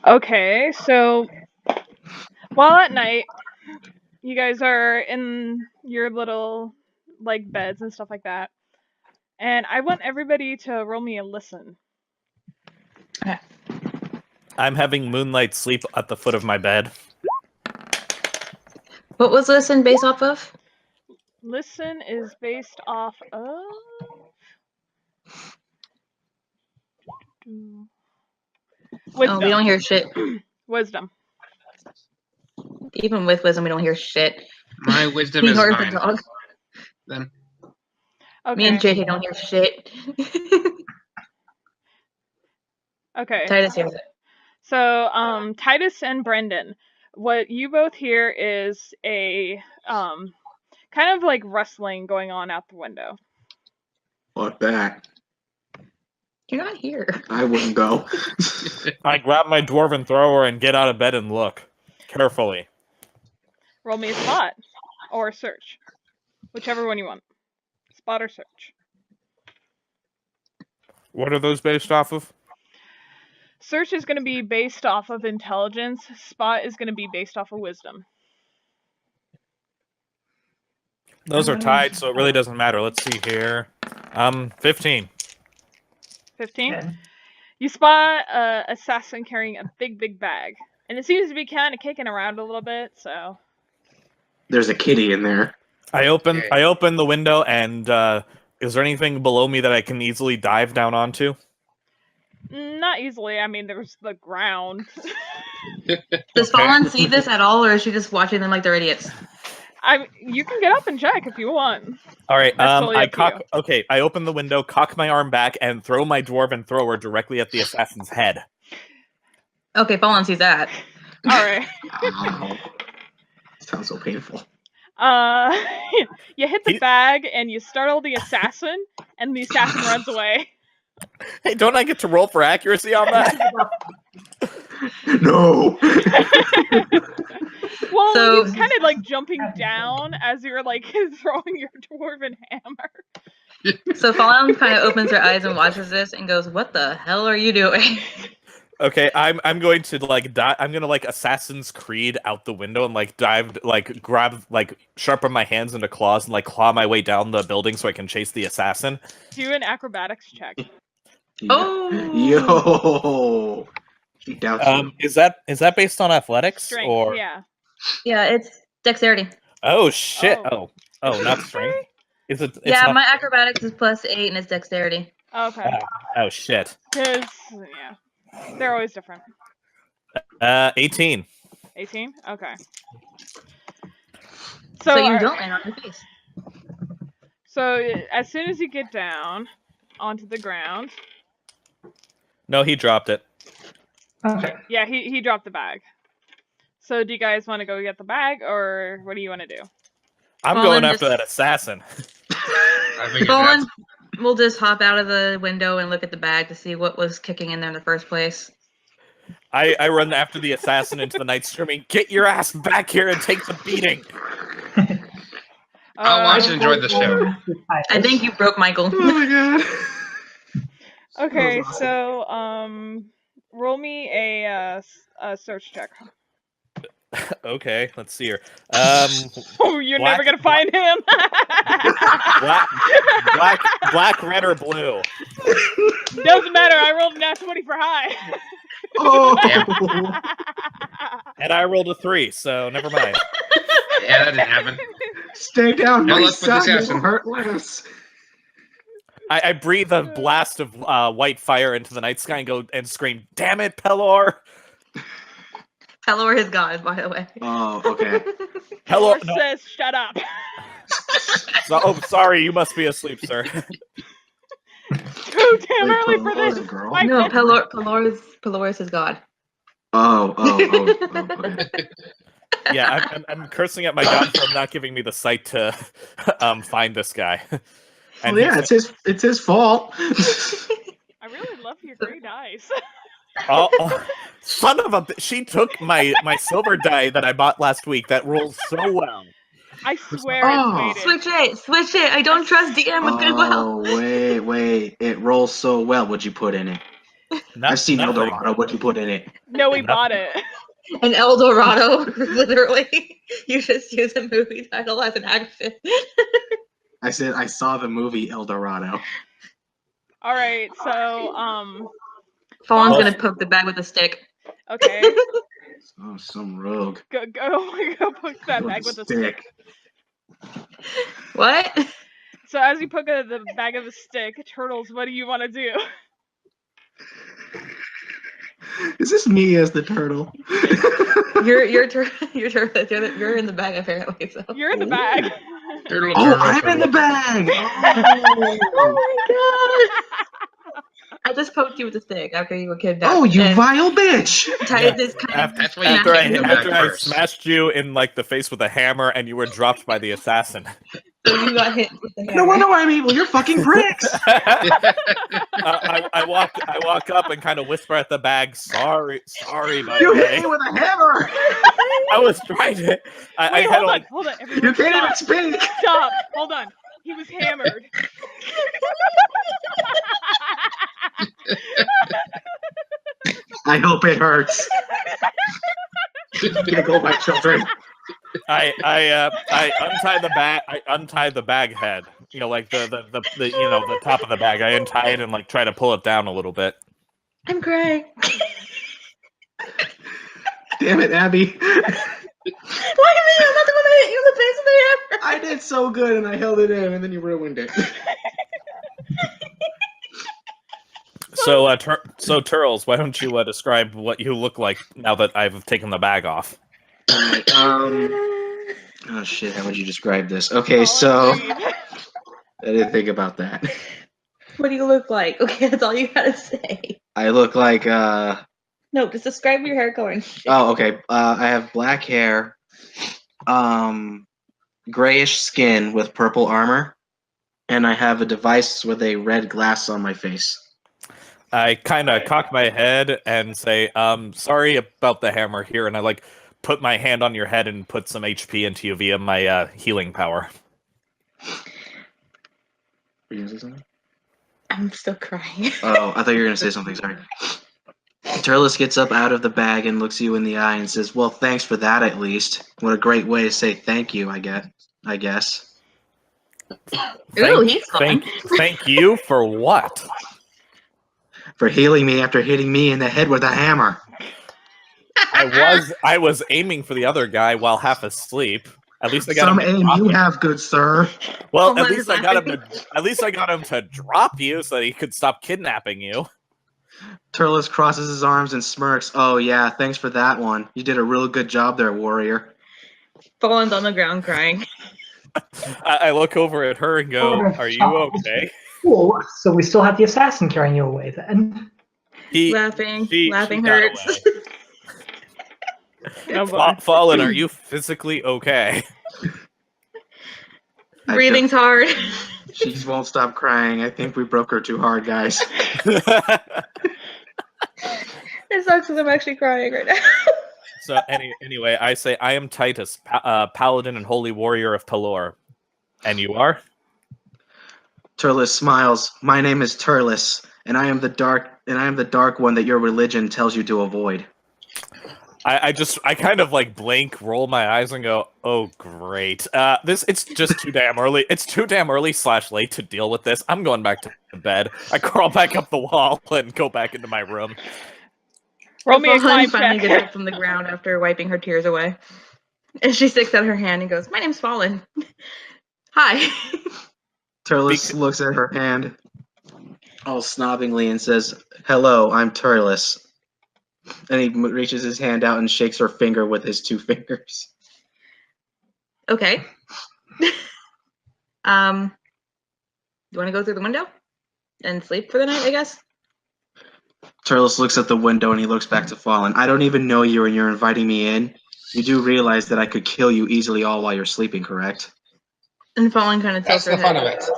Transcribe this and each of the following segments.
Okay, so while at night, you guys are in your little like beds and stuff like that, and I want everybody to roll me a listen. I'm having moonlight sleep at the foot of my bed. What was listen based off of? Listen is based off of wisdom. Oh, we don't hear shit. Wisdom. Even with wisdom, we don't hear shit. My wisdom is Nor the 9. dog. Then Okay. Me and JJ don't hear shit. Okay. Titus hears it. So, Titus and Brendan, what you both hear is a kind of like rustling going on out the window. Fuck that. You're not here. I wouldn't go. I grab my dwarven thrower and get out of bed and look carefully. Roll me a spot or search, whichever one you want. Spot or search. What are those based off of? Search is going to be based off of intelligence. Spot is going to be based off of wisdom. Those are tied, so it really doesn't matter. Let's see here. 15. 15? Yeah. You spot an assassin carrying a big bag. And it seems to be kind of kicking around a little bit, so... There's a kitty in there. I open the window, and is there anything below me that I can easily dive down onto? Not easily. I mean, there's the ground. Does Fallen see this at all, or is she just watching them like they're idiots? You can get up and check if you want. All right. That's totally up to you. Okay, I open the window, cock my arm back, and throw my dwarven thrower directly at the assassin's head. Okay, Fallen sees that. All right. Ow. Sounds so painful. You hit the bag and you startle the assassin, and the assassin runs away. Hey, don't I get to roll for accuracy on that? No. Well, So- he's kind of like jumping down as you're like throwing your dwarven hammer. So Fallen kind of opens her eyes and watches this and goes, "What the hell are you doing?" Okay, I'm going to like I'm gonna like Assassin's Creed out the window and like dive, like grab, like sharpen my hands into claws and like claw my way down the building so I can chase the assassin. Do an acrobatics check. Oh. Yo. She doubts you. Is that based on athletics Strength, or? yeah. Yeah, it's dexterity. Oh shit! Oh. Oh, not strength. Is it? It's Yeah, not... my acrobatics is +8 and it's dexterity. Okay. Oh shit. Because, yeah. They're always different. 18. 18? Okay. So you don't land on your face. So, as soon as you get down onto the ground... No, he dropped it. Okay. Yeah, he dropped the bag. So, do you guys want to go get the bag, or what do you want to do? I'm Fallen going after just- that assassin. I figured Fallen that. will just hop out of the window and look at the bag to see what was kicking in there in the first place. I run after the assassin into the night, screaming, "Get your ass back here and take the beating!" I'll watch and enjoy the show. I think you broke Michael. Oh my god. Okay, That was so, roll me a search check. Okay, let's see here. Oh, you're Black- never gonna find him! black, red, or blue. Doesn't matter, I rolled a nat 20 for high. Oh. And I rolled a 3, so never mind. Yeah, that didn't happen. Stay down, No my luck with son. assassin. It'll hurt less. I breathe a blast of white fire into the night sky and go and scream, "Damn it, Pelor!" Pelor is God, by the way. Oh, okay. Pelor. Or No, says, shut up. sorry, you must be asleep, sir. Too damn Wait, early for Pelor is this. a girl? Why No, can't- Pelor is his God. Oh, okay. Yeah, I'm cursing at my god for not giving me the sight to find this guy. Well, yeah, it's his fault. I really love your green eyes. Oh, son of a! She took my silver die that I bought last week. That rolls so well. I swear Oh. it's weighted. Switch it. I don't trust DM with Goodwill. Oh, wait. It rolls so well. What'd you put in it? I've seen El Nothing. Dorado. What'd you put in it? No, we Nothing. bought it. An El Dorado, literally. You just use a movie title as an action. I said I saw the movie El Dorado. All right, so Fawn's Well- gonna poke the bag with a stick. okay, Oh, some rogue. go poke that bag with a stick. What? So as you poke the bag of the stick, Turtles, what do you want to do? Is this me as the turtle? You're in the bag apparently. So. You're in the bag. Turtle, Oh, turtle, I'm in the turtle. bag. Oh my god! I just poked you with a stick after you were kidnapped. Oh, you and vile bitch! Tied this kind of That's why you After kicked him back I first. smashed you in like the face with a hammer and you were dropped by the assassin. so you got hit with the No hammer. wonder why I'm evil. You're fucking pricks. I walk up and kind of whisper at the bag, sorry, by You the hit way. me with a hammer. I was trying to. I Wait, had hold on, You everyone, can't even stop, speak. stop, hold on. He was hammered. I hope it hurts. Giggle, my children. I untie the bag. I untie the bag head. You know, like the the top of the bag. I untie it and like try to pull it down a little bit. I'm crying. Damn it, Abby. Why me? I'm not the one that hit you in the face with the hammer. I did so good and I held it in and then you ruined it. So, Turles, why don't you describe what you look like now that I've taken the bag off? Alright, oh shit, how would you describe this? Okay, so I didn't think about that. What do you look like? Okay, that's all you gotta say. I look like No, just describe your hair color. oh, okay. I have black hair, grayish skin with purple armor, and I have a device with a red glass on my face. I kind of cock my head and say, sorry about the hammer here, and I like put my hand on your head and put some HP into you via my healing power. Were you gonna say something? I'm still crying. Oh, I thought you were gonna say something. Sorry. Turles gets up out of the bag and looks you in the eye and says, "Well, thanks for that. At least, what a great way to say thank you. I guess. Ooh, he's fun. Thank you for what? For healing me after hitting me in the head with a hammer. I was aiming for the other guy while half asleep. At least I got Some him. To aim drop you you. have, good sir. Well, Hold at on, least I got him. laughing. At least I got him to drop you so that he could stop kidnapping you. Turles crosses his arms and smirks. Oh yeah, thanks for that one. You did a real good job there, warrior. Fallen's on the ground crying. I look over at her and go, Oh, "Are you stop. okay?" Cool. So we still have the assassin carrying you away then. Laughing she got hurts. away. Oh, boy. Fallen, are you physically okay? Breathing's hard. She just won't stop crying. I think we broke her too hard, guys. It sucks because I'm actually crying right now. So anyway, I say I am Titus, paladin and holy warrior of Pelor, and you are. Turles smiles. My name is Turles, and I am the dark one that your religion tells you to avoid. I kind of like blink, roll my eyes, and go, "Oh, great! It's just too damn early. It's too damn early / late to deal with this. I'm going back to bed." I crawl back up the wall and go back into my room. Roll me a Fallen climb finally check. gets up from the ground after wiping her tears away. And she sticks out her hand and goes, "My name's Fallen. Hi." Turles looks at her hand all snobbingly and says, "Hello, I'm Turles." And he reaches his hand out and shakes her finger with his 2 fingers. Okay. You want to go through the window and sleep for the night, I guess? Turles looks at the window and he looks back to Fallen. I don't even know you and you're inviting me in. You do realize that I could kill you easily all while you're sleeping, correct? And Fallen kind of That's tilts her the fun head. of it.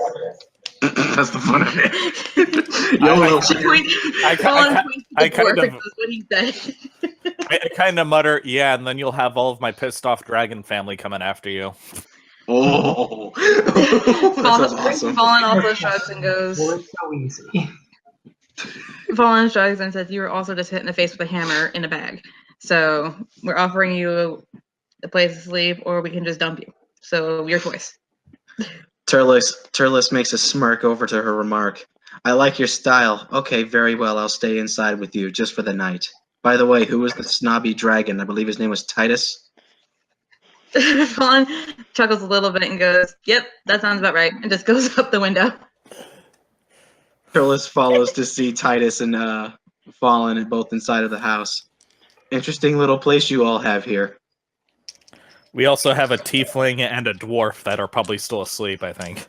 That's the fun of it. YOLO. She points. Fallen points to the dwarf and goes, "What he said." I kind of mutter, "Yeah," and then you'll have all of my pissed off dragon family coming after you. Oh. That sounds awesome. Fallen also shrugs and goes, Well, it's so easy. Fallen shrugs and says, "You were also just hit in the face with a hammer in a bag. So we're offering you a place to sleep, or we can just dump you. So your choice." Turles makes a smirk over to her remark. I like your style. Okay, very well. I'll stay inside with you just for the night. By the way, who was the snobby dragon? I believe his name was Titus. Fallen chuckles a little bit and goes, "Yep, that sounds about right," and just goes up the window. Turles follows to see Titus and Fallen both inside of the house. Interesting little place you all have here. We also have a tiefling and a dwarf that are probably still asleep, I think.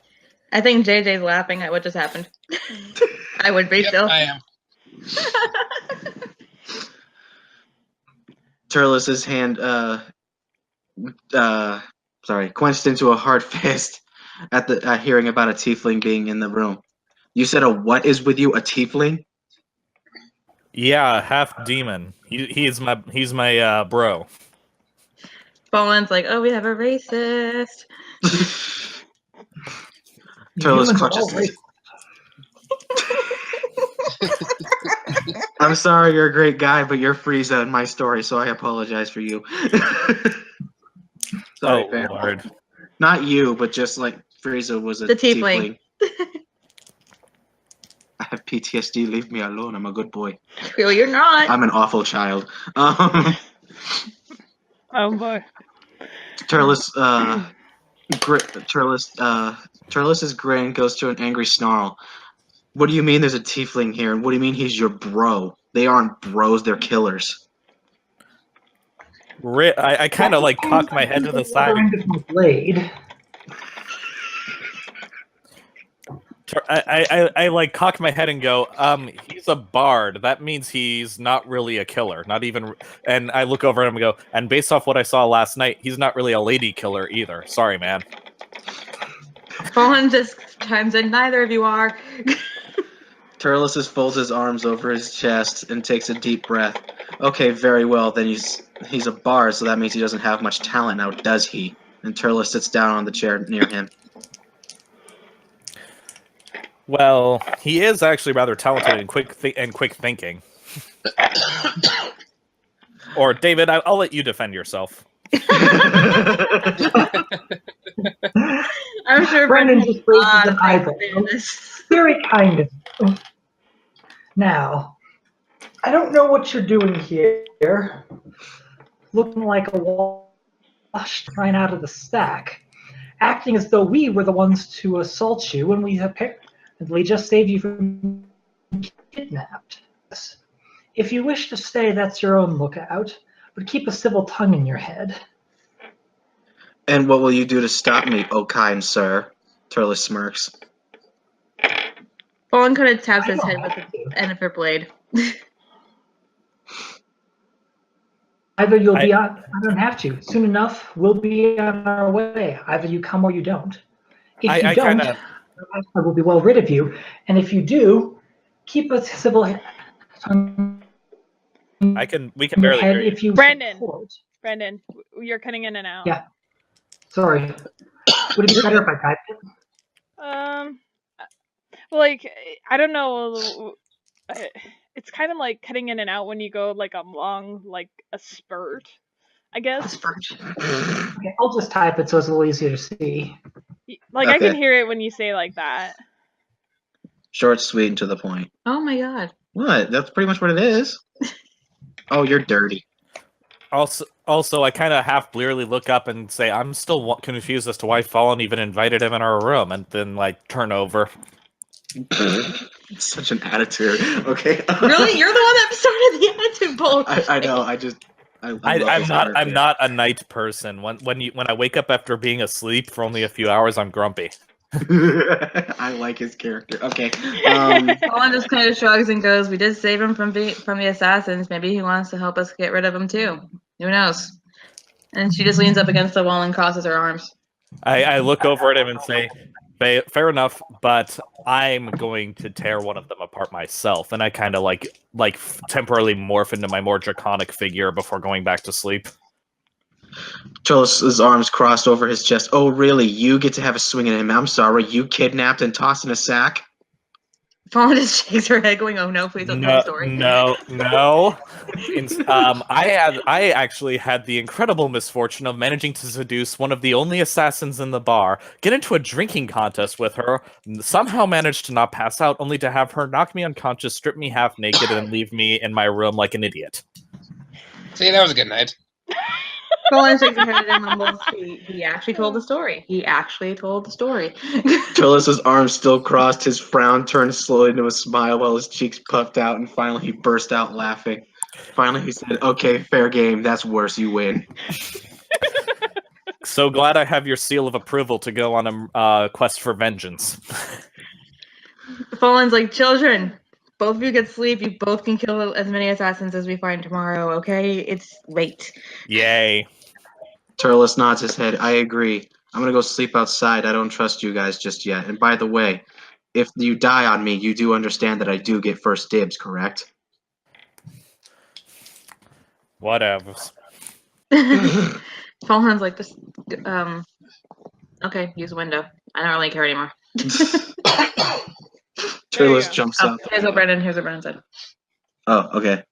I think JJ's laughing at what just happened. I would be still. I am. Turles's hand, quenched into a hard fist at hearing about a tiefling being in the room. You said a what is with you? A tiefling? Yeah, half demon. He's my bro. Fallen's like, "Oh, we have a racist." Turles Humans are clutches. all racist. I'm sorry, you're a great guy, but you're Frieza in my story, so I apologize for you. Sorry, Oh, fam. Lord. Not you, but just like Frieza was a The tiefling. I have PTSD. Leave me alone. I'm a good boy. Well, you're not. I'm an awful child. Oh boy. Turles, Turles's grin goes to an angry snarl. What do you mean there's a tiefling here? And what do you mean he's your bro? They aren't bros, they're killers. I kind of like cock my head to the side. End of my blade. I like cock my head and go, he's a bard. That means he's not really a killer. Not even. And I look over at him and go, and based off what I saw last night, he's not really a lady killer either. Sorry, man. Fallen just chimes in, "Neither of you are." Turles folds his arms over his chest and takes a deep breath. Okay, very well. Then he's a bard, so that means he doesn't have much talent now, does he? And Turles sits down on the chair near him. Well, he is actually rather talented and quick thinking. Or David, I'll let you defend yourself. I'm sure Brendan just raises an of eyebrow. this. Very kind of you. Now, I don't know what you're doing here. Looking like a washed right out of the stack. Acting as though we were the ones to assault you when we apparently just saved you from kidnapped. If you wish to stay, that's your own lookout, but keep a civil tongue in your head. And what will you do to stop me, oh kind sir? Turles smirks. Fallen kind of taps his I head don't with have the to. end of her blade. Either you'll be on, I don't have to. Soon enough, we'll be on our way. Either you come or you don't. If you I don't, kinda- I will be well rid of you. And if you do, keep a civil tongue we can in your barely head hear you. if you Brandon. support. Brendan, you're cutting in and out. Yeah. Sorry. Would it be better if I typed it? Well, like, I don't know. It's kind of like cutting in and out when you go like a long, like a spurt, I guess. Okay, I'll just type it so it's a little easier to see. Like, I can Okay. hear it when you say like that. Short, sweet, and to the point. Oh my god. What? That's pretty much what it is. Oh, you're dirty. Also, I kind of half blearily look up and say, I'm still confused as to why Fallen even invited him in our room, and then like turn over. Such an attitude. Okay. Really? You're the one that started the attitude poll. I know. I love I'm this not. character. I'm not a night person. When I wake up after being asleep for only a few hours, I'm grumpy. I like his character. Okay. Fallen just kind of shrugs and goes, "We did save him from the assassins. Maybe he wants to help us get rid of him too. Who knows?" And she just leans up against the wall and crosses her arms. I look over at him and say, fair enough, but I'm going to tear one of them apart myself. And I kind of like temporarily morph into my more draconic figure before going back to sleep. Cholos' arms crossed over his chest. Oh, really? You get to have a swing at him. I'm sorry. You kidnapped and tossed in a sack? Fawn just shakes her head, going, "Oh no, please don't tell the story." No. I actually had the incredible misfortune of managing to seduce one of the only assassins in the bar, get into a drinking contest with her, somehow managed to not pass out, only to have her knock me unconscious, strip me half naked, and leave me in my room like an idiot. See, that was a good night. Fawn shakes her head and mumbles, "He actually told the story. He actually told the story." Turles' arms still crossed, his frown turned slowly into a smile while his cheeks puffed out, and finally he burst out laughing. Finally he said, "Okay, fair game. That's worse. You win." So glad I have your seal of approval to go on a quest for vengeance. Fawn's like, "Children, both of you get sleep. You both can kill as many assassins as we find tomorrow, okay? It's late." Yay. Turles nods his head. "I agree. I'm gonna go sleep outside. I don't trust you guys just yet. And by the way, if you die on me, you do understand that I do get first dibs, correct?" Whatever. Fawn's like, "Just, okay, use the window. I don't really care anymore." Turles go. jumps Oh, out. here's what Brennan said. Oh, okay.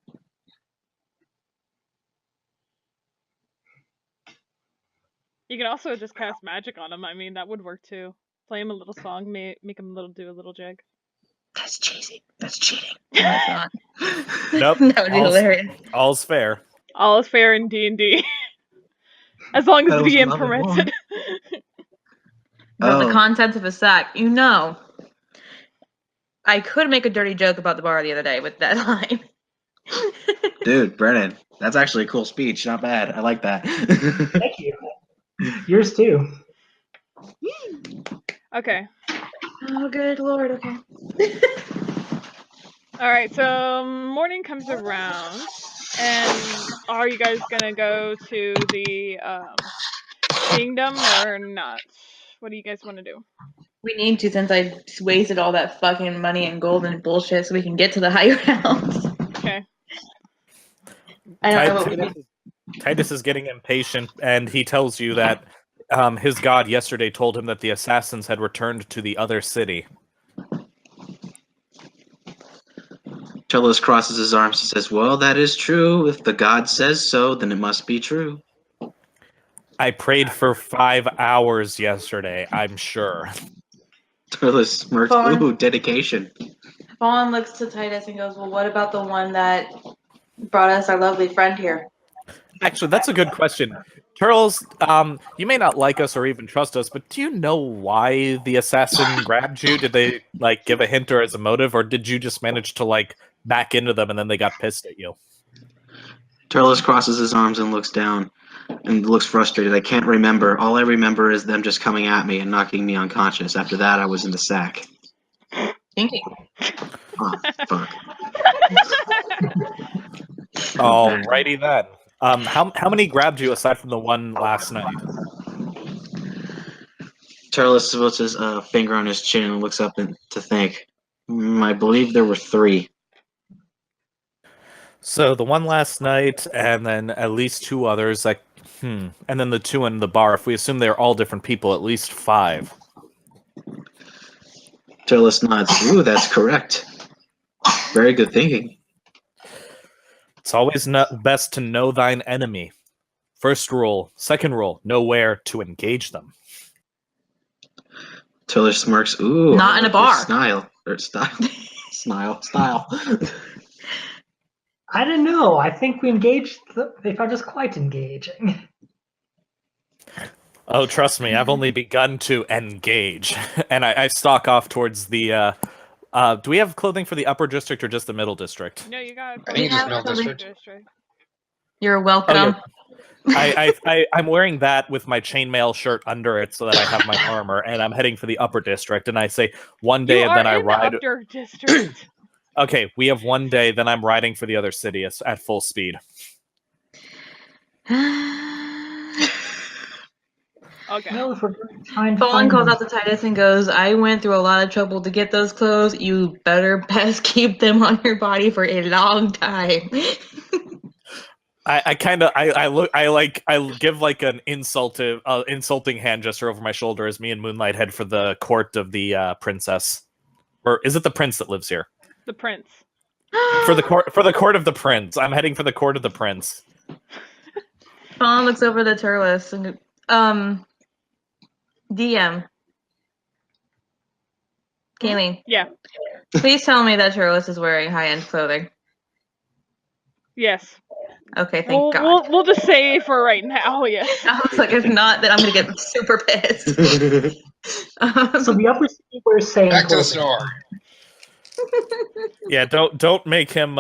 You can also just cast magic on him. I mean, that would work too. Play him a little song, make him do a little jig. That's cheesy. That's cheating. No, it's not. Nope. That would be hilarious. All's fair. All is fair in D&D. As long as That the was DM level permits one. it. But the Oh. contents of a sack, I could make a dirty joke about the bar the other day with that line. Dude, Brennan, that's actually a cool speech. Not bad. I like that. Thank you. Yours too. Okay. Oh, good lord, okay. Alright, so morning comes around, and are you guys gonna go to the kingdom or not? What do you guys want to do? We need to, since I wasted all that fucking money and gold and bullshit, so we can get to the high grounds. Okay. I don't know what we do. Titus is getting impatient, and he tells you that his god yesterday told him that the assassins had returned to the other city. Turles crosses his arms. He says, "Well, that is true. If the god says so, then it must be true." I prayed for 5 hours yesterday, I'm sure. Turles smirks. Fawn. Ooh, dedication. Fawn looks to Titus and goes, "Well, what about the one that brought us our lovely friend here?" Actually, that's a good question. Turles, you may not like us or even trust us, but do you know why the assassin grabbed you? Did they, give a hint or as a motive, or did you just manage to, back into them and then they got pissed at you? Turles crosses his arms and looks down and looks frustrated. "I can't remember. All I remember is them just coming at me and knocking me unconscious. After that, I was in the sack." Thinking. Oh, fuck. Alrighty then. How many grabbed you aside from the one last night? Turles puts his finger on his chin and looks up to think. I believe there were 3. So the one last night, and then at least 2 others, and then the 2 in the bar. If we assume they're all different people, at least 5. Turles nods. Ooh, that's correct. Very good thinking. It's always best to know thine enemy. First rule. Second rule, know where to engage them. Turles smirks. Ooh, Not I in a like bar. your Style. Or style. Style. I don't know. I think we engaged. They found us quite engaging. Oh, trust me, I've only begun to engage. And I stalk off towards the... do we have clothing for the upper district or just the middle district? No, you got I think it's just Yeah, Middle totally. District. You're welcome. I'm wearing that with my chainmail shirt under it so that I have my armor, and I'm heading for the upper district. And I say one day, You and then are I in ride. the upper district. Okay, we have one day, then I'm riding for the other city at full speed. Okay. Well, if we're trying to Fawn find calls them, out to Titus and goes, "I went through a lot of trouble to get those clothes. You better best keep them on your body for a long time." I give an insulting hand gesture over my shoulder as me and Moonlight head for the court of the princess. Or is it the prince that lives here? The prince. For the court of the prince. I'm heading for the court of the prince. Fawn looks over the Turles and DM. Kayleen, Yeah. please tell me that Turles is wearing high-end clothing. Yes. Okay, thank God. We'll just say for right now, yes. I was like, if not, then I'm gonna get super pissed. So the upper city wears same Back to the clothing. store. Yeah, don't make him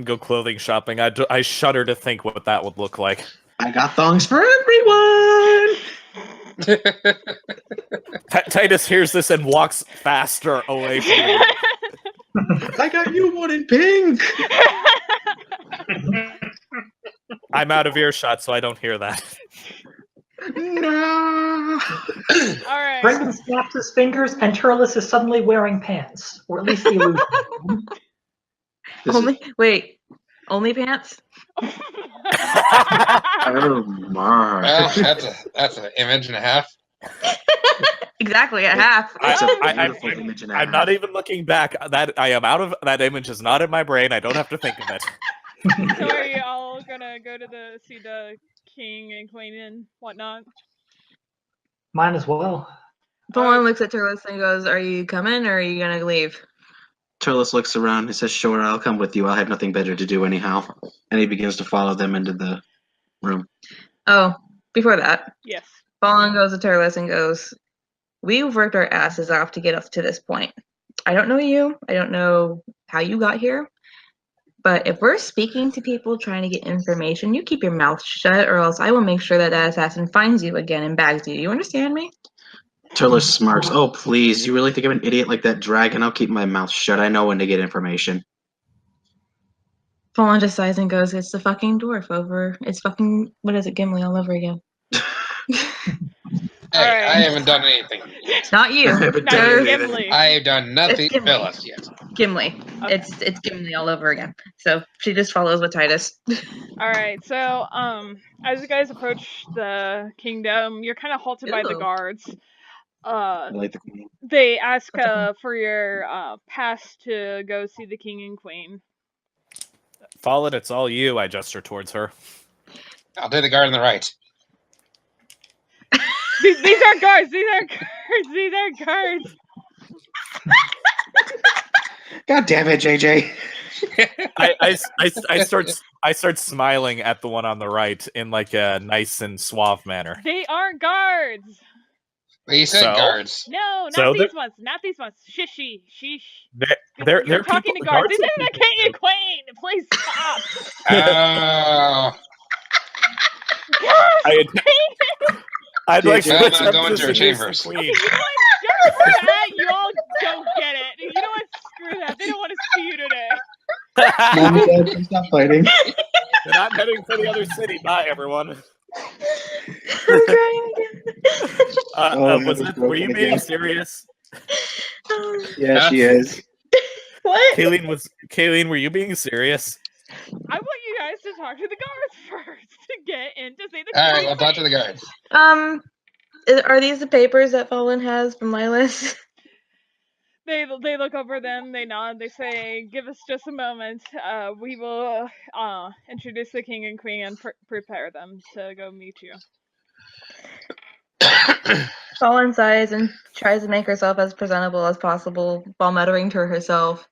go clothing shopping. I shudder to think what that would look like. I got thongs for everyone. Titus hears this and walks faster away from the I got you one in pink. I'm out of earshot, so I don't hear that. No. All right. Brendan snaps his fingers, and Turles is suddenly wearing pants, or at least the illusion. Only pants? Oh my. Well, that's an image and a half. Exactly, a half. It's a I- beautiful image and a I'm half. not even looking back. That I am out of that image is not in my brain. I don't have to think of it. So are you all gonna go to see the king and queen and whatnot? Mine as well. Fawn looks at Turles and goes, "Are you coming, or are you gonna leave?" Turles looks around and says, "Sure, I'll come with you. I'll have nothing better to do anyhow." And he begins to follow them into the room. Oh, before that, Yes. Fawn goes to Turles and goes, "We've worked our asses off to get us to this point. I don't know you. I don't know how you got here. But if we're speaking to people trying to get information, you keep your mouth shut, or else I will make sure that that assassin finds you again and bags you. You understand me?" Turles smirks. "Oh, please. You really think I'm an idiot like that dragon? I'll keep my mouth shut. I know when to get information." Fawn just sighs and goes, "It's the fucking dwarf over. It's fucking, what is it, Gimli all over again." Hey, Alright. I haven't done anything. It's not you. Haven't Not done you, anything. Gimli. I have done nothing It's to fill us yet. Gimli. Okay. It's Gimli all over again. So she just follows with Titus. All right. So, as you guys approach the kingdom, you're kind of halted by the Ooh. guards. I like the queen. They ask for your pass to go see the king and queen. Fallen, it's all you. I gesture towards her. I'll take the guard on the right. These are guards. These are guards. These are guards. God damn it, JJ. I start smiling at the one on the right in like a nice and suave manner. They are guards. You said So? guards. No, not So these ones. Not these ones. Shishy. Sheesh. They're You're talking people, to guards. These are are the king and queen. Please stop. Oh. I'd like JJ, to I'm attempt not going to to her seduce the chambers. queen. You know what? Just for that, you all don't get it. You know what? Screw that. They don't want to see you today. Mom and Dad, please stop fighting. Then I'm heading for the other city. Bye, everyone. I'm crying again. Were you being serious? Yeah, she is. What? Kayleen, were you being serious? I want you guys to talk to the guards first to get in to say the All king right, and we'll talk to queen. the guards. Are these the papers that Fallen has from Lilas? They look over them, they nod, they say, "Give us just a moment. We will introduce the king and queen and prepare them to go meet you." Fallen sighs and tries to make herself as presentable as possible while muttering to herself,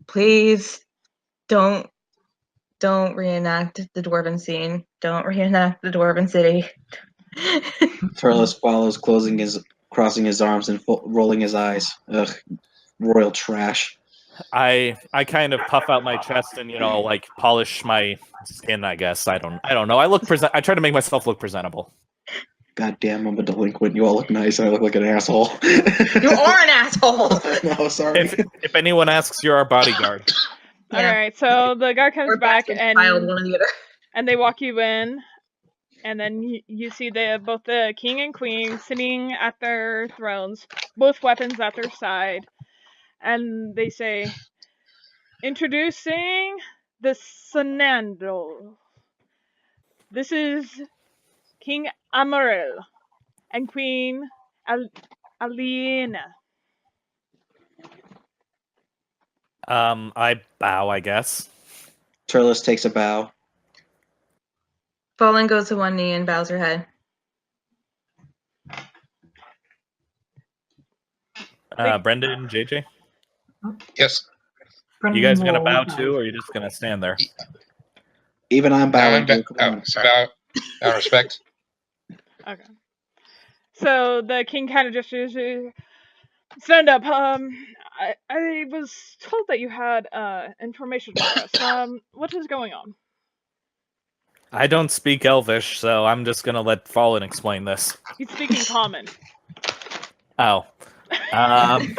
"Please don't reenact the dwarven scene. Don't reenact the dwarven city." Turles follows, crossing his arms and rolling his eyes. Ugh, royal trash. I kind of puff out my chest and like polish my skin. I guess I don't know. I try to make myself look presentable. God damn, I'm a delinquent. You all look nice. I look like an asshole. You are an asshole. No, sorry. If anyone asks, you're our bodyguard. Yeah. All right, so the guard comes Or back bastard child, one or the other. and they walk you in, and then you see both the king and queen sitting at their thrones, both weapons at their side, and they say, "Introducing the Senandol. This is King Amaril and Queen Aliena." I bow, I guess. Turles takes a bow. Fallen goes to one knee and bows her head. Brendan, JJ, Yes. you guys Brendan gonna will, bow too, or are you just gonna stand there? Even I'm Now bowing. I'm Dude. Come on. sorry. Out of respect. Okay. So the king kind of gestures. Stand up. I was told that you had information for us. What is going on? I don't speak Elvish, so I'm just gonna let Fallen explain this. He's speaking common. Oh. Um,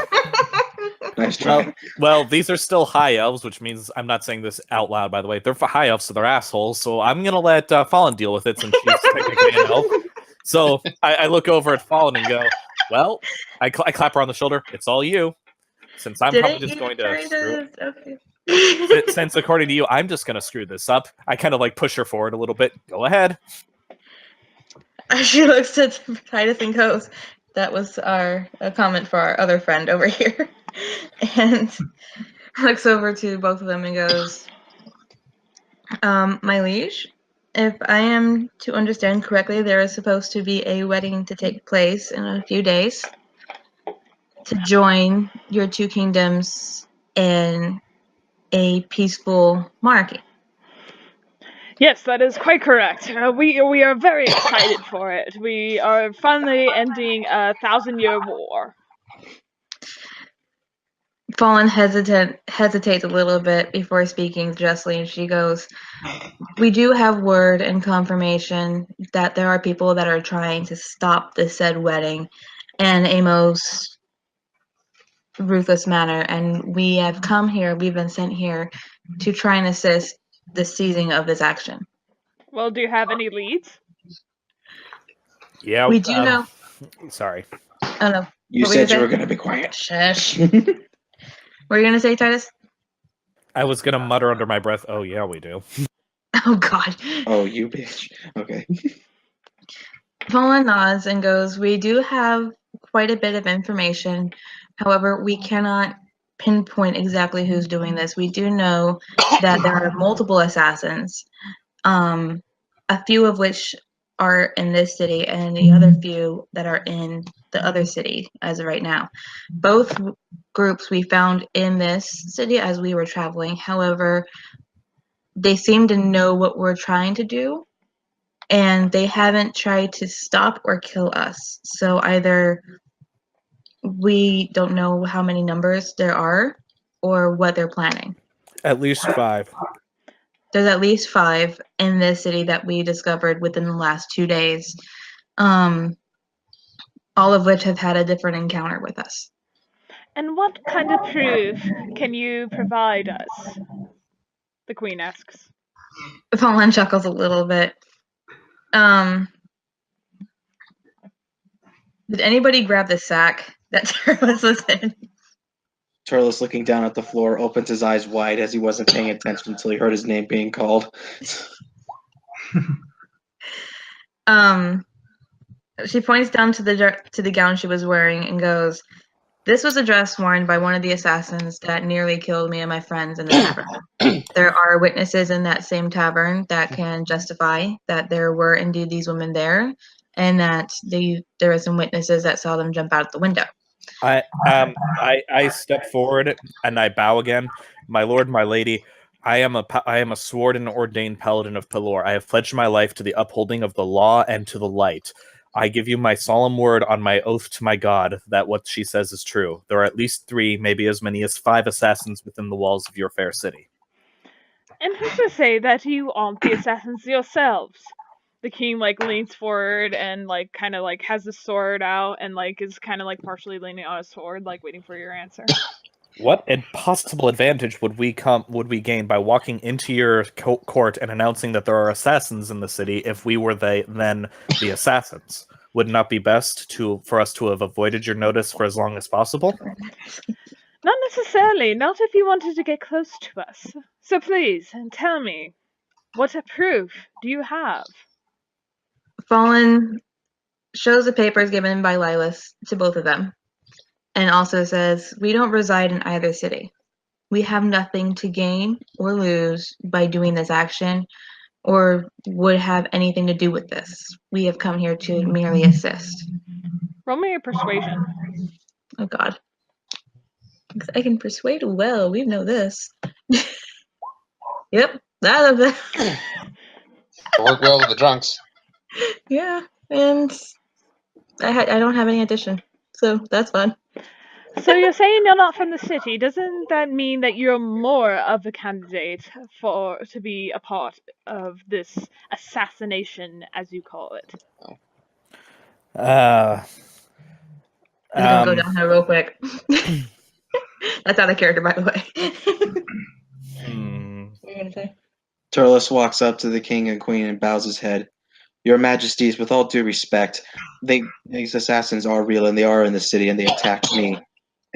Nice try. well, these are still high elves, which means I'm not saying this out loud, by the way. They're for high elves, so they're assholes, so I'm gonna let Fallen deal with it since she's technically an elf. So I look over at Fallen and go, well, I clap her on the shoulder. It's all you. Since I'm probably just going to screw it. Okay. Since according to you, I'm just going to screw this up. I kind of like push her forward a little bit. Go ahead. She looks at Titus and goes, that was a comment for our other friend over here. And looks over to both of them and goes, my liege, if I am to understand correctly, there is supposed to be a wedding to take place in a few days to join your two kingdoms in a peaceful monarchy. Yes, that is quite correct. We are very excited for it. We are finally ending a 1,000-year war. Fallen hesitates a little bit before speaking justly, and she goes, we do have word and confirmation that there are people that are trying to stop the said wedding in a most ruthless manner, and we have come here, we've been sent here to try and assist the seizing of this action. Well, do you have any leads? Yeah. We do know. Sorry. Oh no. You What were said you you were saying? going to be quiet. Shush. What were you gonna say, Titus? I was going to mutter under my breath, oh, yeah, we do. Oh God. Oh, you bitch. Okay. Fallen nods and goes, we do have quite a bit of information. However, we cannot pinpoint exactly who's doing this. We do know that there are multiple assassins, a few of which are in this city and the other few that are in the other city as of right now. Both groups we found in this city as we were traveling. However, they seem to know what we're trying to do, and they haven't tried to stop or kill us. So either we don't know how many numbers there are or what they're planning. At least 5. There's at least 5 in this city that we discovered within the last 2 days, all of which have had a different encounter with us. And what kind of proof can you provide us? The queen asks. Fallen chuckles a little bit. Did anybody grab the sack that Turles was in? Turles, looking down at the floor, opens his eyes wide as he wasn't paying attention until he heard his name being called. She points down to the gown she was wearing and goes, this was a dress worn by one of the assassins that nearly killed me and my friends in the tavern. There are witnesses in that same tavern that can justify that there were indeed these women there, and that there are some witnesses that saw them jump out the window. I step forward and I bow again. My lord, my lady, I am a sworn and ordained paladin of Pelor. I have pledged my life to the upholding of the law and to the light. I give you my solemn word on my oath to my God that what she says is true. There are at least 3, maybe as many as 5 assassins within the walls of your fair city. And who's to say that you aren't the assassins yourselves? The king leans forward and kind of has his sword out and is kind of partially leaning on his sword, waiting for your answer. What possible advantage would we gain by walking into your court and announcing that there are assassins in the city if we were then the assassins? Would it not be best for us to have avoided your notice for as long as possible? Not necessarily, not if you wanted to get close to us. So please, tell me, what proof do you have? Fallen shows the papers given by Lilas to both of them, and also says, we don't reside in either city. we have nothing to gain or lose by doing this action or would have anything to do with this. We have come here to merely assist. Roll me a persuasion. Oh God. I can persuade well. We know this. Yep. Work well with the drunks. Yeah. And I don't have any addition. So that's fun. So you're saying you're not from the city. Doesn't that mean that you're more of a candidate to be a part of this assassination, as you call it? It's gonna go down here real quick. That's out of character, by the way. What are you gonna say? Turles walks up to the king and queen and bows his head. Your Majesties, with all due respect, these assassins are real and they are in the city and they attacked me.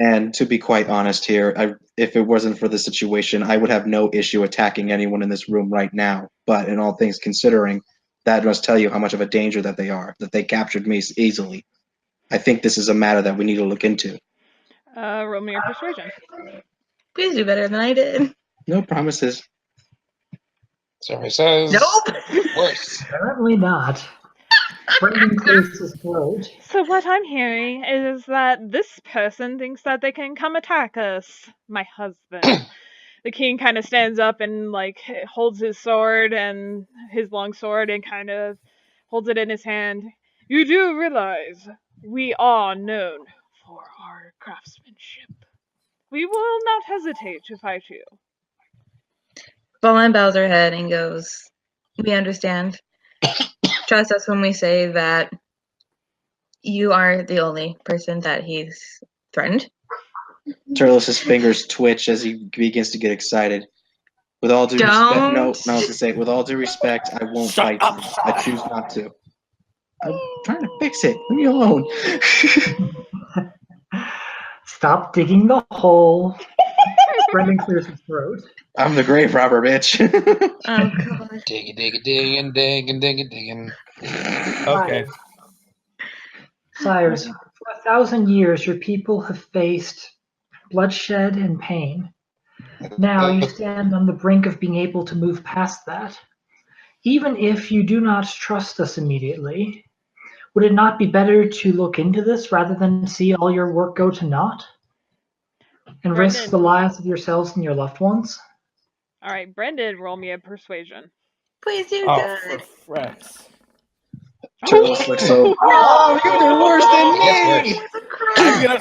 And to be quite honest here, if it wasn't for the situation, I would have no issue attacking anyone in this room right now. But in all things considering, that must tell you how much of a danger that they are, that they captured me easily. I think this is a matter that we need to look into. Roll me a persuasion. Please do better than I did. No promises. Survey says Nope. worse. Apparently not. Brendan clears his throat. So what I'm hearing is that this person thinks that they can come attack us, my husband. The king kind of stands up and like holds his sword and his long sword and kind of holds it in his hand. You do realize we are known for our craftsmanship. We will not hesitate to fight you. Bolin bows her head and goes, we understand. Trust us when we say that you are the only person that he's threatened. Turles' fingers twitch as he begins to get excited. With all due respect, no, to say, with all due respect, I won't fight you. I choose not to. I'm trying to fix it. Leave me alone. Stop digging the hole. Brendan clears his throat. I'm the grave robber, bitch. Oh, God. Digging. Okay. Sires, for 1,000 years your people have faced bloodshed and pain. Now you stand on the brink of being able to move past that. Even if you do not trust us immediately, would it not be better to look into this rather than see all your work go to naught? And risk Brendan. the lives of yourselves and your loved ones? All right, Brendan, roll me a persuasion. Please do Oh, good. for Rex. Turles looks so. Oh, you did worse than me. Yes,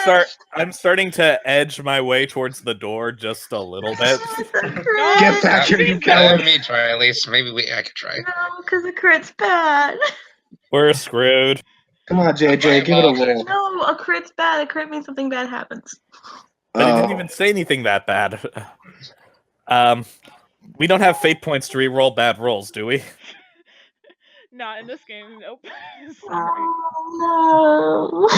worse. I'm starting to edge my way towards the door just a little bit. Get back here, you coward. Let me try at least. Maybe I could try. No, because the crit's bad. We're screwed. Come on, JJ, give it a roll. No, a crit's bad. A crit means something bad happens. But it didn't even say anything that bad. We don't have fate points to re-roll bad rolls, do we? Not in this game, nope. Sorry. Oh, no.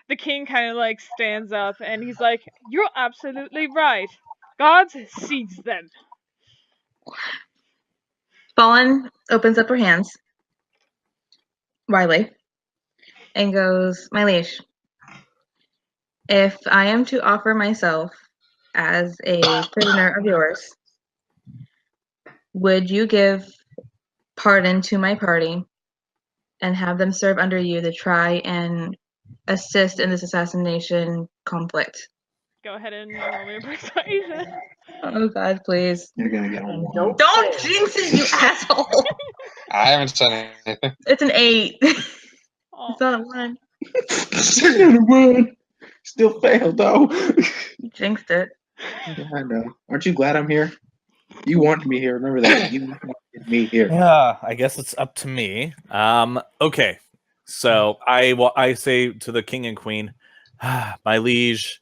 The king kind of like stands up and he's like, "You're absolutely right. God sees them." Bolin opens up her hands, Riley, and goes, my liege, if I am to offer myself as a prisoner of yours, would you give pardon to my party and have them serve under you to try and assist in this assassination conflict? Go ahead and roll me a persuasion. Oh God, please. You're gonna get And one. Don't jinx it, you asshole. I haven't said anything. It's an 8. Oh. It's not a 1. Still failed though. You jinxed it. Yeah, I know. Aren't you glad I'm here? You wanted me here. Remember that. You wanted me here. Yeah, I guess it's up to me. Okay. So I say to the king and queen, my liege,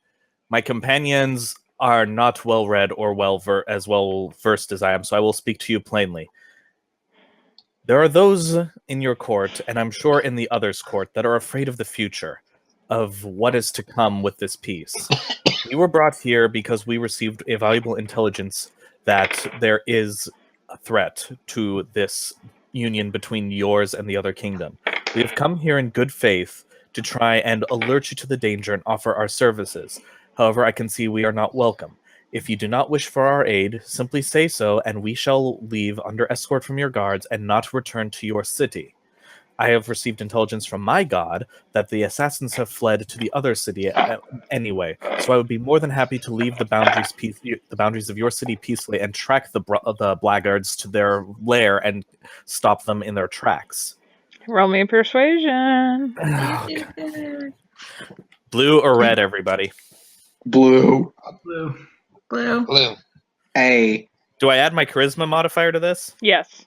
my companions are not well read or as well versed as I am, so I will speak to you plainly. There are those in your court, and I'm sure in the others' court, that are afraid of the future, of what is to come with this peace. We were brought here because we received a valuable intelligence that there is a threat to this union between yours and the other kingdom. We have come here in good faith to try and alert you to the danger and offer our services. However, I can see we are not welcome. If you do not wish for our aid, simply say so, and we shall leave under escort from your guards and not return to your city. I have received intelligence from my god that the assassins have fled to the other city anyway, so I would be more than happy to leave the boundaries of your city peacefully and track the blackguards to their lair and stop them in their tracks. Roll me a persuasion. Blue or red, everybody? Blue. Blue. Blue. Blue. Hey, Do I add my charisma modifier to this? Yes.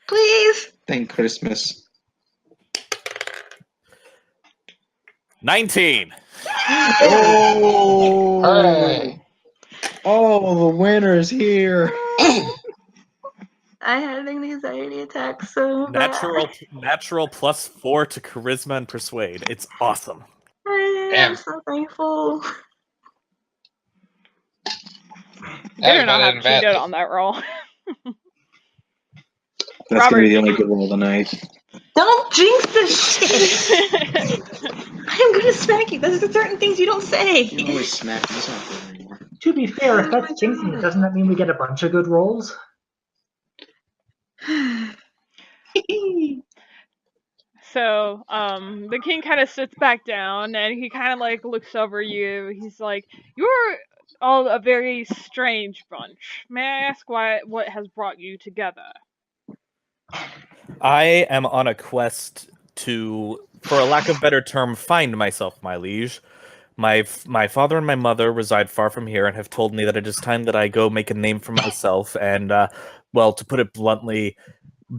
Please. thank Christmas. 19! Oh! Hooray! Oh, the winner's here. I had an anxiety attack so bad. Natural +4 to charisma and persuade. It's awesome. I'm Damn. so thankful. Now Better you not got have it cheated in on that roll. That's Robert, gonna be the did only you- good roll of the night. Don't jinx this shit. I'm gonna smack you. There's certain things you don't say. You can always smack me. It's not good anymore. To be fair, if that's jinxing it, doesn't that mean we get a bunch of good rolls? So, the king kind of sits back down and he kind of like looks over you. He's like, "You're all a very strange bunch. May I ask what has brought you together?" I am on a quest to, for a lack of better term, find myself, my liege. My father and my mother reside far from here and have told me that it is time that I go make a name for myself and, well, to put it bluntly,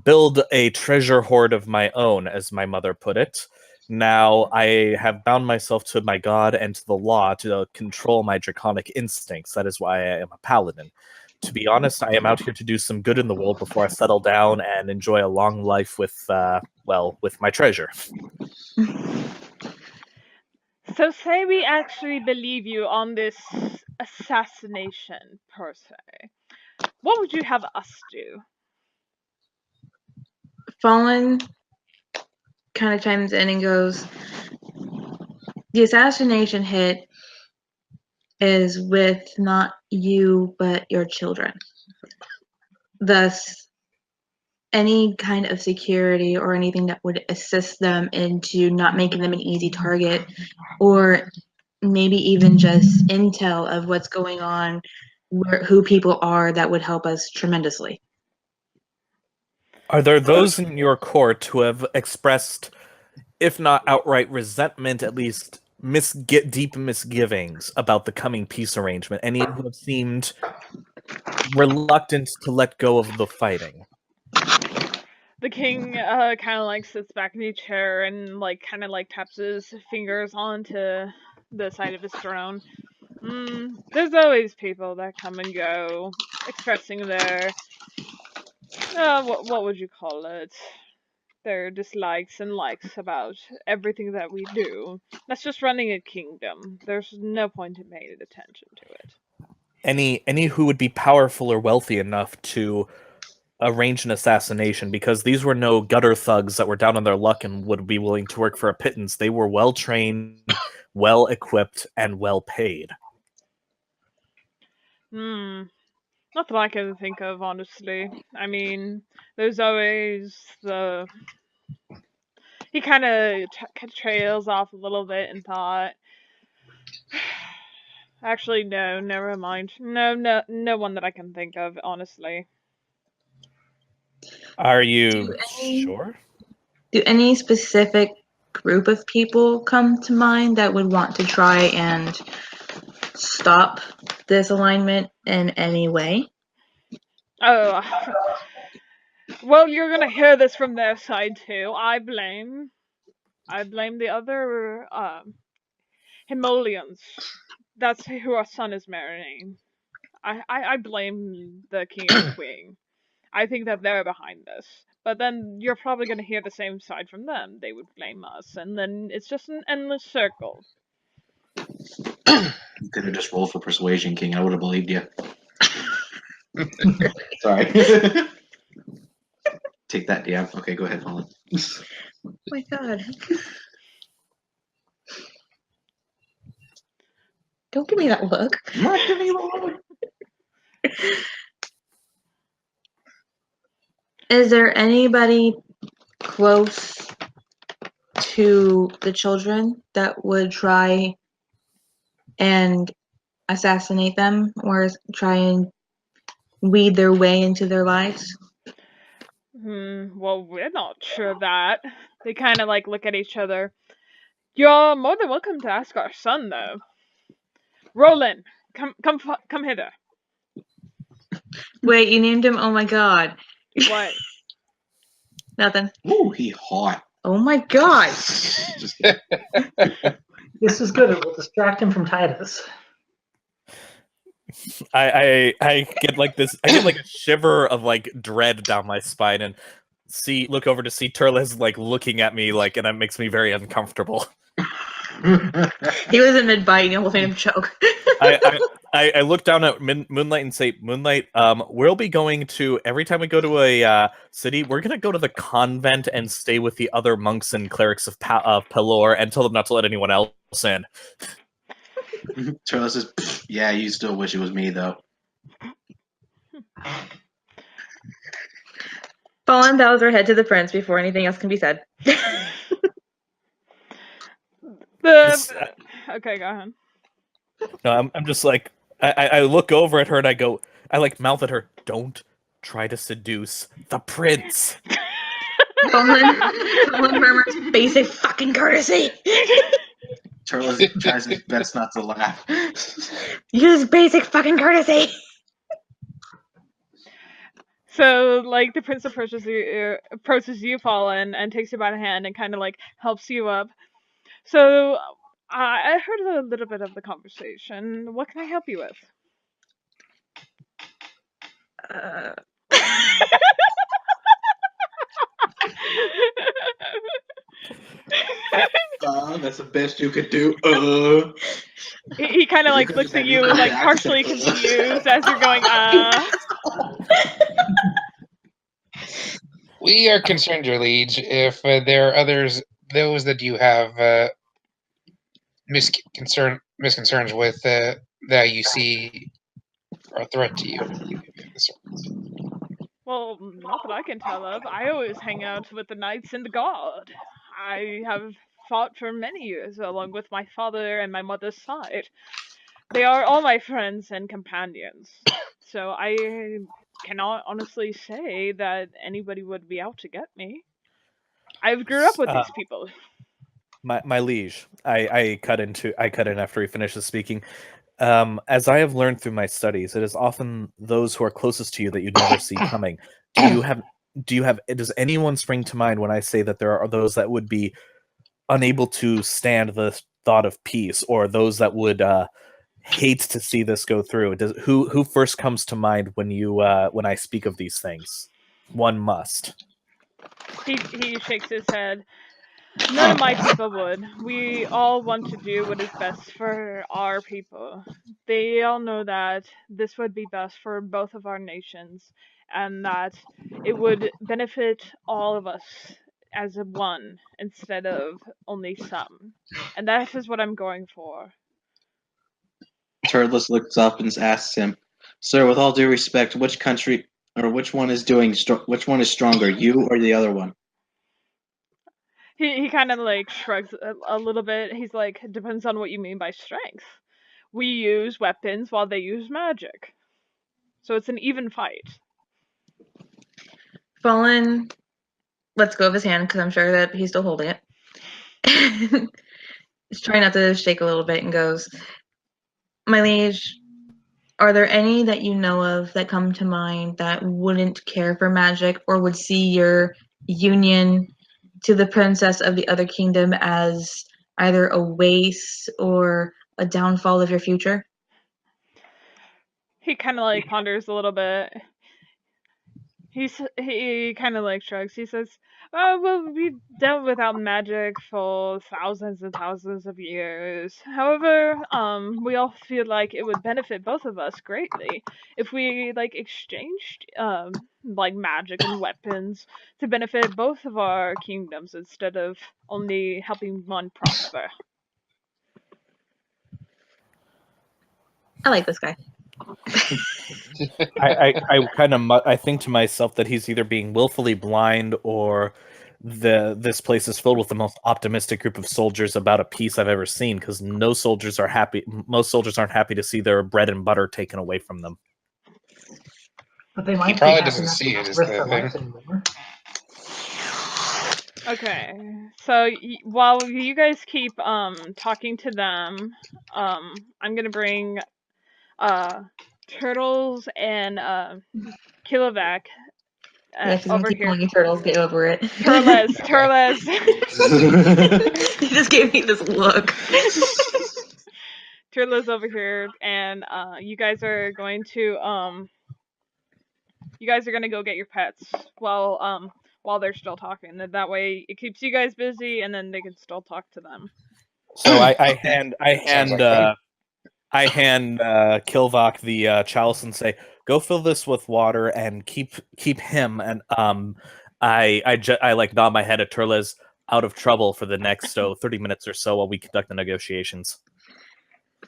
build a treasure hoard of my own, as my mother put it. Now, I have bound myself to my god and to the law to control my draconic instincts. That is why I am a paladin. To be honest, I am out here to do some good in the world before I settle down and enjoy a long life with, with my treasure. So say we actually believe you on this assassination per se. What would you have us do? Fallen kind of chimes in and goes, the assassination hit is with not you, but your children. Thus, any kind of security or anything that would assist them into not making them an easy target, or maybe even just intel of what's going on, who people are, that would help us tremendously. Are there those in your court who have expressed, if not outright resentment, at least deep misgivings about the coming peace arrangement? Any who have seemed reluctant to let go of the fighting? The king kind of like sits back in his chair and like kind of like taps his fingers onto the side of his throne. There's always people that come and go, expressing their what would you call it? Their dislikes and likes about everything that we do. That's just running a kingdom. There's no point in paying attention to it. Any who would be powerful or wealthy enough to arrange an assassination, because these were no gutter thugs that were down on their luck and would be willing to work for a pittance. They were well trained, well equipped, and well paid. Not that I can think of, honestly. I mean, there's always the. He kind of trails off a little bit in thought. Actually, no, never mind. No one that I can think of, honestly. Are you Do any- sure? Do any specific group of people come to mind that would want to try and stop this alignment in any way? Oh, well, you're gonna hear this from their side too. I blame the other Himolians. That's who our son is marrying. I blame the king and queen. I think that they're behind this. But then you're probably going to hear the same side from them. They would blame us, and then it's just an endless circle. You could have just rolled for persuasion, King. I would have believed you. Sorry. Take that, DM. Okay, go ahead, Fallen. Oh my god. Don't give me that look. I'm not giving you a look. Is there anybody close to the children that would try and assassinate them or try and weed their way into their lives? Well, we're not sure of that. They kind of like look at each other. You're more than welcome to ask our son, though. Roland, come hither. Wait, you named him? Oh my god. What? Nothing. Ooh, he hot. Oh my god. Just kidding. This is good. It will distract him from Titus. I get like this. I get like a shiver of like dread down my spine, and look over to see Turles like looking at me like, and that makes me very uncomfortable. He was in mid-bite and the whole thing choke. I look down at Moonlight and say, Moonlight, we'll be going to, every time we go to a city, we're going to go to the convent and stay with the other monks and clerics of Pelor and tell them not to let anyone else in. Turles says, yeah, you still wish it was me, though. Fallen bows her head to the prince before anything else can be said. Okay, go ahead. No, I'm just like, I look over at her and I like mouth at her, don't try to seduce the prince. Fallen murmurs basic fucking courtesy. Turles tries his best not to laugh. Use basic fucking courtesy. So, like, the prince approaches you, Fallen, and takes you by the hand and kind of like helps you up. So, I heard a little bit of the conversation. What can I help you with? That's the best you could do. He kind of like looks at you, like partially confused as you're going, We are concerned, your liege, if there are those that you have misconcerns with that you see are a threat to you. Well, not that I can tell of. I always hang out with the knights and the guard. I have fought for many years along with my father and my mother's side. They are all my friends and companions. So I cannot honestly say that anybody would be out to get me. I've grew up with these people. My liege, I cut in after he finishes speaking. As I have learned through my studies, it is often those who are closest to you that you never see coming. Does anyone spring to mind when I say that there are those that would be unable to stand the thought of peace, or those that would hate to see this go through? Who first comes to mind when I speak of these things? One must. He shakes his head. None of my people would. We all want to do what is best for our people. They all know that this would be best for both of our nations, and that it would benefit all of us as a one instead of only some. And that is what I'm going for. Turles looks up and asks him, "Sir, with all due respect, which country or which one is which one is stronger, you or the other one?" He kind of like shrugs a little bit. He's like, depends on what you mean by strength. We use weapons while they use magic. So it's an even fight. Fallen lets go of his hand because I'm sure that he's still holding it. He's trying not to shake a little bit and goes, "My liege, are there any that you know of that come to mind that wouldn't care for magic or would see your union to the princess of the other kingdom as either a waste or a downfall of your future?" He kind of like ponders a little bit. He kind of like shrugs. He says, "Oh, well, we've dealt without magic for thousands and thousands of years. However, we all feel like it would benefit both of us greatly if we like exchanged like magic and weapons to benefit both of our kingdoms instead of only helping one prosper." I like this guy. I think to myself that he's either being willfully blind or this place is filled with the most optimistic group of soldiers about a peace I've ever seen, because most soldiers aren't happy to see their bread and butter taken away from them. But they might be probably happy doesn't not see to it as risk the their thing. lives anymore. Okay, so while you guys keep talking to them, I'm gonna bring Turtles and Kilovac Yeah, she's gonna over keep here. calling you turtles. Get over it. Turles. He just gave me this look. Turtles over here, and you guys are going to go get your pets while they're still talking. That way it keeps you guys busy, and then they can still talk to them. So I hand Kilvok the chalice and say, "Go fill this with water and keep him." And I like nod my head at Turles, out of trouble for the next 30 minutes or so while we conduct the negotiations.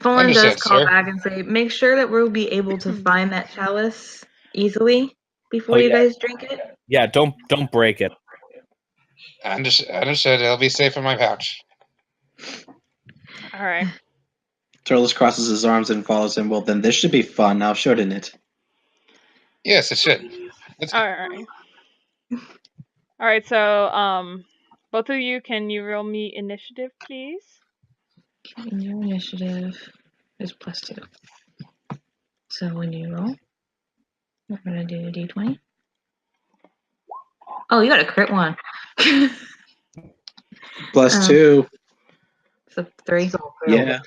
Fallen does Understood, call sir. back and say, "Make sure that we'll be able to find that chalice easily before you guys drink it." Yeah, don't break it. Understood. It'll be safe in my pouch. All right. Turles crosses his arms and follows him. Well, then this should be fun now, shouldn't it? Yes, it should. All right. All right. So both of you, can you roll me initiative, please? Your initiative is +2. So when you roll, we're gonna do a d20. Oh, you got a crit one. +2. So 3. So fail. Yeah.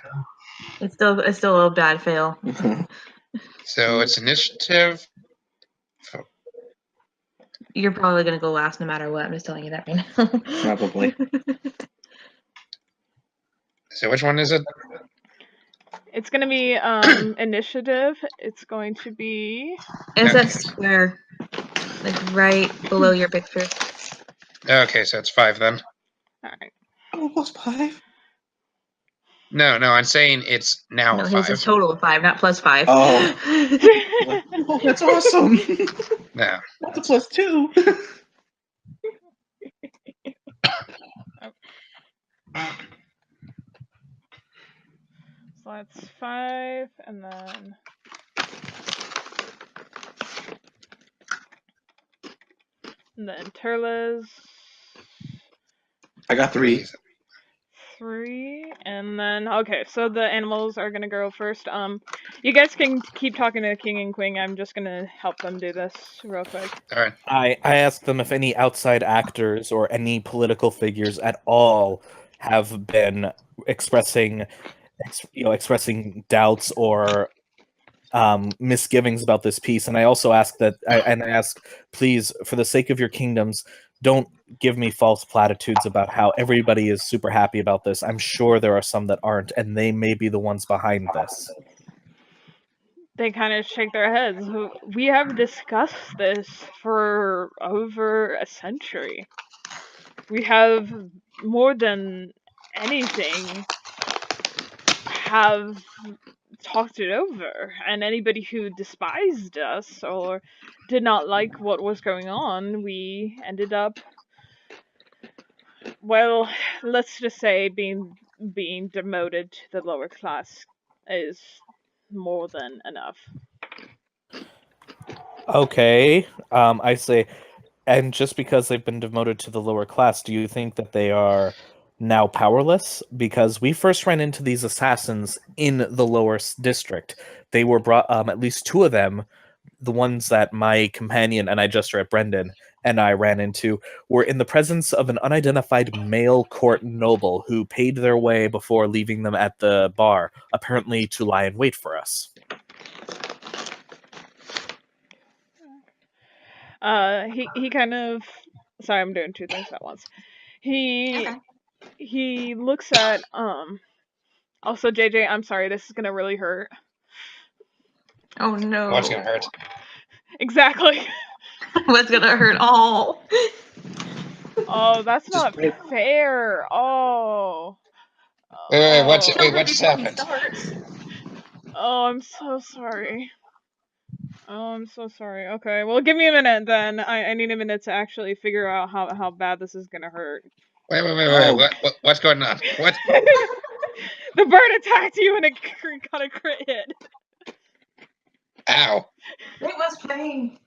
It's still a bad fail. So it's initiative. You're probably gonna go last no matter what. I'm just telling you that right now. Probably. So which one is it? It's gonna be initiative. It's going to be It's that Okay. square, like right below your picture. Okay, so it's 5 then. all right. Oh, +5. No, I'm saying it's now No, 5. his is total of 5, not +5. Oh. Oh, that's awesome. No. That's a +2. So that's 5, and then Turles I got 3. 3, and then okay. So the animals are gonna go first. You guys can keep talking to King and Queen. I'm just gonna help them do this real quick. All right. I asked them if any outside actors or any political figures at all have been expressing doubts or misgivings about this piece, and I also ask please, for the sake of your kingdoms, don't give me false platitudes about how everybody is super happy about this. I'm sure there are some that aren't, and they may be the ones behind this. They kind of shake their heads. We have discussed this for over a century. We have, more than anything, have talked it over, and anybody who despised us or did not like what was going on, we ended up, well, let's just say being demoted to the lower class is more than enough. Okay, I say, and just because they've been demoted to the lower class, do you think that they are now powerless? Because we first ran into these assassins in the lower district. They were brought, at least 2 of them, the ones that my companion and I gesture at Brendan and I ran into, were in the presence of an unidentified male court noble who paid their way before leaving them at the bar, apparently to lie in wait for us. He kind of, sorry, I'm doing 2 things at once. He looks at also JJ, I'm sorry, this is gonna really hurt. Oh no. What's gonna hurt? Exactly. What's gonna hurt all? Oh, that's Just not wait. fair. Oh. Wait, Oh. what's happened? Oh, I'm so sorry. Oh, I'm so sorry. Okay, well, give me a minute then. I need a minute to actually figure out how bad this is gonna hurt. Wait. Oh. What's going on? What? The bird attacked you and it got a crit hit. Ow. It was pain.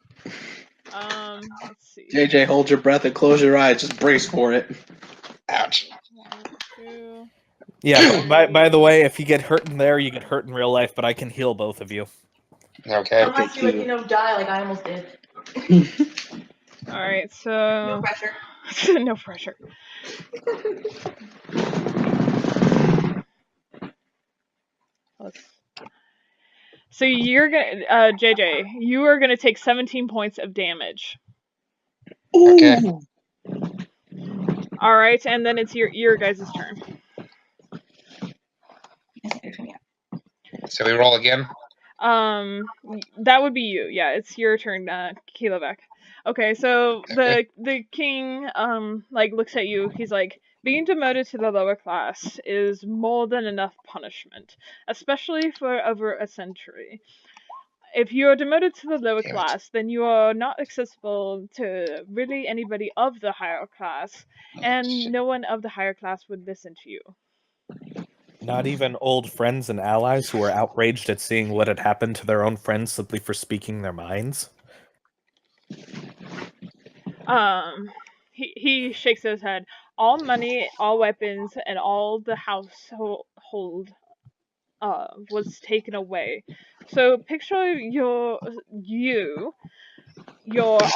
Let's see. JJ, hold your breath and close your eyes. Just brace for it. Ouch. 1, 2. Yeah. By the way, if you get hurt in there, you get hurt in real life. But I can heal both of you. Okay. Unless you die like I almost did. All right, No so pressure. no pressure. So you're gonna, JJ, you are gonna take 17 points of damage. Okay. All right, and then it's your guys' turn. So we roll again. That would be you. Yeah, it's your turn, Keelovek. Okay, so Okay. the king like looks at you. He's like, being demoted to the lower class is more than enough punishment, especially for over a century. If you are demoted to the lower Damn it. class, then you are not accessible to really anybody of the higher class, and Shit. no one of the higher class would listen to you. Not even old friends and allies who were outraged at seeing what had happened to their own friends simply for speaking their minds. He shakes his head. All money, all weapons, and all the household was taken away. So picture your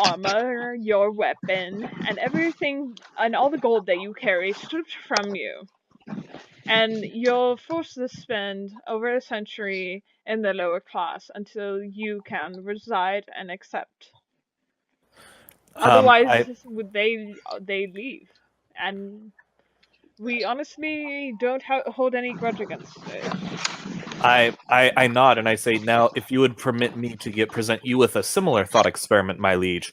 armor, your weapon, and everything, and all the gold that you carry stripped from you. And you're forced to spend over a century in the lower class until you can reside and accept. Otherwise, I would they leave? And we honestly don't hold any grudge against it. I nod and I say, now, if you would permit me to present you with a similar thought experiment, my liege.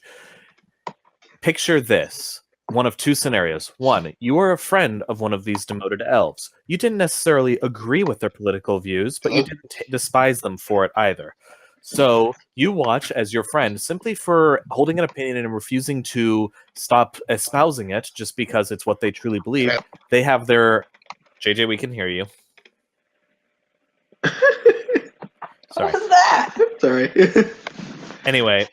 Picture this. One of two scenarios. One, you are a friend of one of these demoted elves. You didn't necessarily agree with their political views, but you didn't despise them for it either. So you watch as your friend, simply for holding an opinion and refusing to stop espousing it just because it's what they truly believe, they have their... JJ, we can hear you. Sorry. What was that? Sorry. Anyway,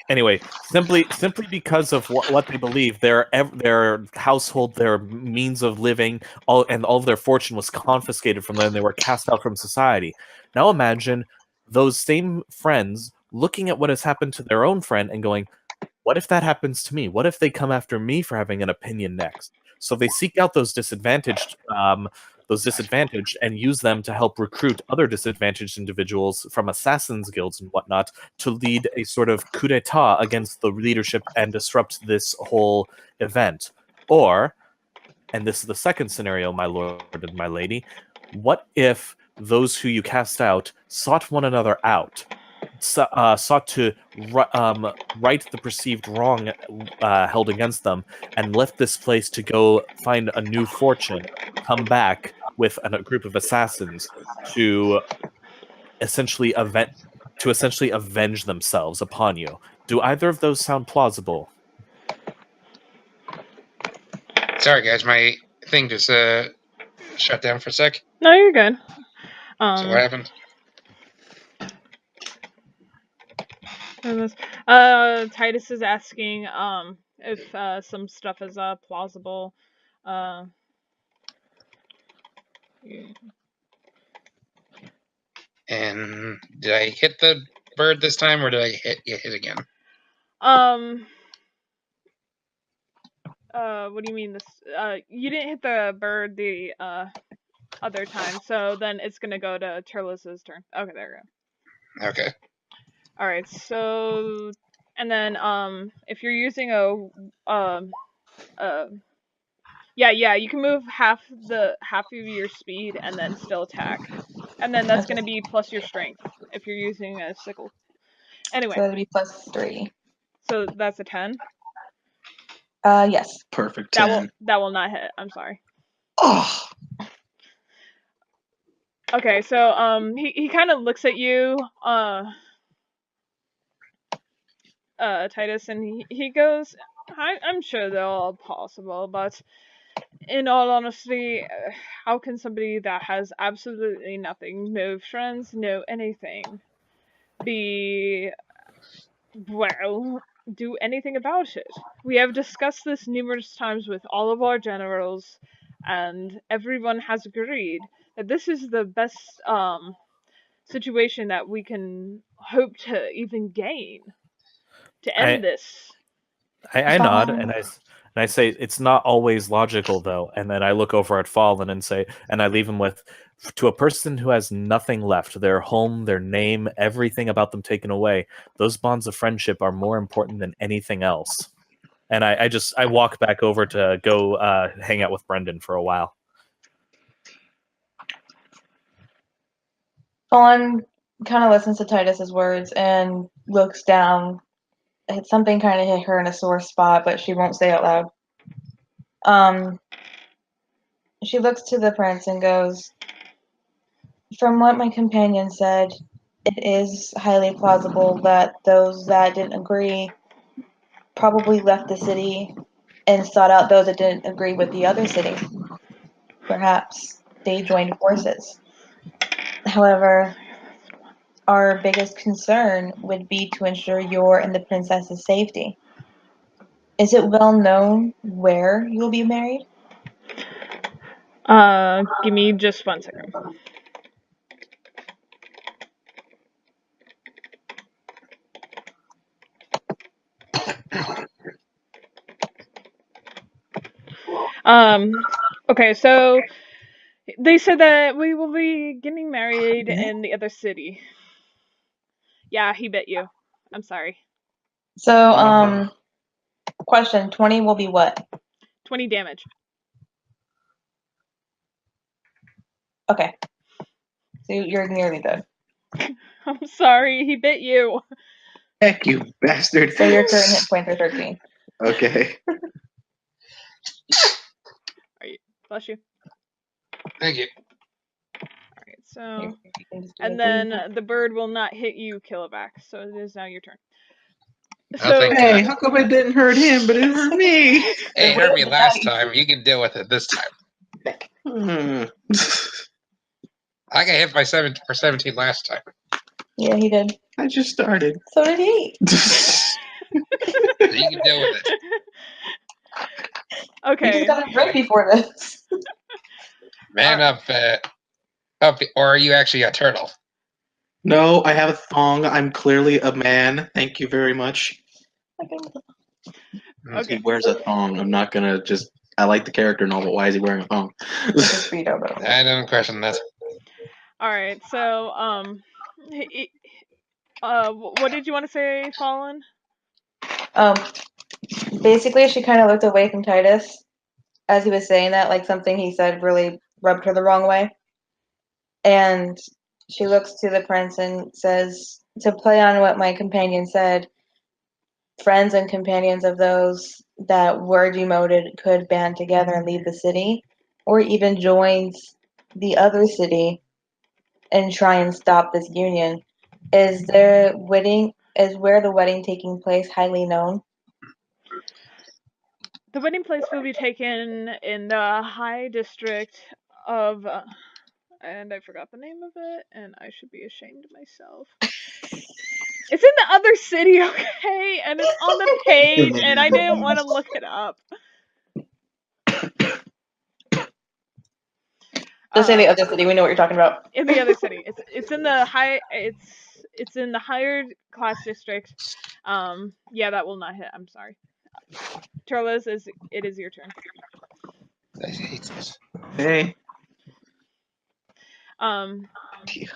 simply because of what they believe, their household, their means of living, all of their fortune was confiscated from them. They were cast out from society. Now imagine those same friends looking at what has happened to their own friend and going, "What if that happens to me? What if they come after me for having an opinion next?" So they seek out those disadvantaged and use them to help recruit other disadvantaged individuals from assassins guilds and whatnot to lead a sort of coup d'etat against the leadership and disrupt this whole event. Or, and this is the second scenario, my lord and my lady, what if those who you cast out sought one another out, sought to right the perceived wrong held against them, and left this place to go find a new fortune, come back with a group of assassins to essentially avenge themselves upon you? Do either of those sound plausible? Sorry, guys. My thing just shut down for a sec. No, you're good. So what happened? Titus is asking if some stuff is plausible. Yeah. And did I hit the bird this time, or did I get hit again? What do you mean this? You didn't hit the bird the other time, so then it's gonna go to Turles' turn. Okay, there we go. Okay. All right, so and then if you're using yeah, you can move half of your speed and then still attack, and then that's gonna be plus your strength if you're using a sickle. Anyway, So that'd be +3. so that's a 10. Yes. Perfect 10. That will not hit. I'm sorry. Oh, Okay, so he kind of looks at you, Titus, and he goes, I'm sure they're all possible, but in all honesty, how can somebody that has absolutely nothing, no friends, no anything, be, well, do anything about it? We have discussed this numerous times with all of our generals, and everyone has agreed that this is the best situation that we can hope to even gain to I end this. I nod and I say it's not always logical though, and then I look over at Fallen and say, and I leave him with, to a person who has nothing left, their home, their name, everything about them taken away, those bonds of friendship are more important than anything else. And I walk back over to go hang out with Brendan for a while. Fawn kind of listens to Titus's words and looks down. Something kind of hit her in a sore spot, but she won't say it out loud. She looks to the prince and goes, "From what my companion said, it is highly plausible that those that didn't agree probably left the city and sought out those that didn't agree with the other city. Perhaps they joined forces. However, our biggest concern would be to ensure your and the princess's safety. Is it well known where you will be married?" Give me just 1 second. Okay, so they said that we will be getting married in the other city. Yeah, he bit you. I'm sorry. So, question 20 will be what? 20 damage. Okay. So you're nearly good. I'm sorry, he bit you. Heck, you bastard. So your current hit points are 13. Okay. Bless you. Thank you. Alright, so... You can just do And it. then the bird will not hit you, Killaback. So it is now your turn. Oh, thank God. Hey, how come it didn't hurt him, but it hurt me? Hey, it hurt me last time. You can deal with it this time. Hmm. I got hit by 17 last time. Yeah, he did. I just started. So did he. So you can deal with it. He Okay. just got a drink before this. Man up, or are you actually a turtle? No, I have a thong. I'm clearly a man. Thank you very much. Okay. He wears a thong. I'm not gonna just. I like the character and all, but why is he wearing a thong? Just Speedo, though. I don't question that. Alright, so, what did you want to say, Fallen? Basically, she kind of looked away from Titus as he was saying that, like something he said really rubbed her the wrong way. And she looks to the prince and says, to play on what my companion said, friends and companions of those that were demoted could band together and leave the city, or even join the other city and try and stop this union. Is where the wedding taking place highly known? The wedding place will be taken in the High District of... and I forgot the name of it, and I should be ashamed of myself. It's in the other city, okay? And it's on the page, and I didn't want to look it up. Just say the other city. We know what you're talking about. In the other city, it's in the it's in the higher class district. Yeah, that will not hit. I'm sorry. Turles, it is your turn. I hate this. Hey. My gosh.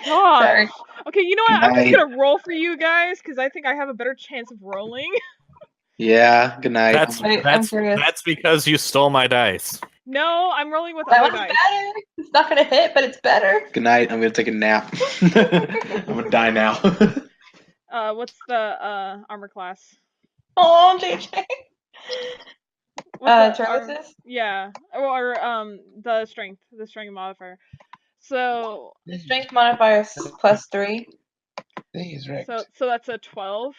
Sorry. Okay, you know what? I'm just gonna roll for you guys because I think I have a better chance of rolling. Yeah. Good night. That's because you stole my dice. No, I'm rolling with That other one's dice. better. It's not gonna hit, but it's better. Good night. I'm gonna take a nap. I'm gonna die now. What's the armor class? Oh, JJ. Turtles? yeah, or the strength modifier. So The strength modifier is +3. He's right. so that's a 12.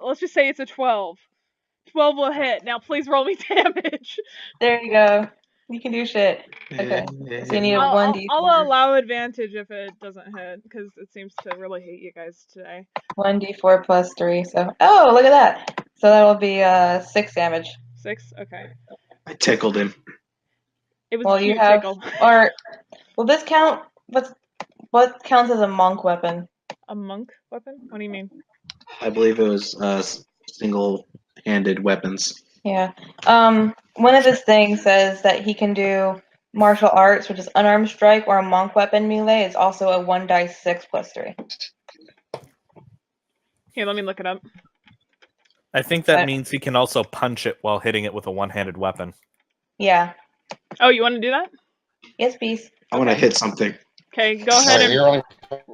Let's just say it's a 12. 12 will hit. Now please roll me damage. There you go. You can do shit. Okay. So you need a I'll 1d4. allow advantage if it doesn't hit, because it seems to really hate you guys today. 1d4 +3. So look at that. So that'll be 6 damage. 6? Okay. I tickled him. It was Well, a you cute have tickle. or will this count? What counts as a monk weapon? A monk weapon? What do you mean? I believe it was single-handed weapons. Yeah. One of his things says that he can do martial arts, which is unarmed strike, or a monk weapon melee. It's also a 1d6 +3. Here, let me look it up. I think that But- means he can also punch it while hitting it with a one-handed weapon. Yeah. Oh, you want to do that? Yes, please. I want to hit something. Okay, go ahead and You're rolling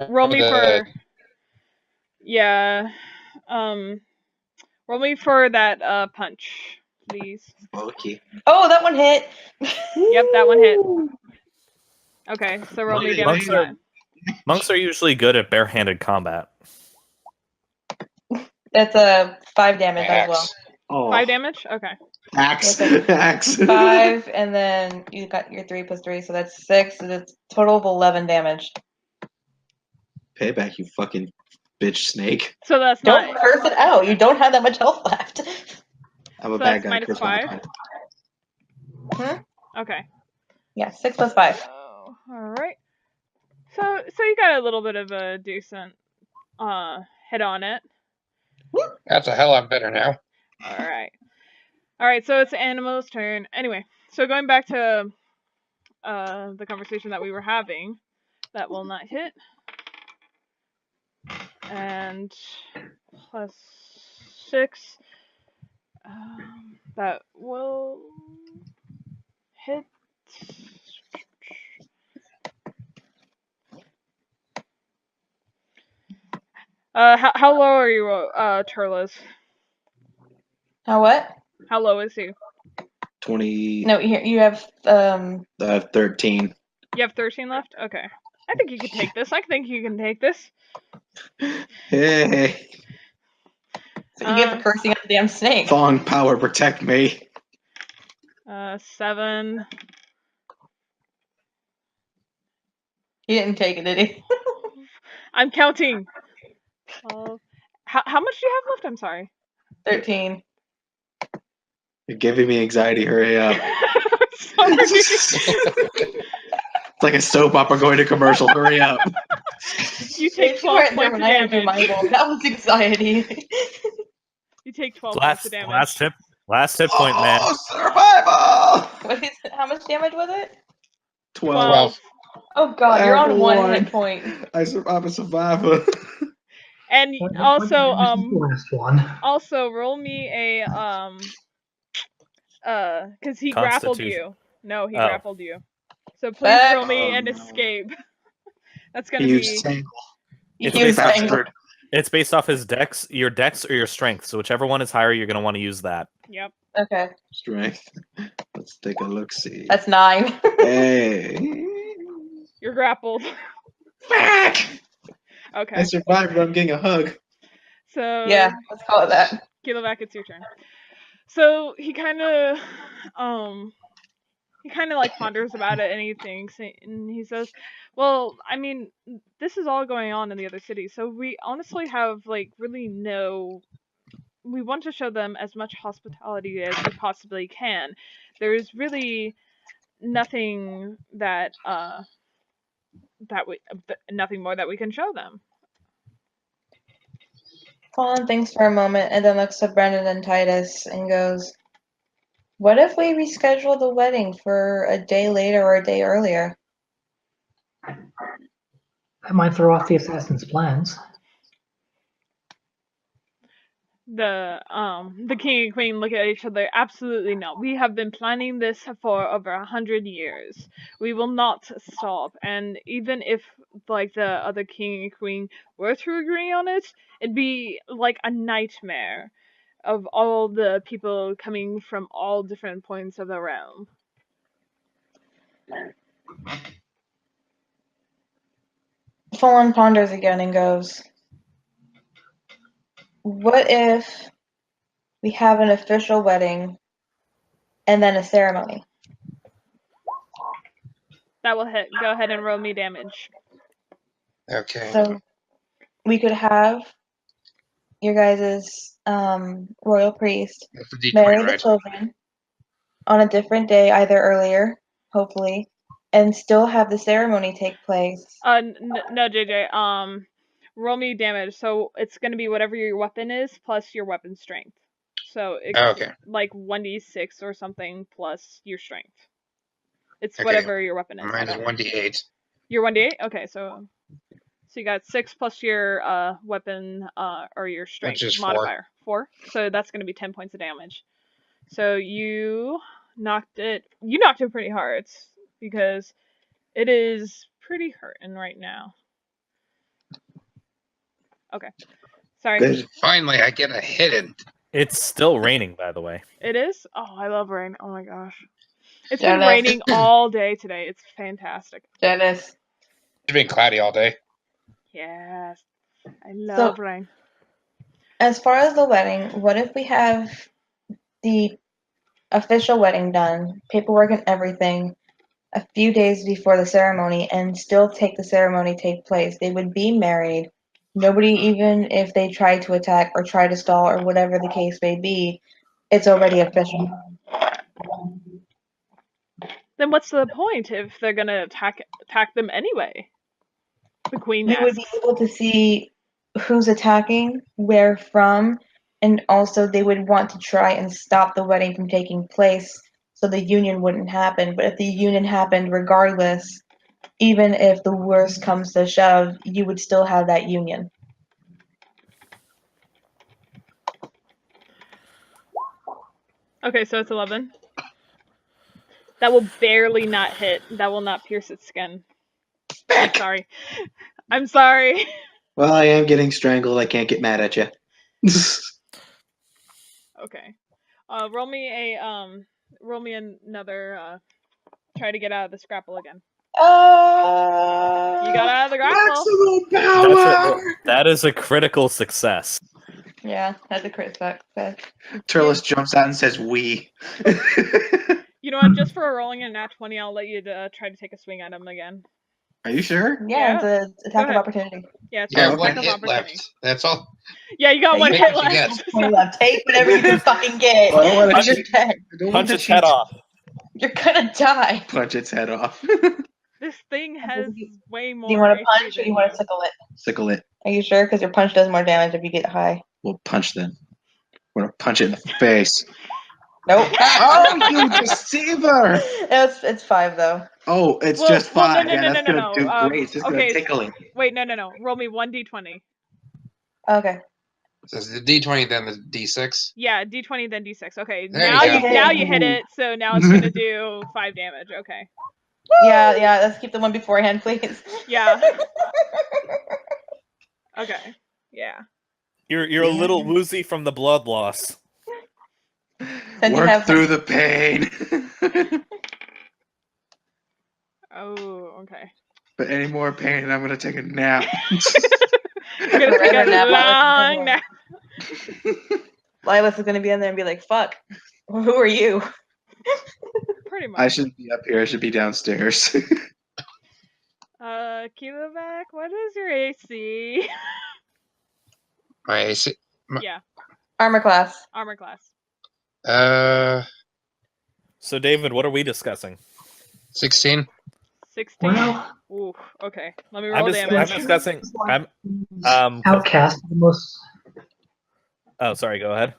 roll me the- for. Yeah. Roll me for that punch, please. Okay. Oh, that one hit. Yep, that one hit. Okay, so roll me damage Monks for that. Monks are usually good at barehanded combat. That's a 5 damage as well. axe. Oh, 5 damage? Okay. axe. Yes, Axe. 5, and then you got your 3 +3, so that's 6. So that's a total of 11 damage. Payback, you fucking bitch snake. So that's Don't not. curse it out. You don't have that much health left. I'm a So bad that's guy. minus Chris one 5? time. Okay. Yeah, 6 + 5. Oh, alright. So you got a little bit of a decent hit on it. That's a hell lot better now. Alright, so it's Animal's turn. Anyway, so going back to the conversation that we were having, that will not hit. And +6. That will hit. How low are you, Turles? How what? How low is he? 20. No, you have 13. You have 13 left? Okay. I think you can take this. I think you can take this. Hey, So you get for cursing at the damn snake. thong power, protect me. 7. He didn't take it, did he? I'm counting. 12. How much do you have left? I'm sorry. 13. You're giving me anxiety. Hurry up. Sorry. It's like a soap opera going to commercial. Hurry up. You take If you weren't 12 there points of when I had to do damage. my roll, that was anxiety. You take 12 points of damage. Last hit point, man. Oh, survival! What is it? How much damage was it? 12. Oh god, you're on Add 1 one. hit point. I'm a survivor. And What also, damage is the last one? also roll me a because he grappled Constitution. you. No, he Oh. grappled you. So please Back. roll me Oh, an no. escape. That's gonna He used be. tangle. You It's used based off- Tangle. It's based off his dex, your dex or your strength. So whichever one is higher, you're gonna want to use that. Yep. Okay, Strength. Let's take a look. See. that's 9. Hey. You're grappled. Fuck! Okay. I survived, but I'm getting a hug. So Yeah, let's call it that. Kilovac, it's your turn. So he kind of like ponders about it, and he thinks, and he says, well, I mean, this is all going on in the other city, so we honestly have like really we want to show them as much hospitality as we possibly can. There's really nothing nothing more that we can show them. Colin thinks for a moment and then looks at Brendan and Titus and goes, what if we reschedule the wedding for a day later or a day earlier? That might throw off the assassin's plans. The king and queen look at each other. Absolutely not. We have been planning this for over 100 years. We will not stop. And even if like the other king and queen were to agree on it, it'd be like a nightmare. of all the people coming from all different points of the realm. Fallen ponders again and goes, what if we have an official wedding and then a ceremony? That will hit. Go ahead and roll me damage. Okay. So we could have your guys' royal priest That's a D20, marry the right? children on a different day, either earlier, hopefully, and still have the ceremony take place. No, JJ. Roll me damage. So it's gonna be whatever your weapon is plus your weapon strength. So it's Okay. like 1d6 or something plus your strength. It's Okay. whatever your weapon is. Mine is 1d8. You're 1d8. Okay, so you got 6 plus your weapon or your strength Which is 4. modifier. 4. So that's gonna be 10 points of damage. So you knocked it pretty hard because it is pretty hurting right now. Okay. Sorry. Good. Finally, I get a hidden. It's still raining, by the way. It is? Oh, I love rain. Oh my gosh. It's Shut been up. raining all day today. It's fantastic. Dennis. It's been cloudy all day. Yes. I love rain. As far as the wedding, what if we have the official wedding done, paperwork and everything, a few days before the ceremony, and still take the ceremony take place? They would be married. Nobody, even if they try to attack or try to stall or whatever the case may be, it's already official. Then what's the point if they're gonna attack them anyway? The queen You would be asks. able to see who's attacking, where from, and also they would want to try and stop the wedding from taking place so the union wouldn't happen. But if the union happened regardless, even if the worst comes to shove, you would still have that union. Okay, so it's 11. That will barely not hit. That will not pierce its skin. I'm sorry. I'm sorry. Well, I am getting strangled. I can't get mad at you. Okay. Roll me another try to get out of the scrapple again. You got out of the grapple. Maximum power! That is a critical success. Yeah, that's a crit success. Turles jumps out and says, "We." You know what? Just for rolling a nat 20, I'll let you try to take a swing at him again. Are you sure? Yeah, it's an attack of ahead. opportunity. Yeah, it's You got an one attack of hit opportunity. left. That's all. Yeah, you got Yeah, one you hit take what you left. Point left. Take whatever you can fucking get. Well, I don't wanna You're cheat. dead. I don't Punch want to its head cheat. off. You're gonna die. Punch its head off. This thing has way more. Do you want to HP punch or than do you want to sickle it? Sickle it. Are you sure? Because your punch does more damage if you get high. We'll punch them. We're gonna punch it in the face. Nope. Oh, you deceiver! It's 5 though. Oh, it's Well, just well, no, 5. no, Yeah, no, that's no, gonna no, do no. great. It's just Okay. gonna tickle it. Wait, no. Roll me 1d20. Okay. So it's the D20, then the D6. Yeah, d20 then d6. Okay, There now you go. now you hit it, so now it's gonna do 5 damage. Okay. Yeah. Let's keep the one beforehand, please. Yeah. Okay. Yeah. You're a little woozy from the blood loss. Then you Work have through the pain. Oh, okay. But any more pain, and I'm gonna take a nap. You're gonna take Forever a nap while long this nap. Lilas is gonna be in there and be like, "Fuck, who are you?" Pretty much. I shouldn't be up here. I should be downstairs. Kilovac, what is your AC? My AC. Yeah, Armor class. armor class. So, David, what are we discussing? 16. 16. Well, Ooh, okay. Let me I'm roll damage. discussing. I'm outcast are the most. Oh, sorry. Go ahead.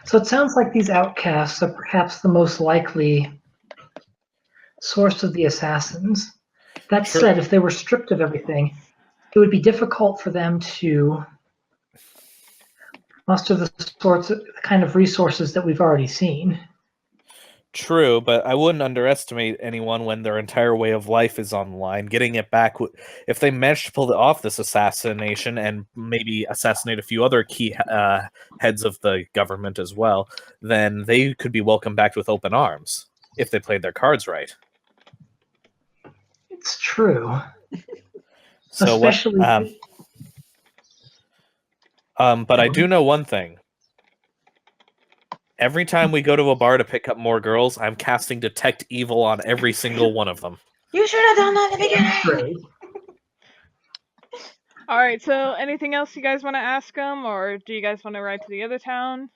So it sounds like these outcasts are perhaps the most likely source of the assassins. That Sure. said, if they were stripped of everything, it would be difficult for them to muster the kind of resources that we've already seen. True, but I wouldn't underestimate anyone when their entire way of life is on the line. Getting it back, if they manage to pull off this assassination and maybe assassinate a few other key heads of the government as well, then they could be welcomed back with open arms if they played their cards right. It's true. So Especially. but I do know one thing. Every time we go to a bar to pick up more girls, I'm casting Detect Evil on every single one of them. You should have done that at the beginning. Great. All right. So, anything else you guys want to ask them, or do you guys want to ride to the other town?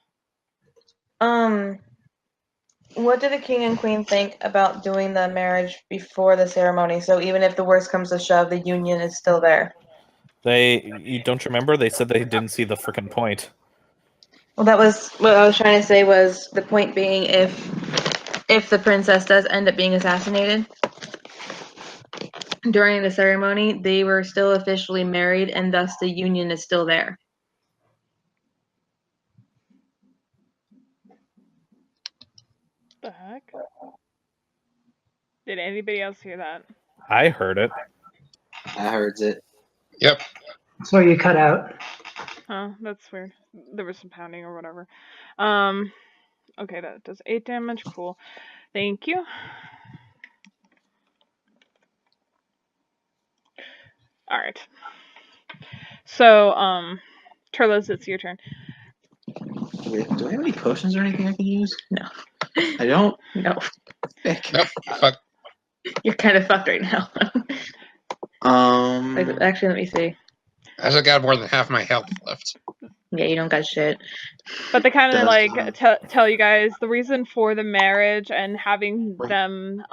What do the king and queen think about doing the marriage before the ceremony? So even if the worst comes to shove, the union is still there. You don't remember? They said they didn't see the frickin' point. Well, that was what I was trying to say. Was the point being if the princess does end up being assassinated during the ceremony, they were still officially married, and thus the union is still there. The heck? Did anybody else hear that? I heard it. I heard it. Yep. So you cut out. Huh, that's weird. There was some pounding or whatever. Okay, that does 8 damage. Cool. Thank you. Alright. So, Turles, it's your turn. Wait, do I have any potions or anything I can use? No. I don't? No, Thick. Nope. Fuck. you're kind of fucked right now. Actually, let me see. I still got more than half my health left. Yeah, you don't got shit. But they kind of Does, tell you guys the reason for the marriage and having them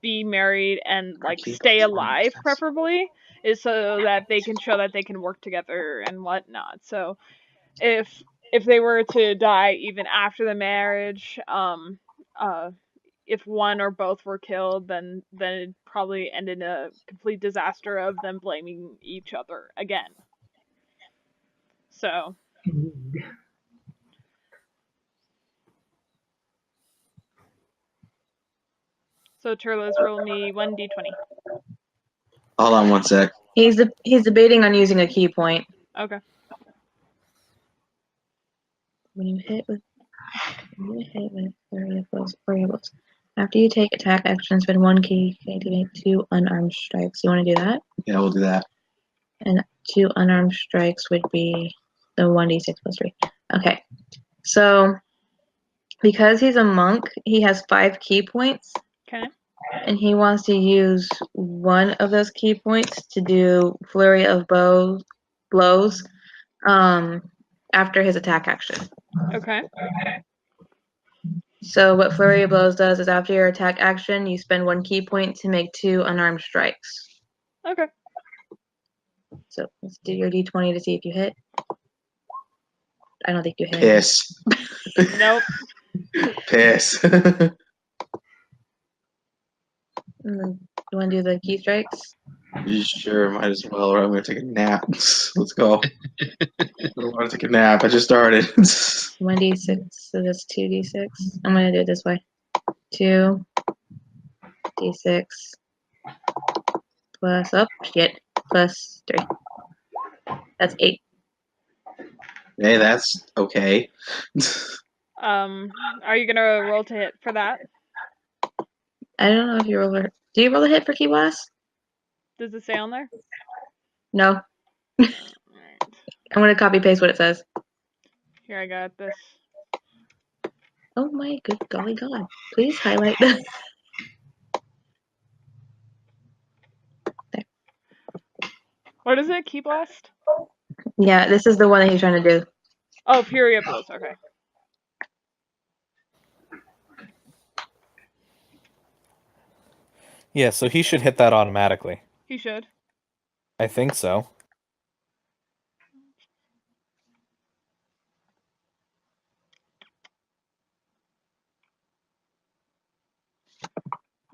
be married and like Keep stay on alive, this. preferably, is so that they can show that they can work together and whatnot. So if they were to die even after the marriage, if one or both were killed, then it probably end in a complete disaster of them blaming each other again. So. So Turles, roll me 1d20. Hold on one sec. He's debating on using a key point. Okay. When you hit with variables. After you take attack action, spend 1 key to make 2 unarmed strikes. You want to do that? Yeah, we'll do that. And 2 unarmed strikes would be the 1d6 plus 3. Okay. So, because he's a monk, he has 5 key points. Okay. And he wants to use one of those key points to do flurry of blows after his attack action. Okay. So what flurry of blows does is after your attack action, you spend 1 key point to make 2 unarmed strikes. Okay. So let's do your d20 to see if you hit. I don't think you hit. Piss. Nope. Piss. You want to do the key strikes? You sure, might as well, or I'm gonna take a nap. Let's go. I don't want to take a nap. I just started. 1d6, so that's 2d6. I'm gonna do it this way. 2d6 plus plus 3. That's 8. Hey, that's okay. Are you gonna roll to hit for that? I don't know if you roll a. Do you roll a hit for key blast? Does it say on there? No. Alright. I'm gonna copy paste what it says. Here, I got this. Oh my good golly god! Please highlight this. What is it? Key blast? Yeah, this is the one that he's trying to do. Oh, Fury of Blows. Okay. Yeah, so he should hit that automatically. He should. I think so.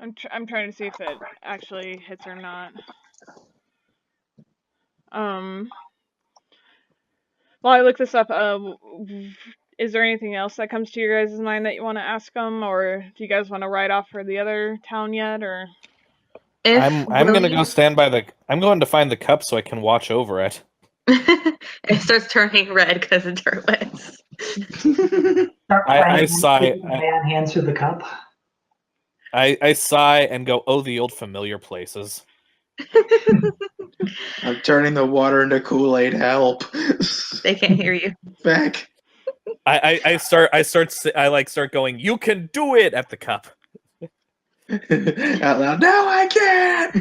I'm trying to see if it actually hits or not. While I look this up, is there anything else that comes to your guys' mind that you want to ask them, or do you guys want to ride off for the other town yet, or? I'm gonna go stand by the. I'm going to find the cup so I can watch over it. It starts turning red because of turtlets. I sigh. Man hands her the cup. I sigh and go, oh, the old familiar places. I'm turning the water into Kool-Aid. Help! They can't hear you. Back. I start going, you can do it at the cup. Out loud. No, I can't.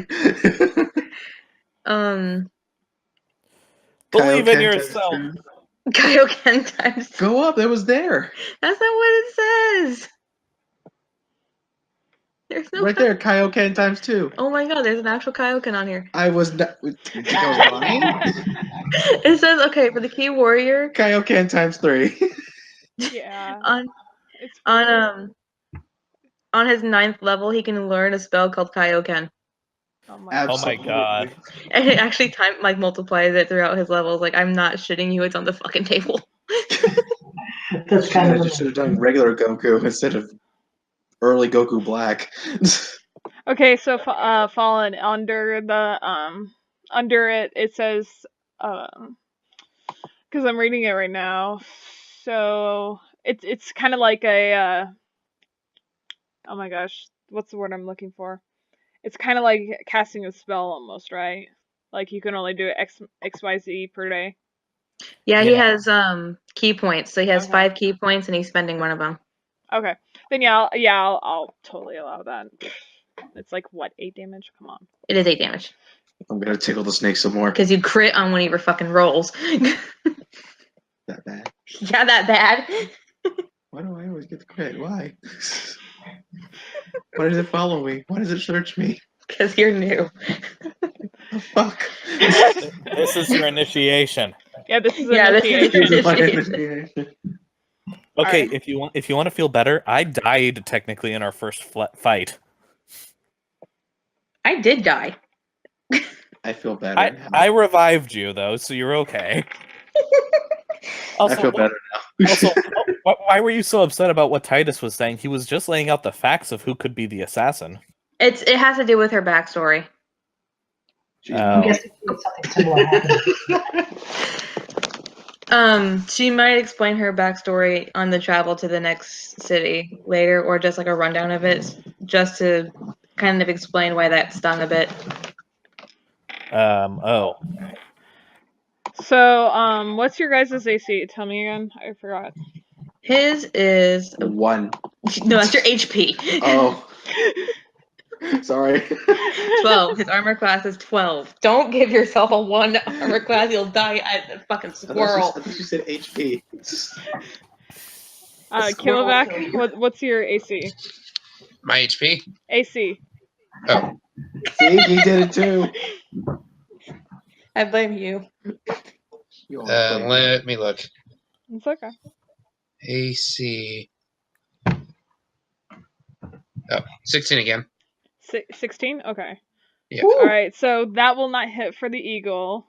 Believe in Kaioken yourself. times Kaioken times. 2. Go up. It was there. That's not what it says. There's no Right there. Kaioken times 2. Oh my god, there's an actual Kaioken on here. I was not. You think I was lying? It says, okay, for the key warrior, Kaioken times 3. Yeah. It's on his 9th level, he can learn a spell called Kaioken. Oh my Absolutely. God. And it actually multiplies it throughout his levels. Like, I'm not shitting you, it's on the fucking table. That's kind I of just should have done regular Goku instead of early Goku Black. Okay, so Fallen under the under it says because I'm reading it right now. So it's kind of like a oh my gosh, what's the word I'm looking for? It's kind of like casting a spell almost, right? Like you can only do XYZ per day. Yeah, he Yeah. has key points. So he has Okay. 5 key points and he's spending one of them. Okay, then I'll totally allow that. It's like what, 8 damage? Come on. It is 8 damage. I'm gonna tickle the snake some more. Because you crit on one of your fucking rolls. That bad. Yeah, that bad. Why do I always get the crit? Why? Why does it follow me? Why does it search me? Because you're new. Oh, fuck. This is your initiation. Yeah, this is Yeah, this is initiation. your My initiation. initiation. Okay, Alright. if you want to feel better, I died technically in our first fight. I did die. I feel better. I revived you though, so you're okay. I feel better now. Also, why were you so upset about what Titus was saying? He was just laying out the facts of who could be the assassin. It has to do with her backstory. I'm guessing something similar happened. She might explain her backstory on the travel to the next city later, or just like a rundown of it, just to kind of explain why that stung a bit. Oh. So, what's your guys' AC? Tell me again. I forgot. His is 1. no, that's your HP. Oh. Sorry. 12. His armor class is 12. Don't give yourself a 1 armor class. You'll die as a fucking I squirrel. thought you said HP. Kilovac, what's your AC? My HP? AC. Oh, See, he did it too. I blame you. You always blame me. let me look. It's okay. AC. Oh, 16 again. 16? Okay. Yeah. Alright, so that will not hit for the eagle.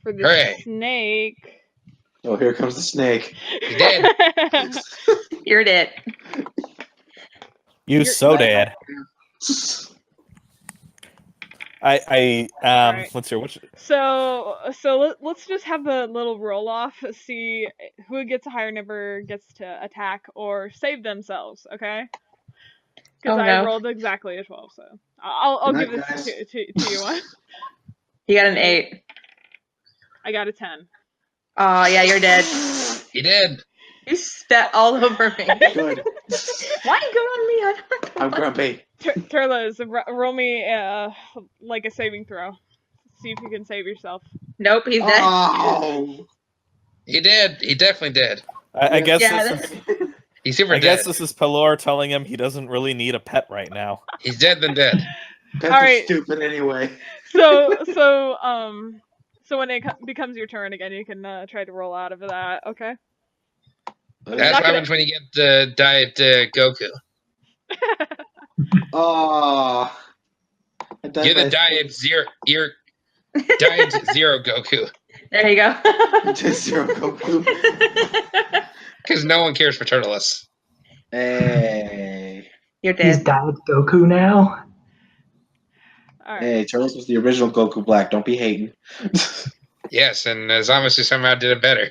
For the Hooray. snake. Oh, here comes the snake. You did. You're dead. You You're- so dead. Alright. Let's hear So let's just have a little roll off. See who gets a higher number gets to attack or save themselves. Okay. Because Oh, I no. rolled exactly a 12, so I'll Good give night, this guys. to you one. You got an 8. I got a 10. Oh, yeah, you're dead. You did. You spat all over me. Good. Why you go on me? I don't know. I'm grumpy. Turles, roll me like a saving throw. See if you can save yourself. Nope, he's dead. Oh. He did. He definitely did. I guess Yeah, this is, He's super I dead. guess this is Pelor telling him he doesn't really need a pet right now. He's dead than dead. Pets All are right. stupid anyway. So when it becomes your turn again, you can try to roll out of that. Okay. That's not what gonna- happens when you get the diet Goku. Oh. You're the diet zero. You're diet zero Goku. There you go. Just zero Goku. Because no one cares for Turtleless. Hey. You're He's dead. Diet Goku now. All right. Hey, Turtles was the original Goku Black. Don't be hating. Yes, and Zamasu somehow did it better.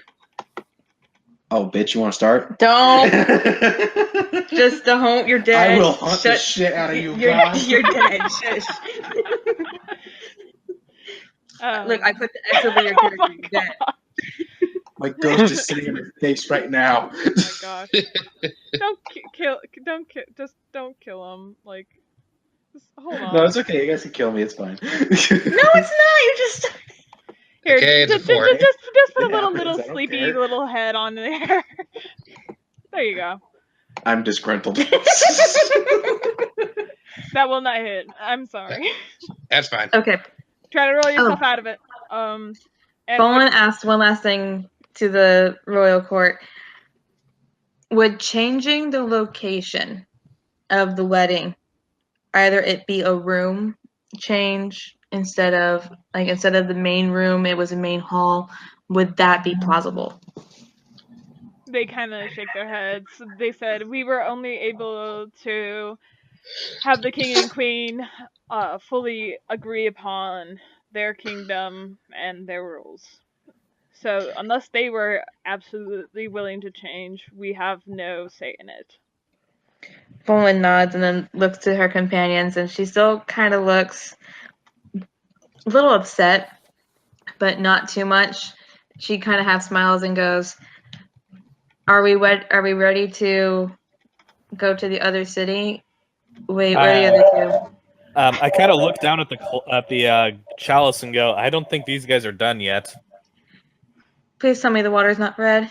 Oh, bitch, you want to start? Don't. I Just don't. You're dead. will hunt the shit out of you, You're, guys. you're dead. Shush. Look, I put the X over your character. You're dead. My ghost is sitting in your face right now. Oh my gosh. Just don't kill him. Like, just hold on. No, it's okay. You guys can kill me. It's fine. No, it's not. You just. Here, Okay, it's a just, four. just put It a little happens, I don't sleepy care. little head on there. There you go. I'm disgruntled. That will not hit. I'm sorry. That's fine. Okay. Try to roll yourself out of it. And Bowen asked one last thing to the royal court. Would changing the location of the wedding, either it be a room change instead of the main room, it was a main hall, would that be plausible? they kind of shake their heads. They said we were only able to have the king and queen fully agree upon their kingdom and their rules. So unless they were absolutely willing to change, we have no say in it. Bowen nods and then looks to her companions, and she still kind of looks a little upset, but not too much. She kind of half smiles and goes, Are we ready to go to the other city? Wait, where are the other two? I kind of look down at the chalice and go, I don't think these guys are done yet. Please tell me the water's not red.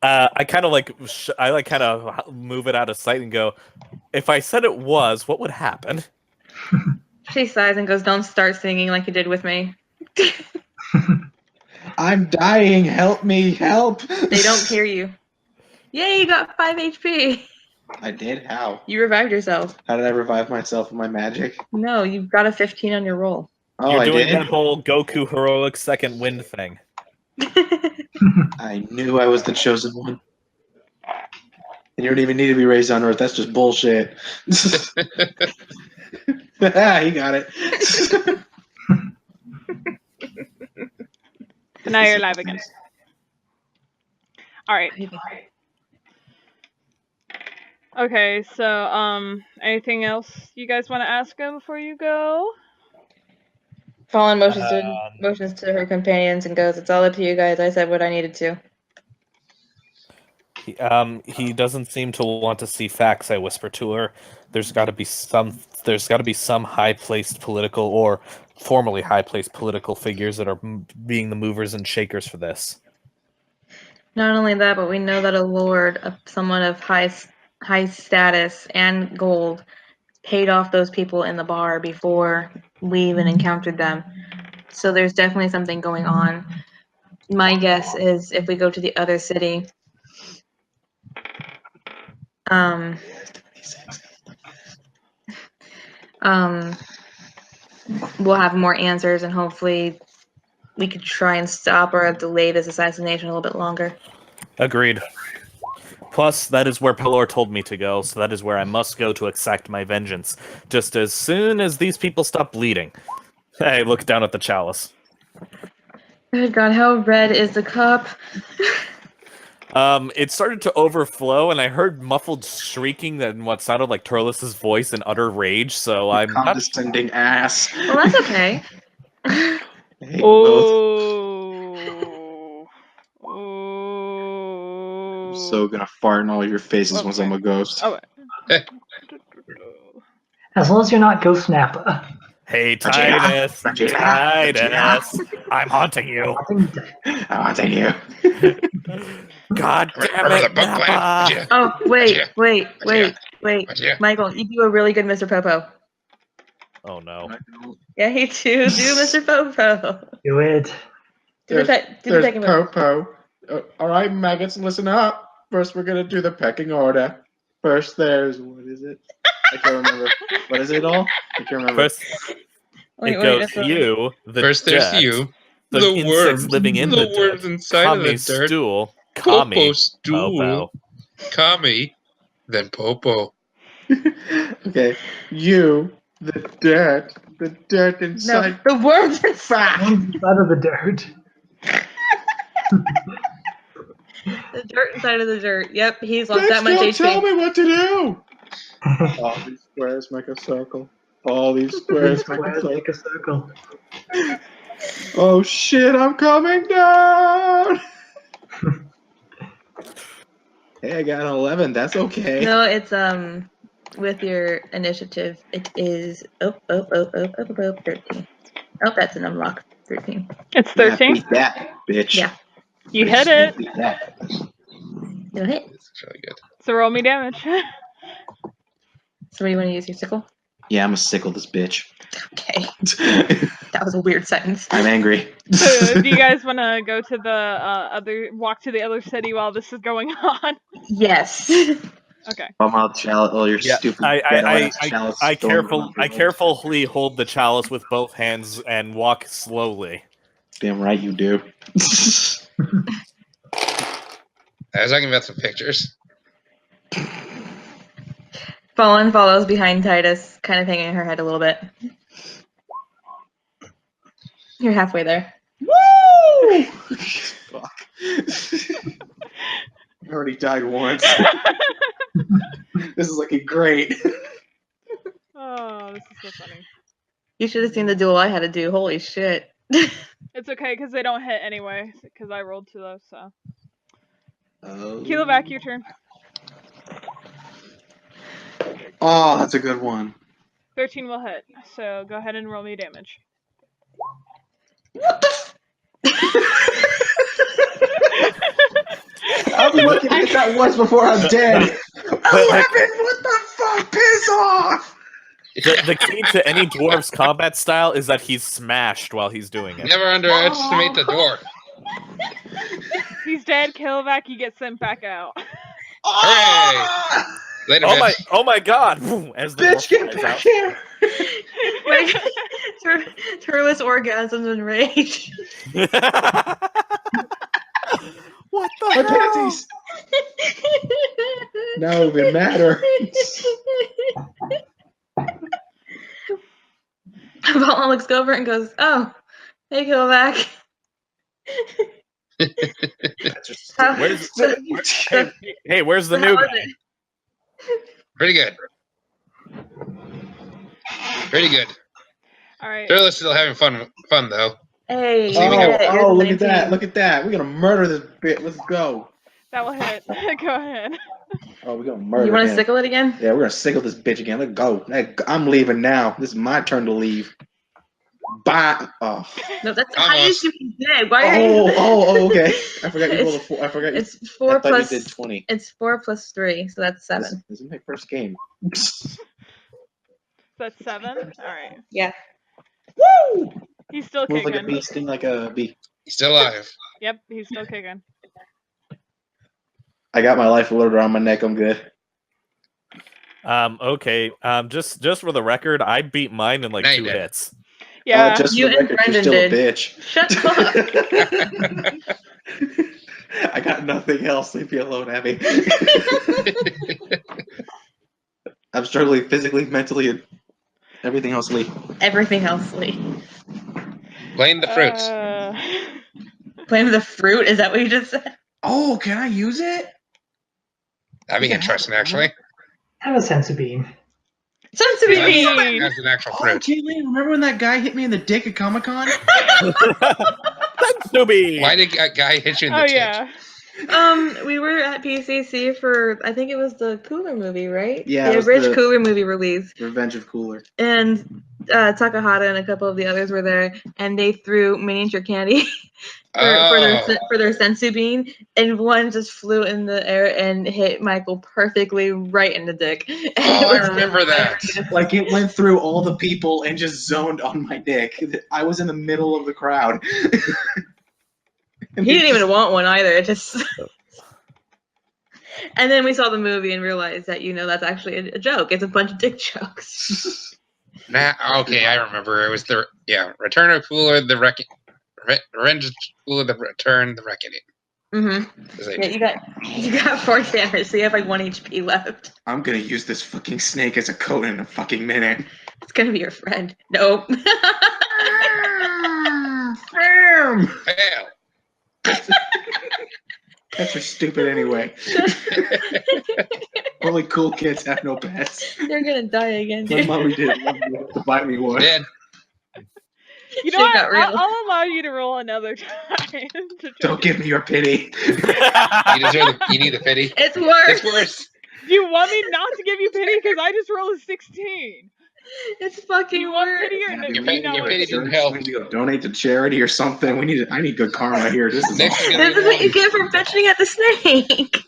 I kind of move it out of sight and go, if I said it was, what would happen? She sighs and goes, Don't start singing like you did with me. I'm dying. Help me. Help. They don't hear you. Yay, you got 5 HP. I did? How? You revived yourself. How did I revive myself with my magic? No, you've got a 15 on your roll. Oh, You're I doing did? that whole Goku heroic second wind thing. I knew I was the chosen one. And you don't even need to be raised on Earth. That's just bullshit. He got it. Now you're live again. All right. Okay, so anything else you guys want to ask him before you go? Fallen motions to her companions and goes, It's all up to you guys. I said what I needed to. He doesn't seem to want to see facts. I whisper to her. There's got to be some high-placed political or formerly high-placed political figures that are being the movers and shakers for this. Not only that, but we know that a lord, someone of high status and gold, paid off those people in the bar before we even encountered them. So there's definitely something going on. My guess is if we go to the other city, we'll have more answers, and hopefully we could try and stop or delay this assassination a little bit longer. Agreed. Plus, that is where Pelor told me to go, so that is where I must go to exact my vengeance. Just as soon as these people stop bleeding. I look down at the chalice. Good God, how red is the cup? It started to overflow, and I heard muffled shrieking and what sounded like Turles's voice in utter rage, so I'm not... Condescending ass. Well, that's okay. I hate both. Oh. Oh. I'm so gonna fart in all your faces once I'm a ghost. Oh. As long as you're not Ghost Nappa. Hey, Titus! Titus! I'm haunting you! I'm haunting you. God damn it, Nappa! Oh, wait. Michael, you do a really good Mr. Popo. Oh no. Yeah, he too. Do Mr. Popo. Do it. Do the pecking order. Popo. All right, maggots, listen up. First, we're gonna do the pecking order. First, there's what is it? I can't remember. What is it all? I can't remember. First, it goes you, the First, there's dirt, you, the insects worms, living in the worms dirt, inside of the Kami's dirt, stool, Kami. Popo stool. Popo. Kami. Then Popo. Okay, you, the dirt No, inside. the worms are fat. One's inside of the dirt. The dirt inside of the dirt. Yep, he's lost Bitch, that much don't HP. tell me what to do. All these squares make a circle. All these squares make a Squares circle. make a circle. Oh shit, I'm coming down. Hey, I got an 11. That's okay. No, it's with your initiative. It is 13. Oh, that's an unlock. 13. It's Yeah, 13. beat that, bitch. Yeah. You hit it. Beat that. No hit. This is really good. So roll me damage. So, what do you want to use your sickle? Yeah, I'm gonna sickle this bitch. Okay, that was a weird sentence. I'm angry. So do you guys want to go to the walk to the other city while this is going on? Yes. Okay. I'm out chalice. Oh, your Yeah, stupid I ghetto-ass chalice. I carefully hold the chalice with both hands and walk slowly. Damn right you do. I was talking about some pictures. Fallen follows behind Titus, kind of hanging her head a little bit. You're halfway there. Woo! Fuck. I already died once. This is looking great. Oh, this is so funny. You should have seen the duel I had to do. Holy shit. It's okay because they don't hit anyway because I rolled 2 those. So Kilovac, your turn. Oh, that's a good one. 13 will hit. So go ahead and roll me damage. What the I'll be looking at that once before I'm dead. 11! What the fuck? Piss off! The key to any dwarf's combat style is that he's smashed while he's doing it. Never underestimate the dwarf. He's dead. Kilovac, you get sent back out. Hooray! Later, Oh bitch. my god! Boom, as the Bitch, dwarf get flies back out. here! Like, Turles orgasms and rage. What the My hell? panties! Now it would matter. Fallen looks over and goes, "Oh, hey, Kilovac." How- Where's so- hey, where's the so new how was guy? it? Pretty good. Pretty good. All right. They're still having fun though. Hey, See, we you're got- the- you're the Look at that. 19. Look at that. We're gonna murder this bit. Let's go. That will hit. Go ahead. Oh, we're gonna murder You want to him. sickle it again? Yeah, we're gonna sickle this bitch again. Let's go. Hey, I'm leaving now. This is my turn to leave. Bye. Oh. No, that's how you Almost. should be dead. Why are you? Oh, okay. I forgot you rolled a 4. I forgot you. It's 4 I thought plus. you did 20. It's 4 plus 3, so that's 7. This is my first game. That's 7. All right. Yeah. Woo! He's still Move like a kicking. bee, sting like a bee. He's still alive. Yep, he's still kicking. I got my life loaded around my neck. I'm good. Okay. Just for the record, I beat mine in like No, you 2 didn't. hits. Yeah. Just You for the and record, you're Brendan still did. a bitch. Shut up. I got nothing else. Leave me alone, Abby. I'm struggling physically, mentally, and everything else. Lee. Everything else, Lee. Blame the fruits. Blame the fruit? Is that what you just said? Oh, can I use it? That'd be interesting, actually. Have a sense of being. Sensory That's, bean. that's an actual Oh, fruit. Kayleen, remember when that guy hit me in the dick at Comic Con? Thanks to me. Why did a guy hit you in the Oh dick? yeah. We were at PCC for, I think it was the Cooler movie, right? Yeah, it the was Rich the- Cooler movie release. Revenge of Cooler. And Takahata and a couple of the others were there, and they threw miniature candy for their sensu bean, and one just flew in the air and hit Michael perfectly right in the dick. And Oh, it I was remember that. Like it went through all the people and just zoned on my dick. I was in the middle of the crowd. He didn't even want one either. It just. And then we saw the movie and realized that that's actually a joke. It's a bunch of dick jokes. Okay, I remember. It was Return of Cooler, Revenge of Cooler, the Return, the Reckoning. Mm-hmm. Yeah, you got 4 damage, so you have like 1 HP left. I'm gonna use this fucking snake as a coat in a fucking minute. It's gonna be your friend. Nope. Bam! Fail. Pets are stupid anyway. Only cool kids have no pets. You're gonna die again, My dude. mommy didn't want me to buy me one. Dead. You know Shit what? got real. I'll allow you to roll another time. to try Don't to- give me your pity. You need the pity. It's worse. It's worse. Do you want me not to give you pity? Because I just rolled a 16. It's fucking You want worse. pity or no? Yeah, You pity- not your want pity pity? didn't help. We need to go donate to charity or something. I need good karma here. This is Next awful. is gonna This is what you get for bitching at the snake.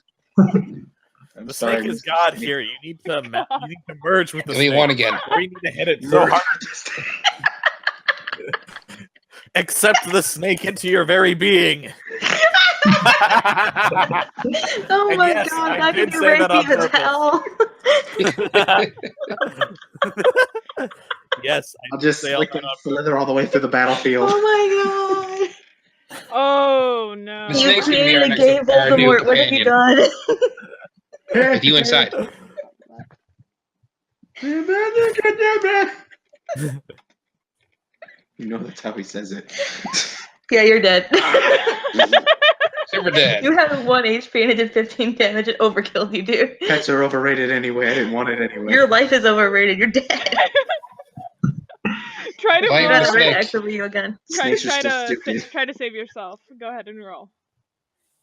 I'm The sorry, snake is Mr. God Snake. here. You need to merge with the Give me snake. one again. Or you need to hit it You so merge hard. with the snake. Accept the snake into your very being. Oh And my yes, god, I that did could be say that on rapey as hell. Yes, I I'll did just say all slick that and on slither all the way through the battlefield. Oh my god. Oh no. The You snake's gonna be our created next- gay our new Voldemort. What have you companion. done? With you inside. You know that's how he says it. Yeah, you're dead. Super dead. You have 1 HP and it did 15 damage. It overkilled you, dude. Pets are overrated anyway. I didn't want it anyway. Your life is overrated. You're dead. Try to Blame You the got roll. a red snake. X over you again. Snakes are still stupid. Try to save yourself. Go ahead and roll.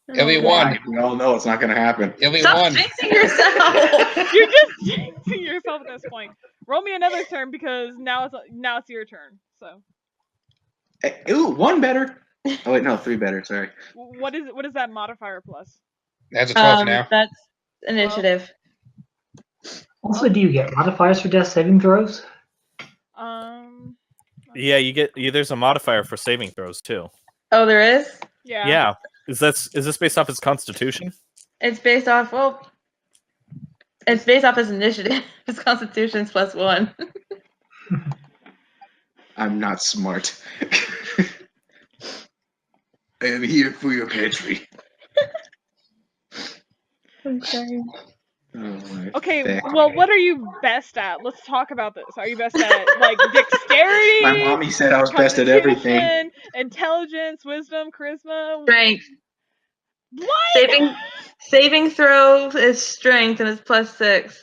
It'll be Oh, one. Why? We all know it's not going to happen. It'll be Stop one. jinxing yourself. You're just jinxing yourself at this point. Roll me another turn because now it's your turn. So Hey, ooh, 1 better. Oh wait, no, 3 better. Sorry. what is that modifier plus? That's a 12 now. That's initiative. Also, do you get modifiers for death saving throws? Yeah, you get. There's a modifier for saving throws too. Oh, there is? Yeah. Yeah. Is this based off his constitution? It's based off, well, it's based off his initiative. His constitution's +1. I'm not smart. I am here for your pantry. Okay. Oh, my Okay, thick. well, what are you best at? Let's talk about this. Are you best at, like, dexterity? My mommy said I was best at everything. constitution, Intelligence, wisdom, charisma? Strength. What? Saving throw is strength and it's +6.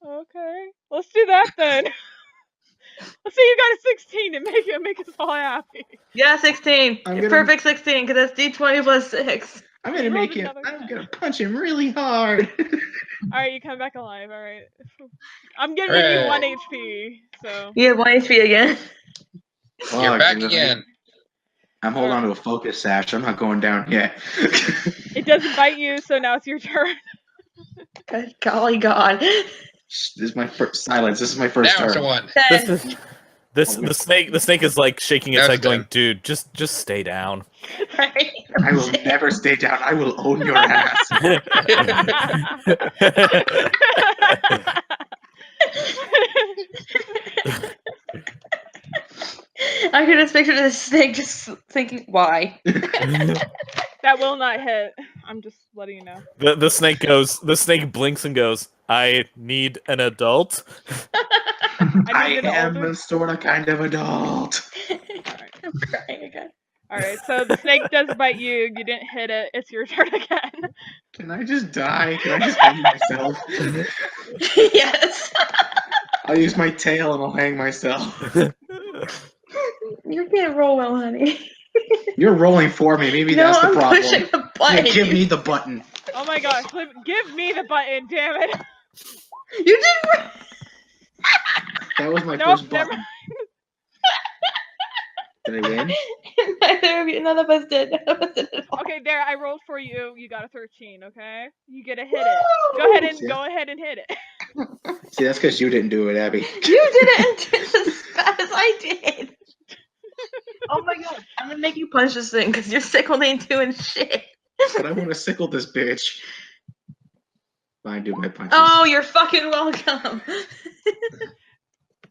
Okay, let's do that then. Let's say you got a 16 and make us all happy. Yeah, 16. I'm gonna- Perfect 16, because that's D20 +6. I'm gonna Rolled make him. another I'm 10. gonna punch him really hard. Alright, you come back alive, alright. I'm giving you Hooray. 1 HP, so. You have 1 HP again. You're Fuck, back dude. again. I'm holding on to a focus sash. I'm not going down yet. It doesn't bite you, so now it's your turn. Good golly god. This is my first silence. This is my first Now it's a turn. 1. This is the snake is like shaking its That's head, going, done. "Dude, just stay down." Right? I will never stay down. I will own your ass. I can just picture this snake just thinking, why? That will not hit. I'm just letting you know. The snake blinks and goes, "I need an adult." I need an am older- a sort of kind of adult. I'm crying again. Alright, so the snake does bite you. You didn't hit it. It's your turn again. Can I just die? Can I just hang myself? Yes. I'll use my tail and I'll hang myself. You can't roll well, honey. You're rolling for me. Maybe No, that's the I'm problem. pushing the Yeah, button. give me the button. Oh my gosh, give me the button, damn it. You did. That was my Nope, first never button. Did I win? Neither of you. None of us did. None of us did at all. Okay, there, I rolled for you. You got a 13, okay? You get to hit it. Go ahead and hit it. See, that's because you didn't do it, Abby. You didn't do it as fast as I did. Oh my god. I'm gonna make you punch this thing because your sickle ain't doing shit. But I want to sickle this bitch. Fine, do my punches. Oh, you're fucking welcome.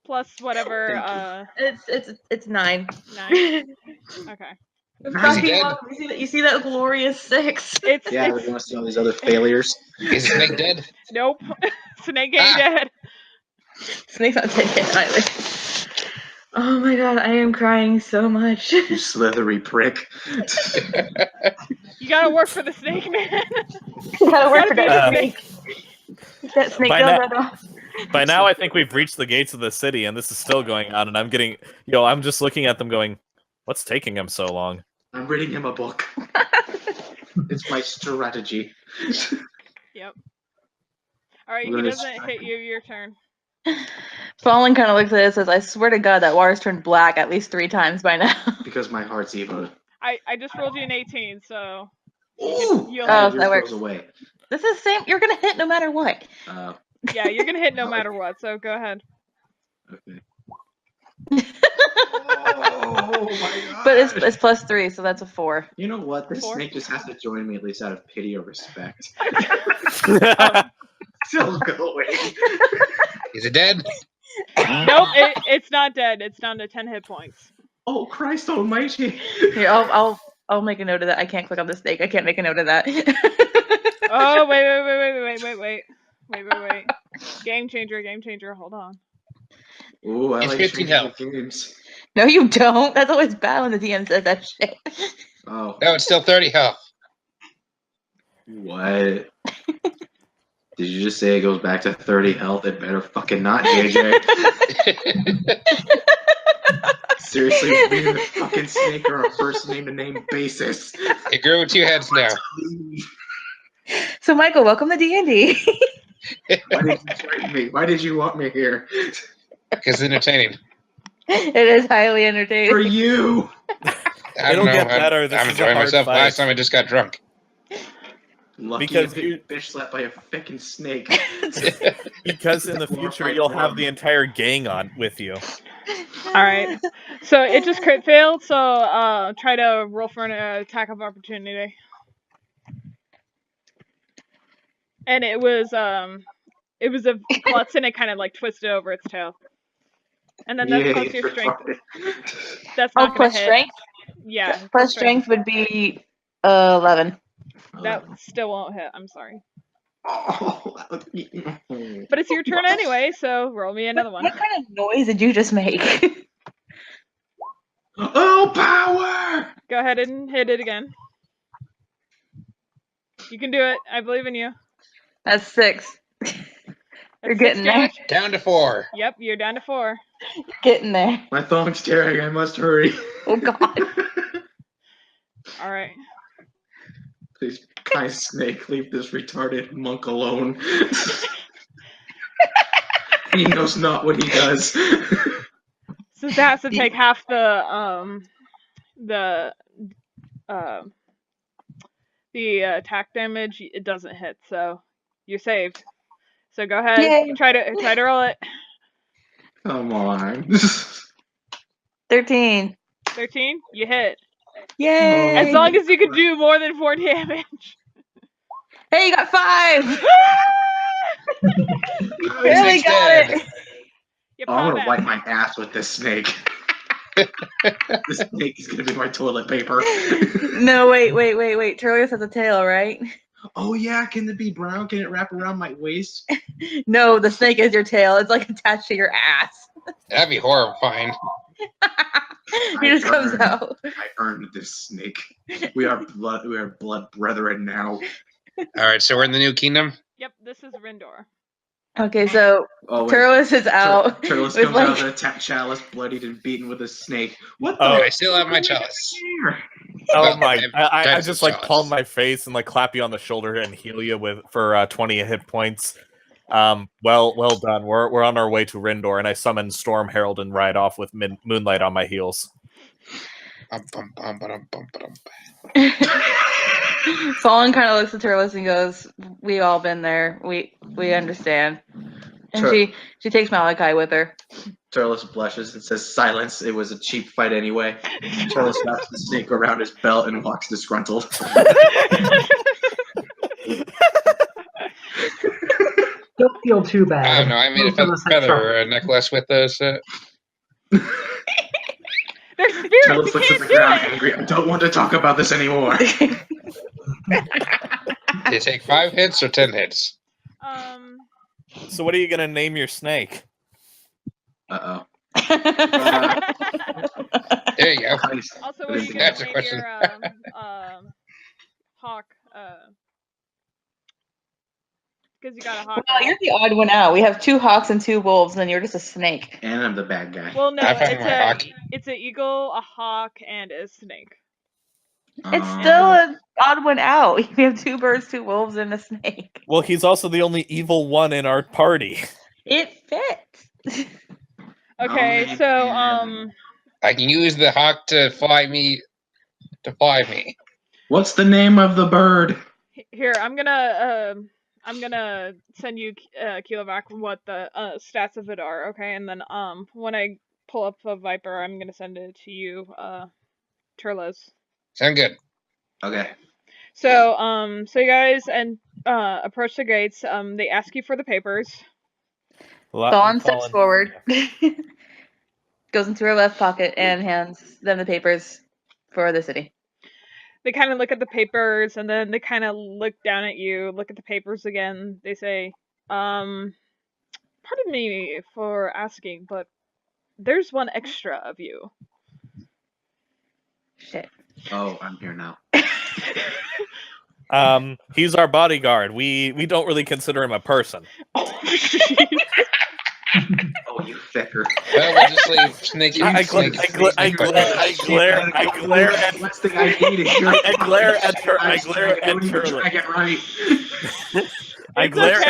Plus whatever, It's 9. 9. Okay. Rocky, dead? you see that glorious 6? It's Yeah, it's we want to see all these other failures. Is the snake dead? nope. Snake ain't dead. Snake's not dead yet either. Oh my god, I am crying so much. You slithery prick. You gotta work for the snake, man. Gotta work Gotta for be that the snake. That snake By goes now- right off. By now, I think we've reached the gates of the city, and this is still going on. And I'm getting, I'm just looking at them, going, "What's taking him so long?" I'm reading him a book. It's my strategy. Yep. All right, We're he gonna doesn't strike hit you. Your turn. Fallen kind of looks at it and says, I swear to God, that water's turned black at least 3 times by now. Because my heart's evil. I just rolled you an 18, so Ooh! you'll Oh, hit. that Yours works. goes away. This is the same. You're going to hit no matter what. Yeah, you're gonna hit no matter what. So go ahead. Okay. Oh my god! But it's +3, so that's a 4. You know what? This 4? snake just has to join me at least out of pity or respect. Nope. Still go away. Is it dead? Nope, it's not dead. It's down to 10 hit points. Oh Christ Almighty! Here, I'll make a note of that. I can't click on the snake. I can't make a note of that. Oh wait. Game changer. Hold on. Ooh, I It's like 15 changing health. the games. No, you don't. That's always bad when the DM says that shit. Oh, No, it's still 30 health. what? Did you just say it goes back to 30 health? It better fucking not, JJ. Seriously, me and the fucking snake are a first name to name basis. It grew with 2 heads now. So, Michael, welcome to D&D. Why did you join me? Why did you want me here? Because it's entertaining. It is highly For entertaining. you! I It'll don't know. get better. This I'm is a enjoying hard myself. fight. Last time I just got drunk. Lucky Because you you- get fish slapped by a fucking snake. Because in the future you'll have the entire gang on with you. All right. So it just crit failed. So try to roll for an attack of opportunity. And it was a klutz and it kind of like twisted over its tail. And then that's Yay, plus your it's strength. retarded. That's Oh, not gonna plus hit. strength? Yeah. Plus strength would be 11. That still won't hit. I'm sorry. Oh. But it's your turn anyway, so roll me another one. What kind of noise did you just make? Oh, power! Go ahead and hit it again. You can do it. I believe in you. That's 6. That's You're 6 getting there. damage. Down to 4. Yep, you're down to 4. Getting there. My thong's tearing. I must hurry. Oh, God. All right. Please, kind snake, leave this retarded monk alone. He knows not what he does. Since it has to take half the attack damage, it doesn't hit, so you're saved. So go ahead, Yay. try to roll it. Come on. 13. 13, you hit. Yay. As long as you can do more than 4 damage. Hey, you got 5. The Barely snake's got dead. it. You Oh, I'm pop gonna out. wipe my ass with this snake. This snake is gonna be my toilet paper. No, wait. Turles has a tail, right? Oh yeah, can it be brown? Can it wrap around my waist? No, the snake is your tail. It's like attached to your ass. That'd be horrifying. He just comes earned- out. I earned this snake. We are blood brethren now. All right, so we're in the new kingdom. Yep, this is Rindor. Okay, so Oh, wait. Turles is out. Turles with comes out like, of the chalice, bloodied and beaten with a snake. What Oh. the? And I still have my chalice. Here? Oh my! I Dives just in like palm chalice. my face and like clap you on the shoulder and heal you for 20 hit points. Well done. We're on our way to Rindor, and I summon Storm Herald and ride off with Moonlight on my heels. Fallen kind of looks at Turles and goes, "We all been there. We understand." And Sure. she takes Malachi with her. Turles blushes and says, "Silence. It was a cheap fight anyway." Turles wraps the snake around his belt and walks disgruntled. Don't feel too bad. I don't know. I made a Most of us have feather trouble. necklace with those. They're Beers, Turles you looks at can't the do ground it. angry. I don't want to talk about this anymore. Do you take 5 hits or 10 hits? So what are you gonna name your snake? Uh-oh. There you go. Also, what are you gonna That's a name question. your hawk? Because you got a hawk. Well, you're the odd one out. We have 2 hawks and 2 wolves, and then you're just a snake. And I'm the bad guy. Well, no, I found my hawk. it's an eagle, a hawk, and a snake. It's still an odd one out. We have 2 birds, 2 wolves, and a snake. Well, he's also the only evil one in our party. It fits. Okay, Oh, so man. I can use the hawk to fly me. What's the name of the bird? here I'm gonna send you Kilovac what the stats of it are, okay? And then when I pull up a Viper, I'm gonna send it to you, Turles. Sound good. Okay. So so you guys approach the gates. They ask you for the papers. Dawn steps forward, goes into her left pocket, and hands them the papers for the city. They kind of look at the papers, and then they kind of look down at you, look at the papers again. They say, pardon me for asking, but there's one extra of you. Shit. Oh, I'm here now. He's our bodyguard. We don't really consider him a person. Oh, you fecker. Well, we'll just leave Snake. I glare at What's the guy eating? I glare at her. I glare at Turles. I get right. I glare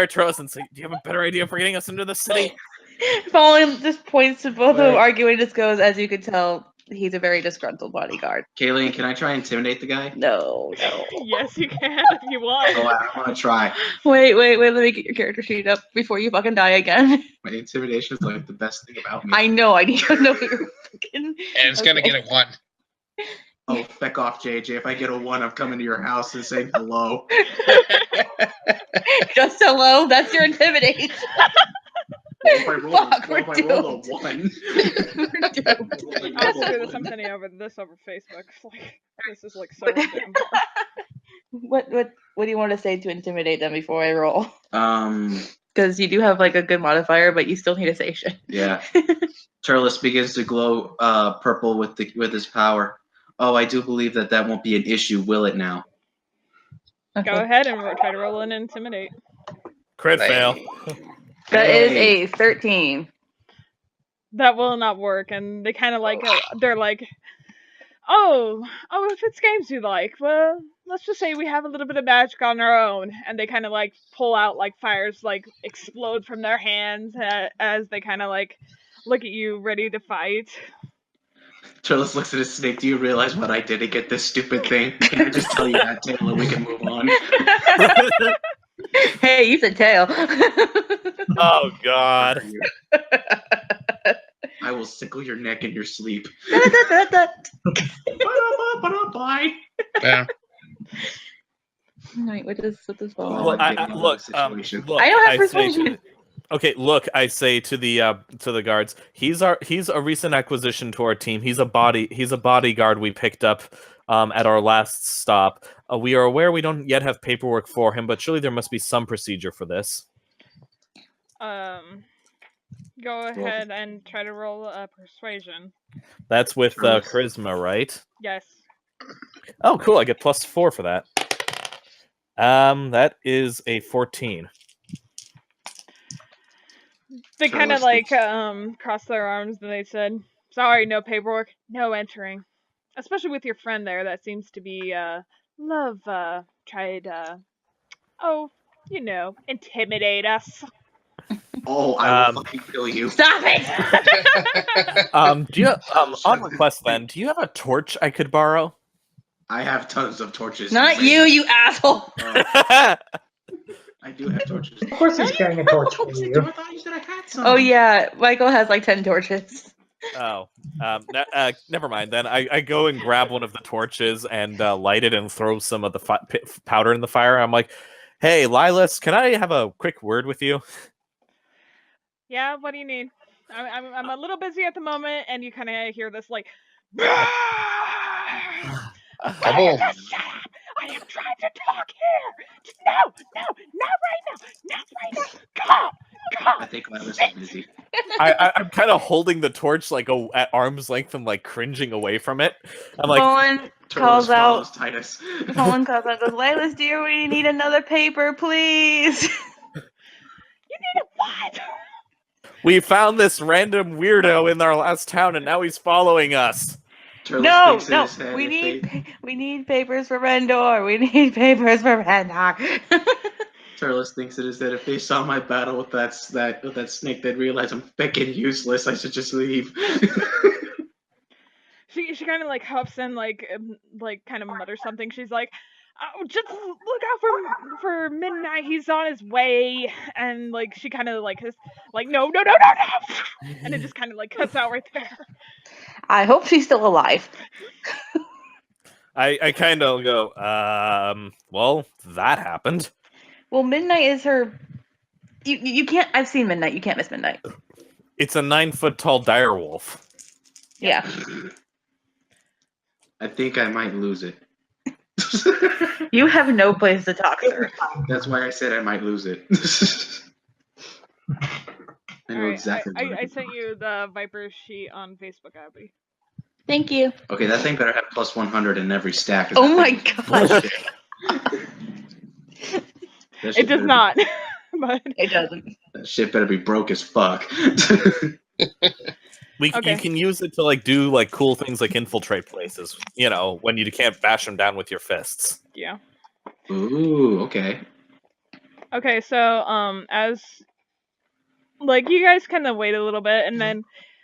at Turles and say, "Do you have a better idea for getting us into the city?" Falling just points to both of them, Wait. arguing just goes, as you could tell, he's a very disgruntled bodyguard. Kayleen, can I try and intimidate the guy? No. Yes, you can if you want. Oh, I want to try. Wait, let me get your character sheet up before you fucking die again. My intimidation is like the best thing about me. I know, I need to know what you're fucking... And it's gonna get a 1. Oh, feck off, JJ. If I get a 1, I'm coming to your house and saying hello. Just hello? That's your intimidation. If I roll Fuck, a 1. I'll also do this. I'm sending this over Facebook. Like, this is like so damn far. What do you want to say to intimidate them before I roll? Um, Because you do have like a good modifier, but you still need to say shit. yeah. Turles begins to glow purple with his power. Oh, I do believe that won't be an issue, will it now? Go ahead and try to roll an intimidate. Crit fail. That is a 13. That will not work, and they kind of like they're like, oh, if it's games you like, well, let's just say we have a little bit of magic on our own, and they kind of like pull out like fires like explode from their hands as they kind of like look at you ready to fight. Turles looks at his snake. Do you realize what I did to get this stupid thing? Can I just tell you that, Taylor? We can move on. Hey, you said tail. Oh God. I will sickle your neck in your sleep. Bye. Yeah. Wait, what does fall? Oh, Look, I'm getting into this look, situation. look, I don't have say persuasion. okay, look, I say to the guards, he's a recent acquisition to our team. He's a bodyguard we picked up at our last stop. We are aware we don't yet have paperwork for him, but surely there must be some procedure for this. Go ahead and try to roll a persuasion. That's with Sure. charisma, right? Yes. Oh, cool. I get +4 for that. That is a 14. They So kind of let's like crossed their arms and they said, "Sorry, no paperwork, no entering." Especially with your friend there, that seems to be love. Tried intimidate us. Oh, I will fucking kill you. Stop it! Do you on request then? Do you have a torch I could borrow? I have tons of torches. Not you asshole! I do have torches. Of course he's carrying a torch for I you. thought you said I had some. Oh yeah, Michael has like 10 torches. Never mind. Then I go and grab one of the torches and light it and throw some of the powder in the fire. I'm like, "Hey, Lilas, can I have a quick word with you?" Yeah, what do you need? I'm a little busy at the moment, and you kind of hear this like. Come on. Shut up! I am trying to talk here. No, not right now, not right now. Come, I think Lilas sit. is busy. I'm kind of holding the torch like at arm's length and like cringing away from it. I'm like, Bowen Turles calls out. follows Titus. Bowen calls out, goes, Lilas, dear, we need another paper, please. You need a what? we found this random weirdo in our last town, and now he's following us. Turles No, thinks in no, his head we if need they- we need papers for Rendor. We need papers for Rendor. Turles thinks in his head if they saw my battle with that snake, they'd realize I'm fucking useless. I should just leave. She kind of like huffs and like kind of mutters something. She's like, oh, just look out for midnight. He's on his way. And like she kind of like is like no, and it just kind of like cuts out right there. I hope she's still alive. I kind of go, well, that happened. Well, Midnight is her. You can't. I've seen Midnight. You can't miss Midnight. It's a 9-foot-tall direwolf. Yeah. I think I might lose it. You have no place to talk, sir. That's why I said I might lose it. I know All right, exactly. what I sent you the Viper sheet on Facebook, Abby. Thank you. Okay, that thing better have plus 100 in every stack. Oh my god. It does not, but It doesn't. That shit better be broke as fuck. You can use it to like do like cool things like infiltrate places. You know, when you can't bash them down with your fists. yeah. Ooh, okay. Okay, so as like you guys kind of wait a little bit, and then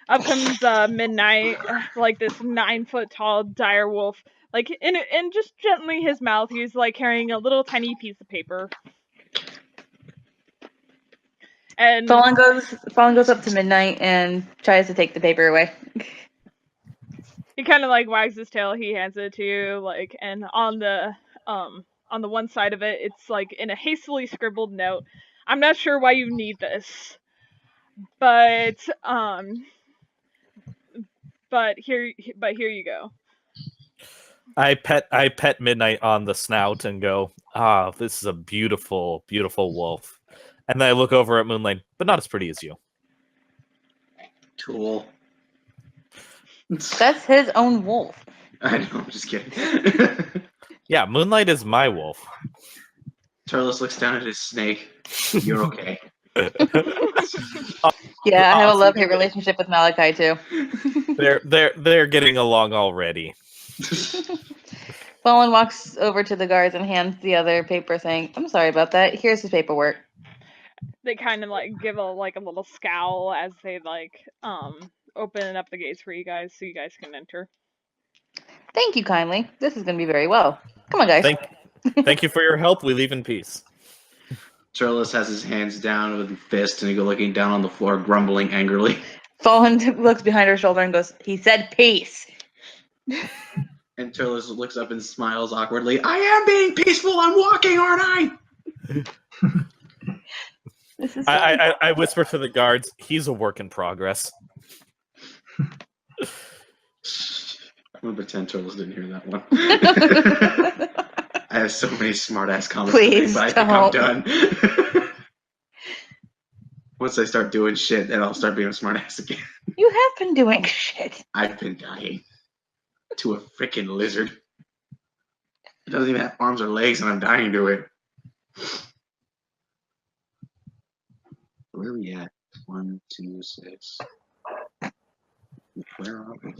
up comes midnight, like this 9-foot tall dire wolf, like in just gently his mouth, he's like carrying a little tiny piece of paper. And Fallen goes up to Midnight and tries to take the paper away. he kind of like wags his tail. He hands it to you, like, and on the one side of it, it's like in a hastily scribbled note. I'm not sure why you need this, but here you go. I pet Midnight on the snout and go, this is a beautiful, beautiful wolf. And then I look over at Moonlight, but not as pretty as you. Tool. That's his own wolf. I know, I'm just kidding. Yeah, Moonlight is my wolf. Turles looks down at his snake. You're okay. Yeah, I have a love-hate relationship with Malachi too. They're getting along already. Fallen walks over to the guards and hands the other paper, saying, "I'm sorry about that. Here's his paperwork." They kind of like give a little scowl as they like open up the gates for you guys so you guys can enter. Thank you kindly. This is going to be very well. Come on, guys. Thank you for your help. We leave in peace. Turles has his hands down with a fist and he goes looking down on the floor, grumbling angrily. Fallen looks behind her shoulder and goes, "He said peace." And Turles looks up and smiles awkwardly. I am being peaceful. I'm walking, aren't I? This is I whisper to the guards, he's a work in progress. I'm gonna pretend Turles didn't hear that one. I have so many smart-ass comments to make, Please but I think I'm don't. done. Once I start doing shit, then I'll start being a smartass again. You have been doing shit. I've been dying to a freaking lizard. It doesn't even have arms or legs, and I'm dying to it. Where are we at? 1, 2, 6. Where are we?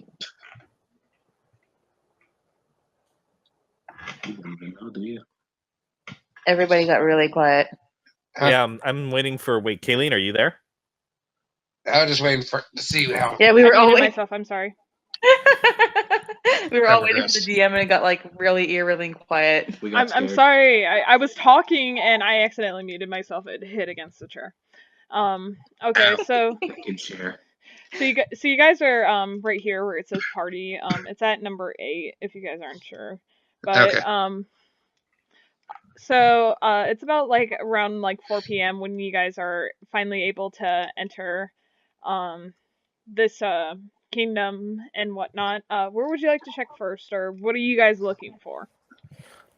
You don't even know, do you? Everybody got really quiet. Yeah, I'm waiting for. Wait, Kayleen, are you there? I was just waiting to see how. Yeah, we I were all muted waiting. myself. I'm sorry. We were all waiting for the DM, and it got like really eerily quiet. We got I'm scared. sorry. I was talking and I accidentally muted myself. It hit against the chair. Okay, so Freaking chair. so you guys are right here where it says party. It's at number 8 if you guys aren't sure. But Okay. so it's about like around like 4 p.m. when you guys are finally able to enter this kingdom and whatnot. Where would you like to check first, or what are you guys looking for?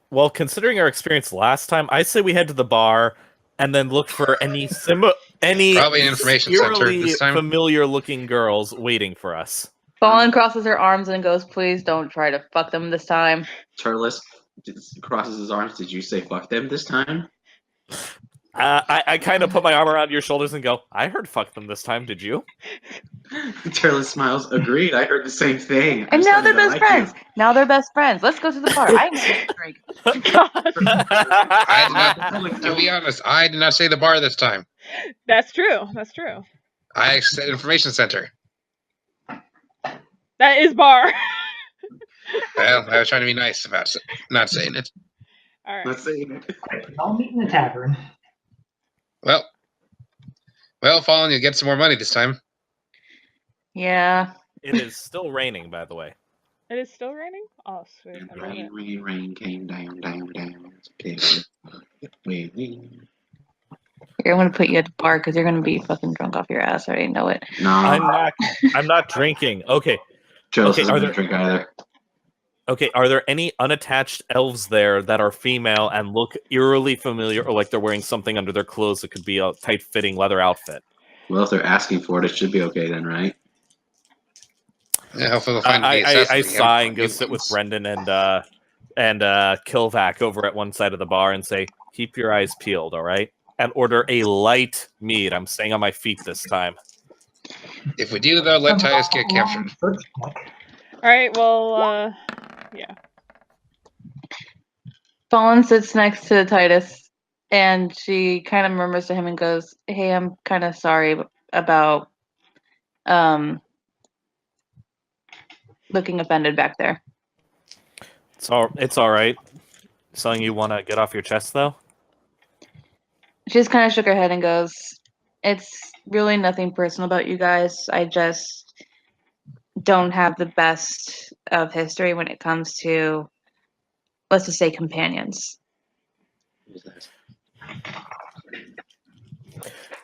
Well, considering our experience last time, I say we head to the bar and then look for any Probably an information center eerily this time. familiar-looking girls waiting for us. Fallen crosses her arms and goes, "Please don't try to fuck them this time." Turles crosses his arms. Did you say fuck them this time? I kind of put my arm around your shoulders and go, I heard fuck them this time, did you? Turles smiles. Agreed. I heard the same thing. I'm And now they're starting to best like you. friends. Now they're best friends. Let's go to the bar. I need a drink. I did not, to be honest, I did not say the bar this time. That's true. That's true. I said information center. That is bar. Well, I was trying to be nice about not saying it. All right. Let's say I'll meet in the tavern. Well, Fallen, you'll get some more money this time. Yeah. It is still raining, by the way. It is still raining? Oh, sweet. And I love it. rain came down. It's okay. Wait. I'm going to put you at the bar because you're going to be fucking drunk off your ass. I already know it. No, I'm not drinking. Okay. Turles Okay, doesn't are drink either. Okay, are there any unattached elves there that are female and look eerily familiar, or like they're wearing something under their clothes that could be a tight-fitting leather outfit? Well, if they're asking for it, it should be okay then, right? Yeah, hopefully we'll find I sigh and go sit with Brendan and Kilvac over at one side of the bar and say, keep your eyes peeled, all right? And order a light mead. I'm staying on my feet this time. If we do, though, let Titus get captured. All right. Well, yeah. Fallen sits next to Titus, and she kind of murmurs to him and goes, "Hey, I'm kind of sorry about looking offended back there." It's all right. Something you want to get off your chest, though? She just kind of shook her head and goes, "It's really nothing personal about you guys. I just don't have the best of history when it comes to, let's just say, companions."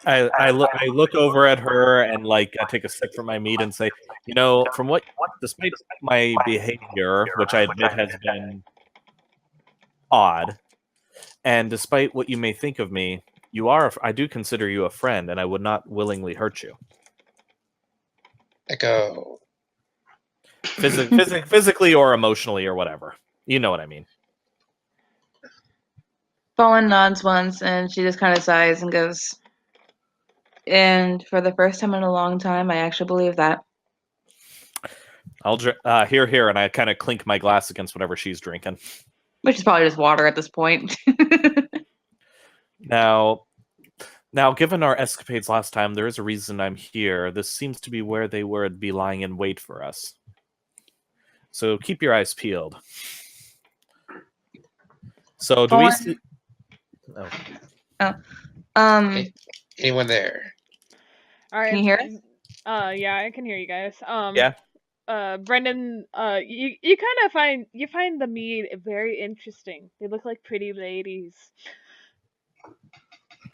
I look over at her and I take a sip from my meat and say, despite my behavior, which I admit has been odd, and despite what you may think of me, I do consider you a friend, and I would not willingly hurt you. Echo. Physically or emotionally or whatever. You know what I mean. Fallen nods once, and she just kind of sighs and goes, "And for the first time in a long time, I actually believe that." I'll drink. Here, and I kind of clink my glass against whatever she's drinking. Which is probably just water at this point. Now, given our escapades last time, there is a reason I'm here. This seems to be where they would be lying in wait for us. So keep your eyes peeled. So do we see... Anyone there? All right. Can you hear us? Yeah, I can hear you guys. Yeah. Brendan, you kind of find the mead very interesting. They look like pretty ladies.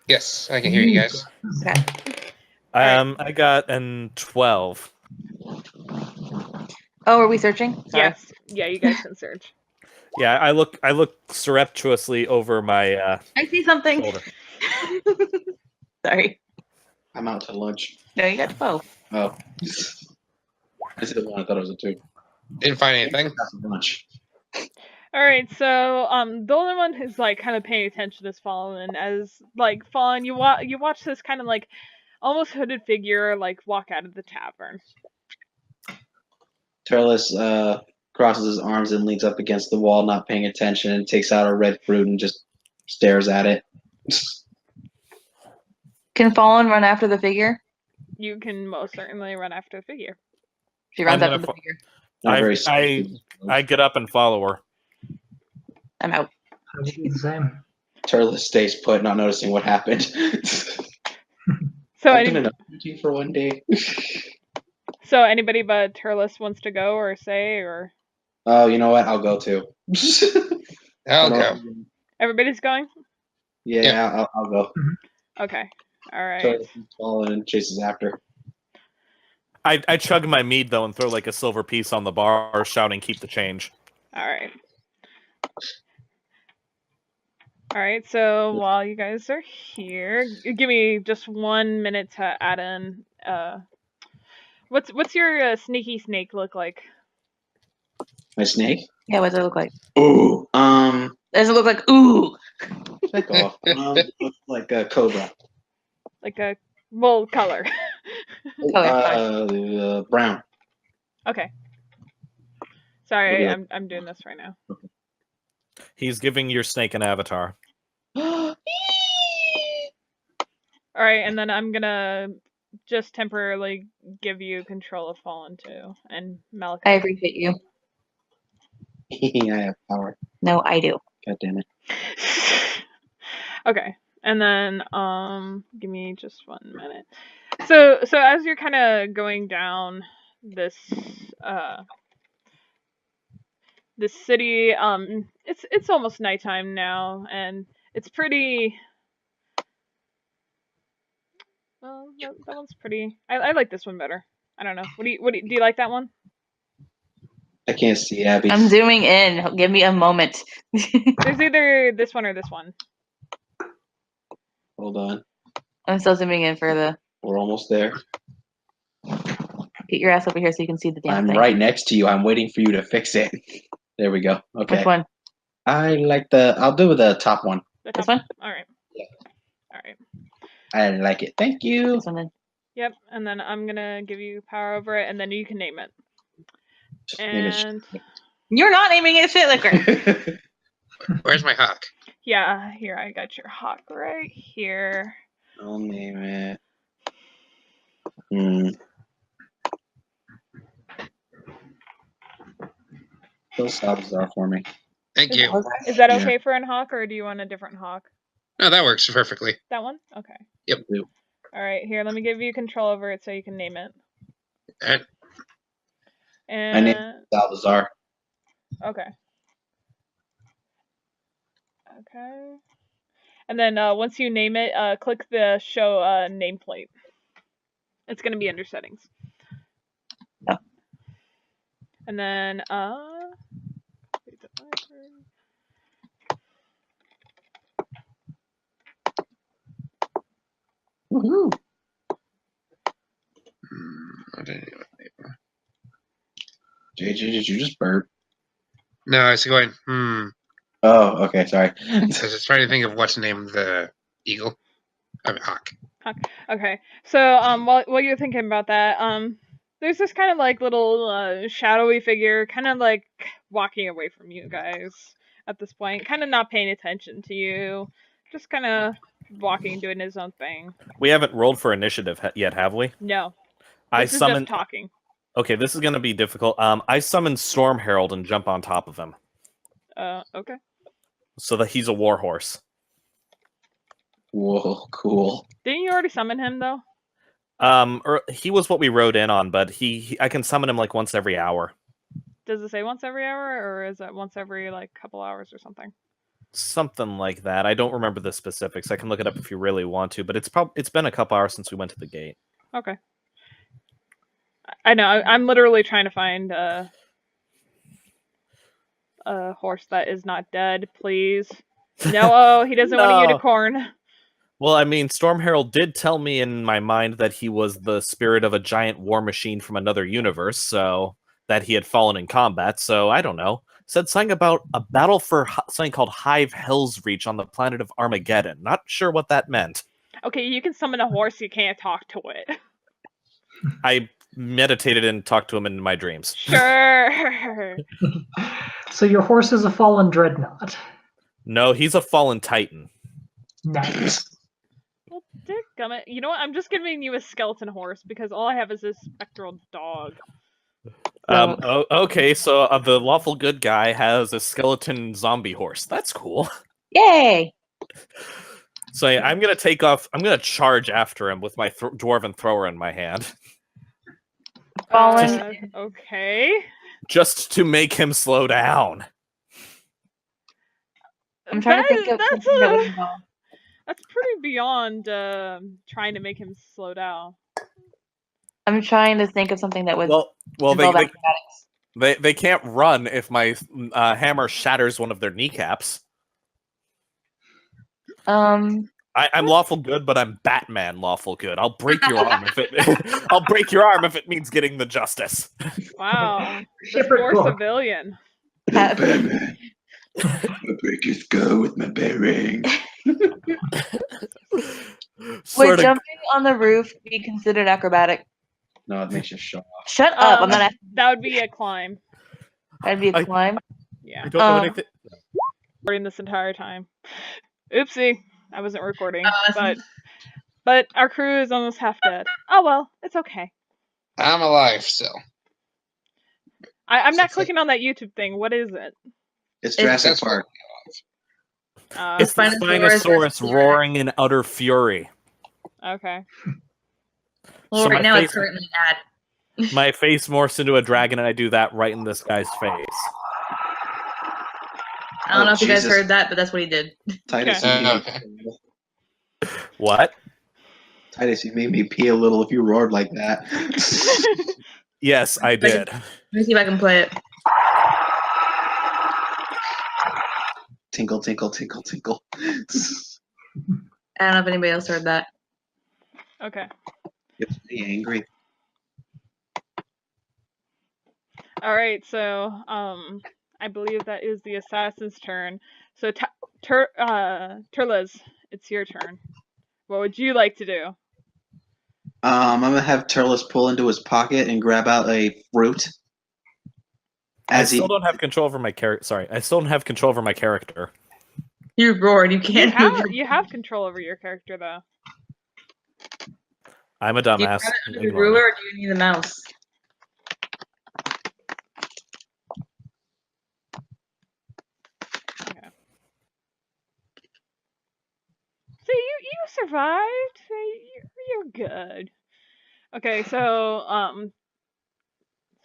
Yes, I can hear you guys. Okay. I got an 12. Oh, are we searching? Sorry. Yes. Yeah, you guys can search. Yeah, I look surreptitiously over my I see something. shoulder. Sorry. I'm out to lunch. No, you got 12. Oh. I said one. I thought it was a 2. Didn't find anything. That's lunch. All right, so the only one who's kind of paying attention is Fallen. As Fallen, you watch this kind of almost hooded figure walk out of the tavern. Turles crosses his arms and leans up against the wall, not paying attention, and takes out a red fruit and just stares at it. Can Fallen run after the figure? You can most certainly run after the figure. She runs I'm after gonna the figure. Not very I get up and follow her. I'm out. How do you do the same? Turles stays put, not noticing what happened. So I've been enough for one day. So anybody but Turles wants to go or say or? Oh, you know what? I'll go too. I'll go. Everybody's going? Yeah, I'll go. Okay. All right. Turles keeps following and chases after. I chug my mead though and throw like a silver piece on the bar, shouting, "Keep the change." All right. All right. So while you guys are here, give me just 1 minute to add in. What's your sneaky snake look like? My snake? Yeah, what does it look like? Ooh. Does it look like ooh? Check off. Looks like a cobra. Like a color. Color. Brown. Okay. Sorry, Maybe I'm doing this right now. He's giving your snake an avatar. All right, and then I'm gonna just temporarily give you control of Fallen too, and Malachi. I appreciate you. I have power. No, I do. God damn it. Okay, and then give me just 1 minute. So as you're kind of going down this this city, it's almost nighttime now, and it's pretty. Well, that one's pretty. I like this one better. I don't know. Do you like that one? I can't see Abby. I'm zooming in. Give me a moment. There's either this one or this one. Hold on. I'm still zooming in for the. We're almost there. Get your ass over here so you can see the damn I'm thing. right next to you. I'm waiting for you to fix it. There we go. Okay. Which one? I like I'll do the top one. The This top- one? All right. Yeah. All right. I like it. Thank you. This one then. Yep. And then I'm gonna give you power over it, and then you can name it. Name it And You're not naming it shit liquor. Where's my hawk? yeah, here I got your hawk right here. I'll name it. Those stops are for me. Thank you. Is that Yeah. okay for an hawk, or do you want a different hawk? No, that works perfectly. That one? Okay. Yep. All right. Here, let me give you control over it so you can name it. Alright. I named And Salvazar. okay. Okay. And then once you name it, click the show nameplate. It's gonna be under settings. Oh. And then Woohoo! JJ, did you just burp? No, I was going, Oh, okay, sorry. I was just trying to think of what to name the eagle. I mean, hawk. Okay. So while you're thinking about that, there's this kind of like little shadowy figure kind of like walking away from you guys at this point, kind of not paying attention to you, just kind of walking, doing his own thing. We haven't rolled for initiative yet, have we? No. I This is summon. just talking. Okay, this is gonna be difficult. I summon Storm Herald and jump on top of him, Okay. so that he's a warhorse. Whoa, cool. Didn't you already summon him though? He was what we rode in on, but I can summon him like once every hour. Does it say once every hour, or is it once every like couple hours or something? Something like that. I don't remember the specifics. I can look it up if you really want to, but it's been a couple hours since we went to the gate. Okay. I know. I'm literally trying to find a horse that is not dead, please. No, he doesn't want a No. unicorn. Well, I mean, Storm Herald did tell me in my mind that he was the spirit of a giant war machine from another universe, so that he had fallen in combat, so I don't know. Said something about a battle for something called Hive Hell's Reach on the planet of Armageddon. Not sure what that meant. Okay, you can summon a horse, you can't talk to it. I meditated and talked to him in my dreams. Sure. So your horse is a fallen dreadnought. No, he's a fallen titan. Nice. Well, dadgummit. You know what? I'm just giving you a skeleton horse because all I have is this spectral dog. Okay, so the lawful good guy has a skeleton zombie horse. That's cool. Yay! So I'm gonna take off. I'm gonna charge after him with my dwarven thrower in my hand, Fallen. Okay. just to make him slow down. I'm trying to think of that's something that would involve. that's pretty beyond trying to make him slow down. I'm trying to think of something that would Well, involve acrobatics. they can't run if my hammer shatters one of their kneecaps. I'm lawful good, but I'm Batman lawful good. I'll break your arm if it. I'll break your arm if it means getting the justice. Wow. The Shepherd poor book. civilian. Batman. I break his skull with my bearing. Would jumping on the roof be considered acrobatic? No, it makes you show off. Shut up! I'm not asking. That would be a climb. That'd be a climb. Yeah. I don't know anything. Recording this entire time. Oopsie, I wasn't recording. But our crew is almost half dead. Oh well, it's okay. I'm alive still. I'm not clicking on that YouTube thing. What is it? It's Jurassic That's Park. It's the Spinosaurus roaring in utter fury. Okay. Well, So right my now face- it's currently ad. My face morphs into a dragon, and I do that right in this guy's face. I don't know if you guys Jesus. heard that, but that's what he did. Titus, Okay. you made Okay. me, What? Titus, you made me pee a little if you roared like that. Yes, I did. Let me see if I can play it. Tinkle, tinkle, tinkle, tinkle. I don't know if anybody else heard that. Okay. Gets me angry. All right. So, I believe that is the assassin's turn. So, Turles, it's your turn. What would you like to do? I'm gonna have Turles pull into his pocket and grab out a fruit. I still don't have control over my character. Sorry, I still don't have control over my character. You roared. You can't move. You have control over your character though. I'm a Do you dumbass. have it under the Ignore me. ruler, or do you need the mouse? Okay. So you survived. You're good. Okay. So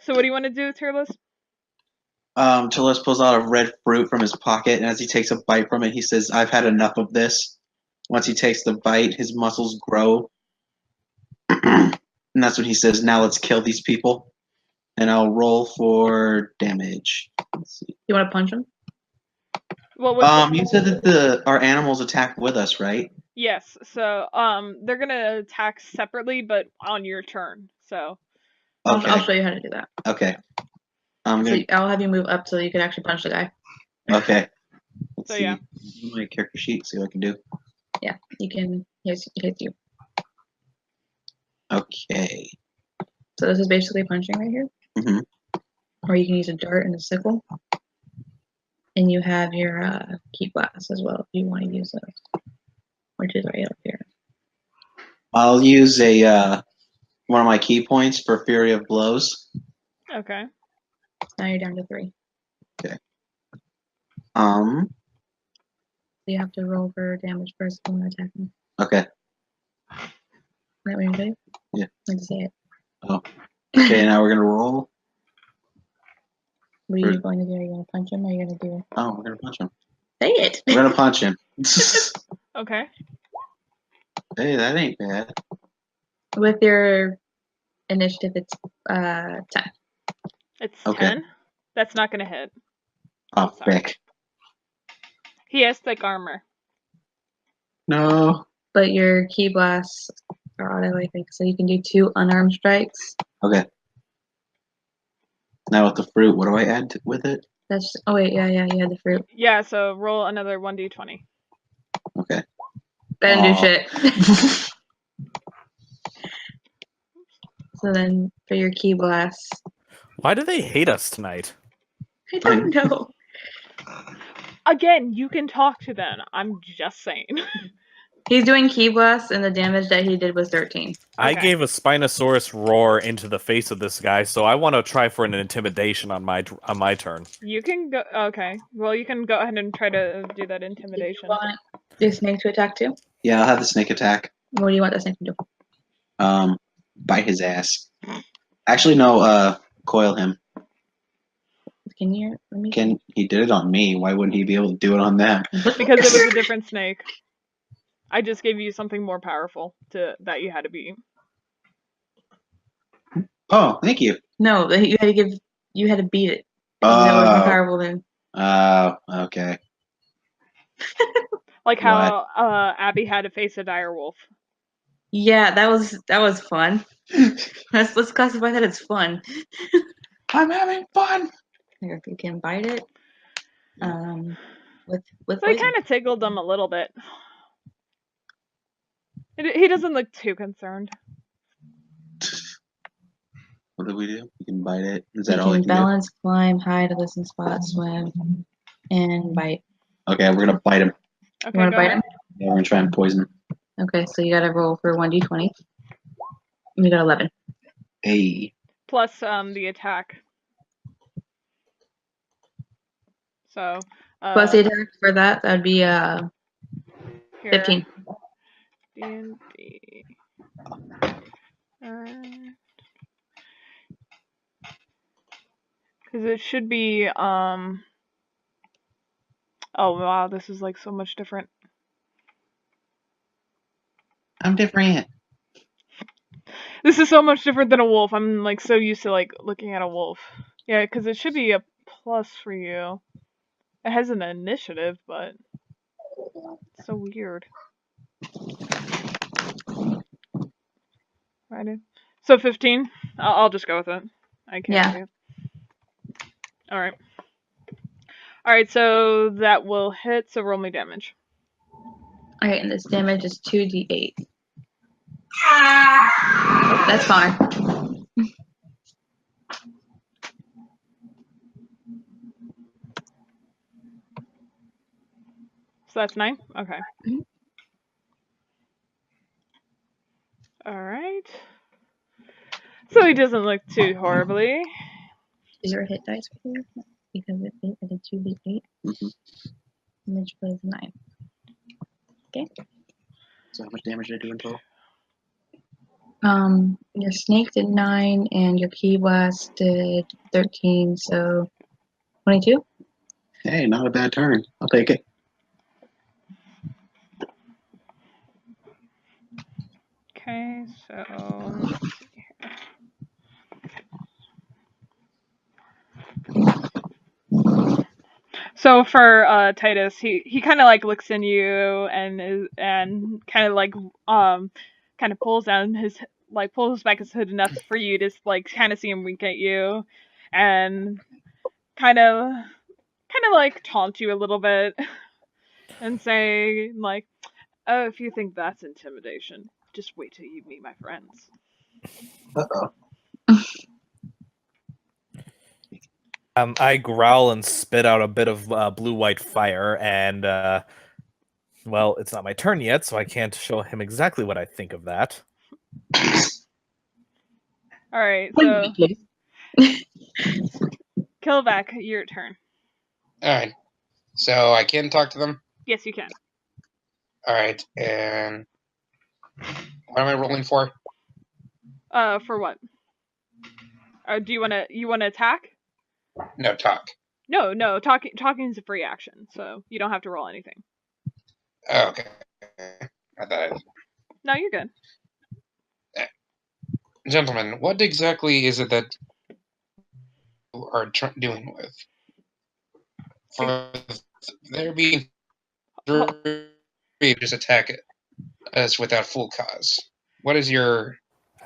what do you want to do, Turles? Turles pulls out a red fruit from his pocket, and as he takes a bite from it, he says, "I've had enough of this." Once he takes the bite, his muscles grow, and that's when he says, "Now let's kill these people." And I'll roll for damage. Let's see. You want to punch him? Well, what's You said that our animals attack with us, right? Yes. So they're gonna attack separately, but on your turn. So Okay. I'll show you how to do that. Okay. I'm So gonna. I'll have you move up so you can actually punch the guy. Okay. Let's So, see. yeah. My character sheet. See what I can do. Yeah, you can. Here's you. Okay. So this is basically punching right here. Mhm. Or you can use a dart and a sickle. And you have your key glass as well if you want to use those, which is right up here. I'll use a one of my key points for Fury of Blows. okay. Now you're down to 3. Um. So you have to roll for damage first when you're attacking. Okay. Is that what you're doing? Yeah. Like to say it. Okay. Now we're gonna roll. What are you going to do? Are you going to punch him or are you going to do? Oh, we're gonna punch him. Say it! We're gonna punch him. Okay. Hey, that ain't bad. With your initiative, it's 10. It's Okay. 10. That's not gonna hit. Oh, Sorry. frick. He has thick armor. No. But your key blasts are auto, I think, so you can do 2 unarmed strikes. Okay. Now with the fruit, what do I add with it? That's oh wait, yeah, you had the fruit. Yeah. So roll another 1d20. Okay. That didn't do Aw. shit. So then for your key blasts, Why do they hate us tonight? I don't know. Again, you can talk to them. I'm just saying. He's doing key blasts, and the damage that he did was 13. I Okay. gave a Spinosaurus roar into the face of this guy, so I want to try for an intimidation on my turn. You can go. Okay. Well, you can go ahead and try to do that Do intimidation. you want the snake to attack too? Yeah, I'll have the snake attack. What do you want the snake to do? Bite his ass. Actually, no. Coil him. Can you? Let me. He did it on me? Why wouldn't he be able to do it on them? Because it was a different snake. I just gave you something more powerful that you had to beat. Oh, thank you. No, you had to beat it. Because it was more Oh. powerful than. Okay. Like how Abby had to face a dire wolf. Yeah, that was fun. Let's classify that as fun. I'm having fun. Here, you can bite it. With So he poison. kind of tickled him a little bit. He doesn't look too concerned. What do? We can bite it. Is You that all we can can do? balance, climb, hide, listen, spot, swim, and bite. Okay, we're gonna bite him. Okay, You want go to bite ahead. him? Yeah, we're gonna try and poison him. Okay, so you gotta roll for 1d20. You got 11. Hey. Plus the attack. So. Plus the attack for that'd be Here. 15. D&D. Because it should be oh wow, this is like so much different. I'm different. This is so much different than a wolf. I'm like so used to like looking at a wolf. Yeah, because it should be a plus for you. It has an initiative, but it's so weird. Right. So 15. I'll just go with it. I can't see it. All right. All right. So that will hit. So roll me damage. Okay, and this damage is 2d8. Oh, that's fine. So that's 9. Okay. Mhm. All right. So he doesn't look too horribly. Is there a hit dice for you? Because it did 2d8. Mm-hmm. Damage was 9. Okay. So how much damage did I do in total? Your snake did 9 and your key blast did 13, so 22. Hey, not a bad turn. I'll take it. Okay, so let's see here. So for Titus, he kind of like looks in you and kind of like kind of pulls back his hood enough for you to like kind of see him wink at you, and kind of like taunt you a little bit and say like, oh, if you think that's intimidation, just wait till you meet my friends. Uh-oh. I growl and spit out a bit of blue-white fire, and well, it's not my turn yet, so I can't show him exactly what I think of that. All right, so Killback, your turn. All right. So I can talk to them. Yes, you can. All right. And what am I rolling for? For what? Do you wanna attack? No, talk. No. Talking is a free action, so you don't have to roll anything. Oh, okay. I thought. No, you're good. Gentlemen, what exactly is it that you are doing with? For there being just attack us without full cause. What is your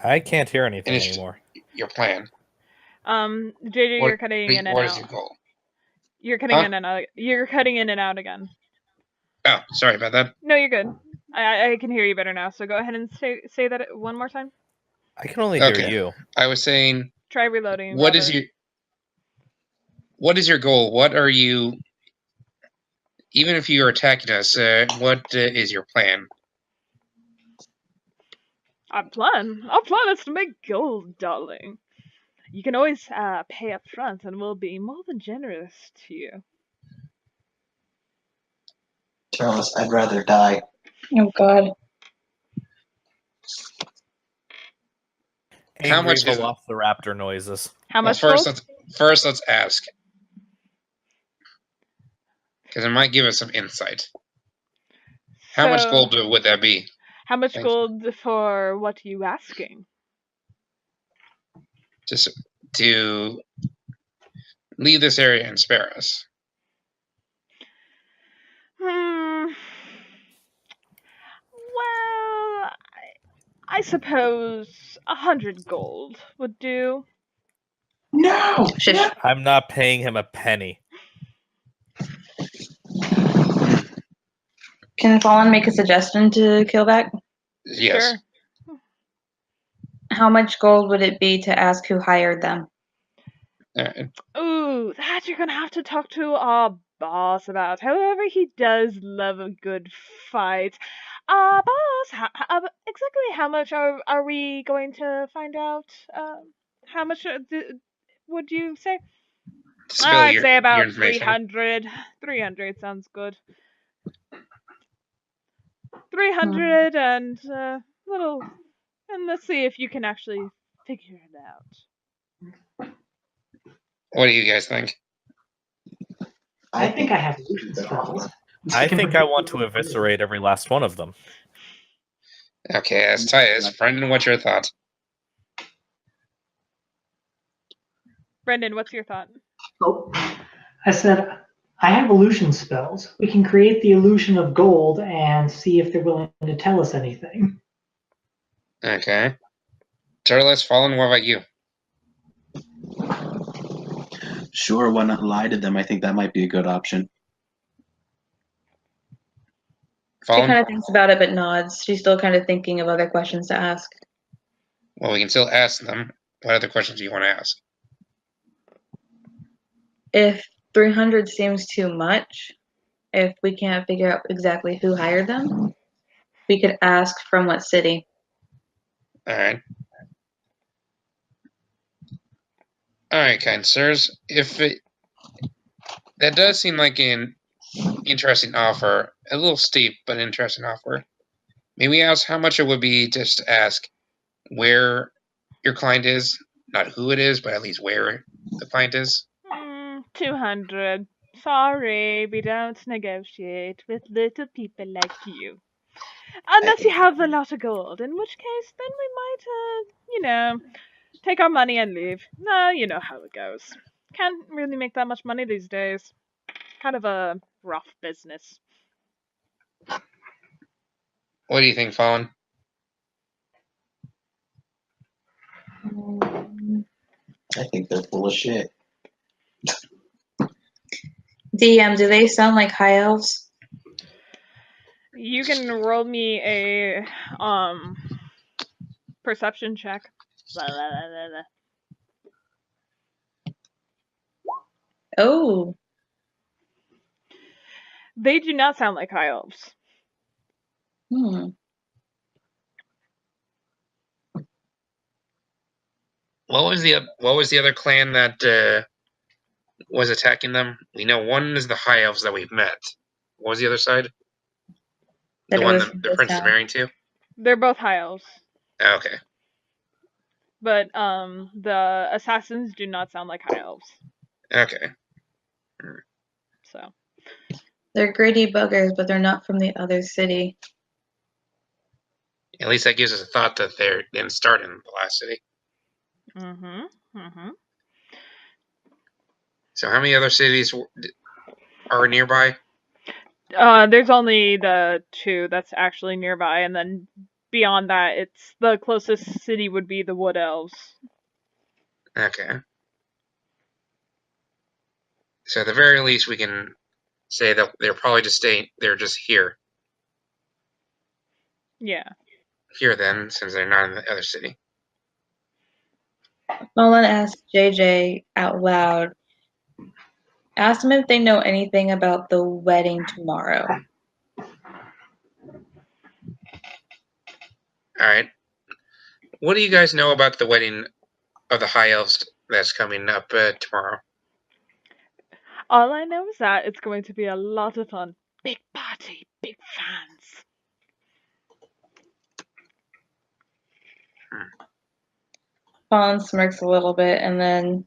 I can't hear anything initiative, anymore. your plan? JJ, you're cutting in and what out. is your goal? You're cutting in and out. You're cutting in and out again. Oh, sorry about that. No, you're good. I can hear you better now. So go ahead and say that one more time. I can only hear you. I was saying, Try reloading. what is your goal? What are you? Even if you are attacking us, what is your plan? Our plan is to make gold, darling. You can always pay up front, and we'll be more than generous to you. Charles, I'd rather die. Oh God. How much is Velociraptor noises? How much well, gold? First, let's ask, because it might give us some insight. How much gold would that be? How much gold for what are you asking? to leave this area and spare us? Well, I suppose 100 gold would do. No! Shush. No! I'm not paying him a penny. Can Fallen make a suggestion to Killback? Yes. Sure. How much gold would it be to ask who hired them? Ooh, that you're gonna have to talk to our boss about. However, he does love a good fight. Boss, exactly how much are we going to find out? How much would you say? Spill I'd your say about information. 300. 300 sounds good. 300 and little, and let's see if you can actually figure it out. What do you guys think? I think I have illusion spells. I think I want to eviscerate every last one of them. Okay, as Titus, Brendan, what's your thought? Brendan, what's your thought? Oh, I said, I have illusion spells. We can create the illusion of gold and see if they're willing to tell us anything. Okay. Turles, Fallen, what about you? Sure, why not lie to them? I think that might be a good option. She Fallen? kind of thinks about it but nods. She's still kind of thinking of other questions to ask. Well, we can still ask them. What other questions do you want to ask? If 300 seems too much, if we can't figure out exactly who hired them, we could ask from what city. Alright. Alright, kind sirs. That does seem like an interesting offer. A little steep, but interesting offer. May we ask how much it would be just to ask where your client is? Not who it is, but at least where the client is? 200. Sorry, we don't negotiate with little people like you. Unless you have a lot of gold, in which case, then we might, take our money and leave. No, you know how it goes. Can't really make that much money these days. Kind of a rough business. What do you think, Fallen? I think they're full of shit. DM, do they sound like high elves? You can roll me a perception check. Oh, They do not sound like high elves. hmm. What was the other clan that was attacking them? We know one is the High Elves that we've met. What was the other side? That The it one was that from the this prince is town. marrying to? They're both high elves. Oh, okay. But the assassins do not sound like high elves. Okay. So They're greedy buggers, but they're not from the other city. At least that gives us a thought that they didn't start in the last city. So how many other cities are nearby? There's only the 2 that's actually nearby, and then beyond that, it's the closest city would be the Wood Elves. Okay. So at the very least, we can say that they're probably they're just here. Yeah. Here then, since they're not in the other city. Nolan asked JJ out loud. Ask them if they know anything about the wedding tomorrow. Alright. What do you guys know about the wedding of the High Elves that's coming up tomorrow? All I know is that it's going to be a lot of fun. Big party, big fans. Colin smirks a little bit and then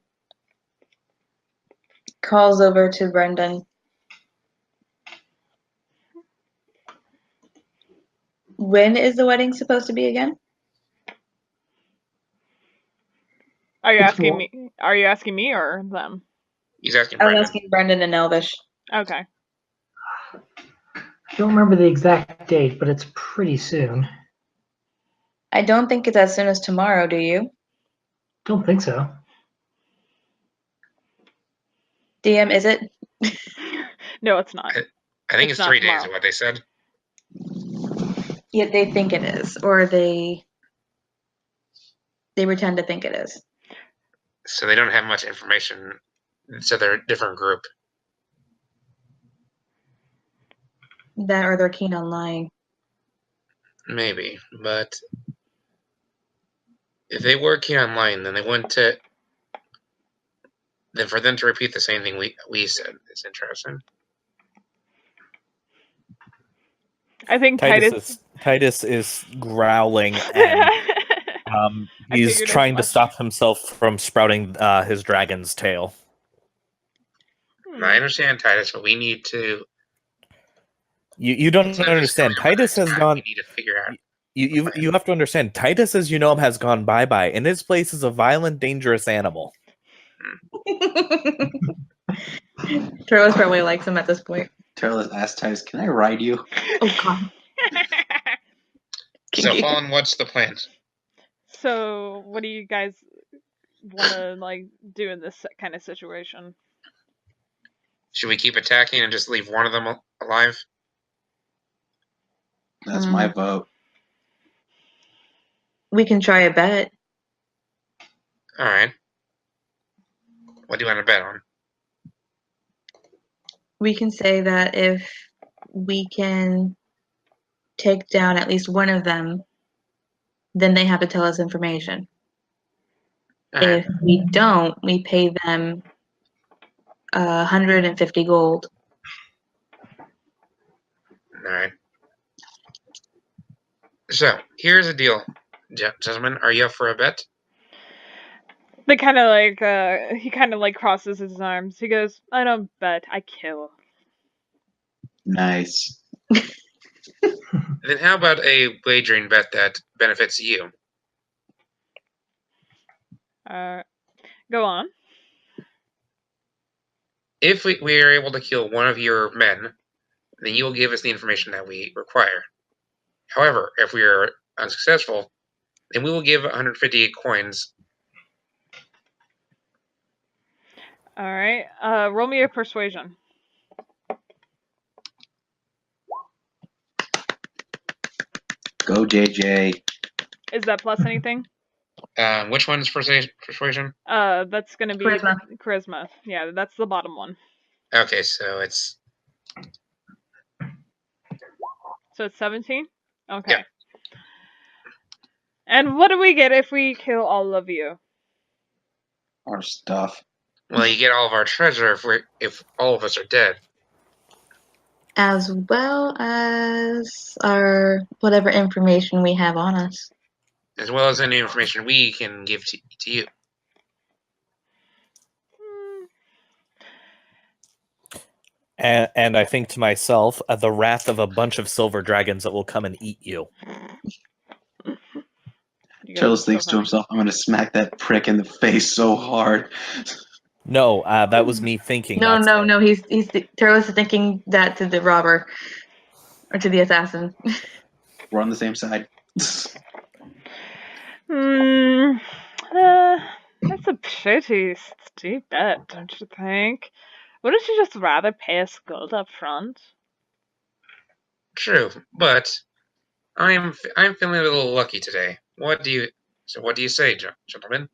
calls over to Brendan. When is the wedding supposed to be again? Are you It's asking wa- me? Are you asking me or them? He's asking I was Brendan. asking Brendan and Elvish. Okay. I don't remember the exact date, but it's pretty soon. I don't think it's as soon as tomorrow, do you? Don't think so. DM, is it? No, it's not. I think It's it's not 3 days, tomorrow. is what they said. Yeah, they think it is, or they pretend to think it is. So they don't have much information. So they're a different group. That or they're keen on lying. Maybe. But if they were keen on lying, then they wouldn't. Then for them to repeat the same thing we said is interesting. I think Titus is growling and I he's figured as trying to much. stop himself from sprouting his dragon's tail. I understand, Titus, but we need to. You don't instead of just understand. going over Titus their has time, gone. We need to figure out. You have to understand. Titus, as you know him, has gone bye-bye, and his place is a violent, dangerous animal. Turles probably likes him at this point. Turles asked Titus, "Can I ride you?" Oh God. So, Kinky. Fawn, what's the plan? So, what do you guys want to like do in this kind of situation? Should we keep attacking and just leave one of them alive? That's my vote. We can try a bet. All right. What do you want to bet on? We can say that if we can take down at least one of them, then they have to tell us information. All right. If we don't, we pay them 150 gold. All right. So here's the deal, gentlemen. Are you up for a bet? They kind of like he kind of like crosses his arms. He goes, "I don't bet, I kill." Nice. Then how about a wagering bet that benefits you? Go on. If we are able to kill one of your men, then you will give us the information that we require. However, if we are unsuccessful, then we will give 150 coins. All right. Roll me a persuasion. Go, JJ. Is that plus anything? Which one's persuasion? That's gonna be Charisma. charisma. Yeah, that's the bottom one. Okay, so it's So it's 17. Okay. Yeah. And what do we get if we kill all of you? Our stuff. well, you get all of our treasure if all of us are dead. As well as our whatever information we have on us. As well as any information we can give to you. And I think to myself, the wrath of a bunch of silver dragons that will come and eat you. You guys are Turles so thinks to funny. himself, "I'm gonna smack that prick in the face so hard." No, that was me thinking. No, that's no, it. no. He's Turles is thinking that to the robber or to the assassin. We're on the same side. That's a pretty steep bet, don't you think? Wouldn't you just rather pay us gold up front? True, but I'm feeling a little lucky today. What do you say, gentlemen?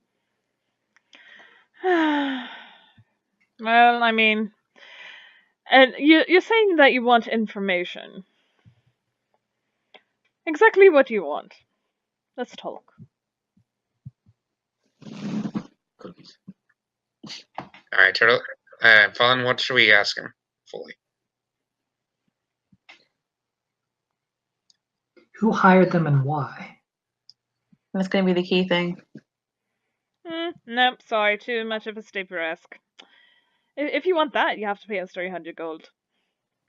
Well, I mean, and you're saying that you want information. Exactly what you want. Let's talk. Cookies. All right, Turtle. Fawn, what should we ask him fully? Who hired them and why? That's going to be the key thing. Nope, sorry, too much of a steep risk. If you want that, you have to pay us 300 gold.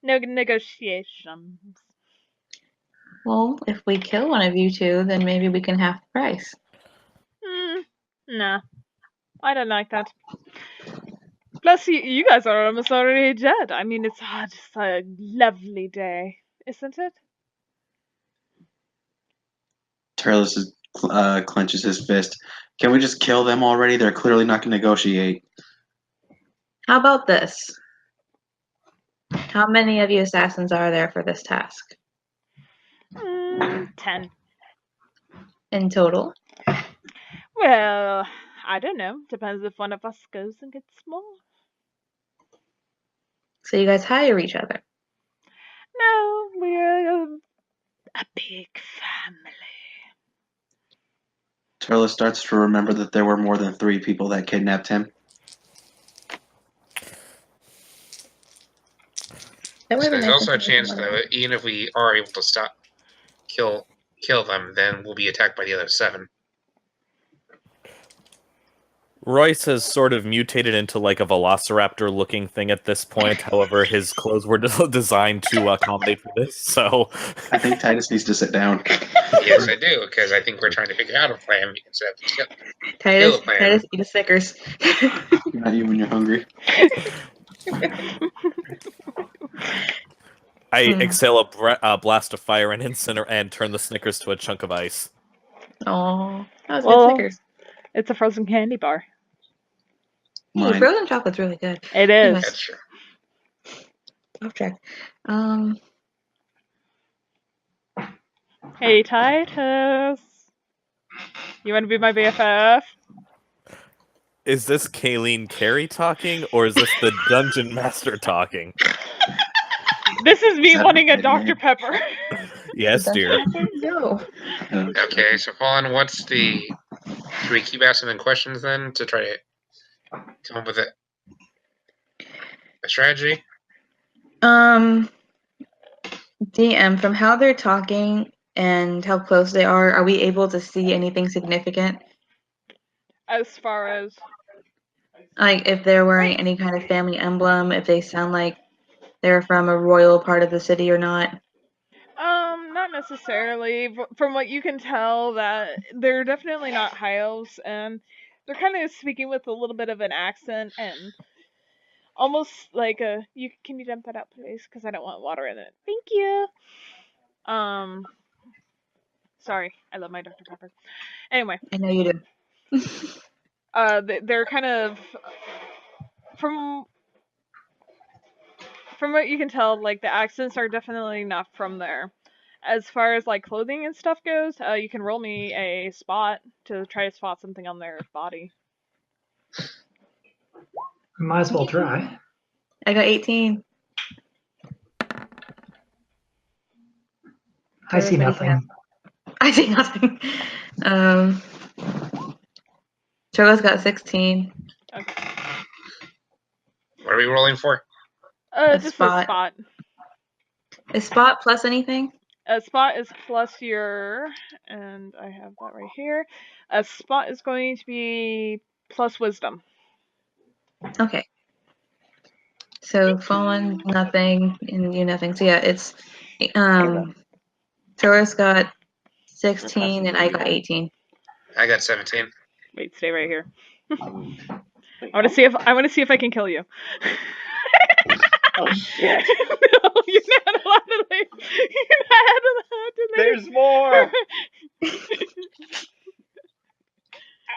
No negotiations. Well, if we kill one of you two, then maybe we can half the price. Nah. I don't like that. Plus, you guys are almost already dead. I mean, it's just a lovely day, isn't it? Turles clenches his fist. Can we just kill them already? They're clearly not going to negotiate. How about this? How many of you assassins are there for this task 10. in total? Well, I don't know. Depends if one of us goes and gets more. So you guys hire each other. No, we're a big family. Turles starts to remember that there were more than 3 people that kidnapped him. That So would be there's nice also a information, chance, by the though, way. even if we are able to kill them, then we'll be attacked by the other 7. Royce has sort of mutated into like a velociraptor-looking thing at this point. However, his clothes were designed to accommodate for this, so... I think Titus needs to sit down. Yes, I do, because I think we're trying to figure out a plan instead of kill Titus, the plan. Titus, eat a Snickers. Not you when you're hungry. I exhale a blast of fire and turn the Snickers to a chunk of ice. Oh, that was Well, good Snickers. It's a frozen candy bar. Hey, Mine. frozen chocolate's really good. It is. Anyways. That's true. Off track. Hey, Titus. You want to be my BFF? Is this Kayleen Carey talking, or is this the Dungeon Master talking? This is me Is that wanting a right, Dr. man? Pepper. Yes, dear. No. Okay, so Colin, what's the... Should we keep asking them questions then to try to come up with a strategy? DM, from how they're talking and how close they are we able to see anything significant? As far as... Like if they're wearing any kind of family emblem, if they sound like they're from a royal part of the city or not? Not necessarily. From what you can tell, that they're definitely not high elves, and they're kind of speaking with a little bit of an accent and almost like a. Can you dump that out, please? Because I don't want water in it. Thank you. Sorry, I love my Dr. Pepper. Anyway, I know you do. they're kind of from what you can tell, like the accents are definitely not from there. As far as like clothing and stuff goes, you can roll me a spot to try to spot something on their body. We might as well try. I got 18. I see What do you nothing. I see nothing. Charlotte's got 16. Okay. What are we rolling for? Just spot. a spot. Is spot plus anything? A spot is plus your, and I have that right here. A spot is going to be plus wisdom. Okay. So Fallen nothing and you nothing. So yeah, it's Taurus got 16 and I got 18. I got 17. Wait, stay right here. I want to see if I can kill you. Oh shit! No, you're not allowed to leave. You're not allowed to leave. There's more!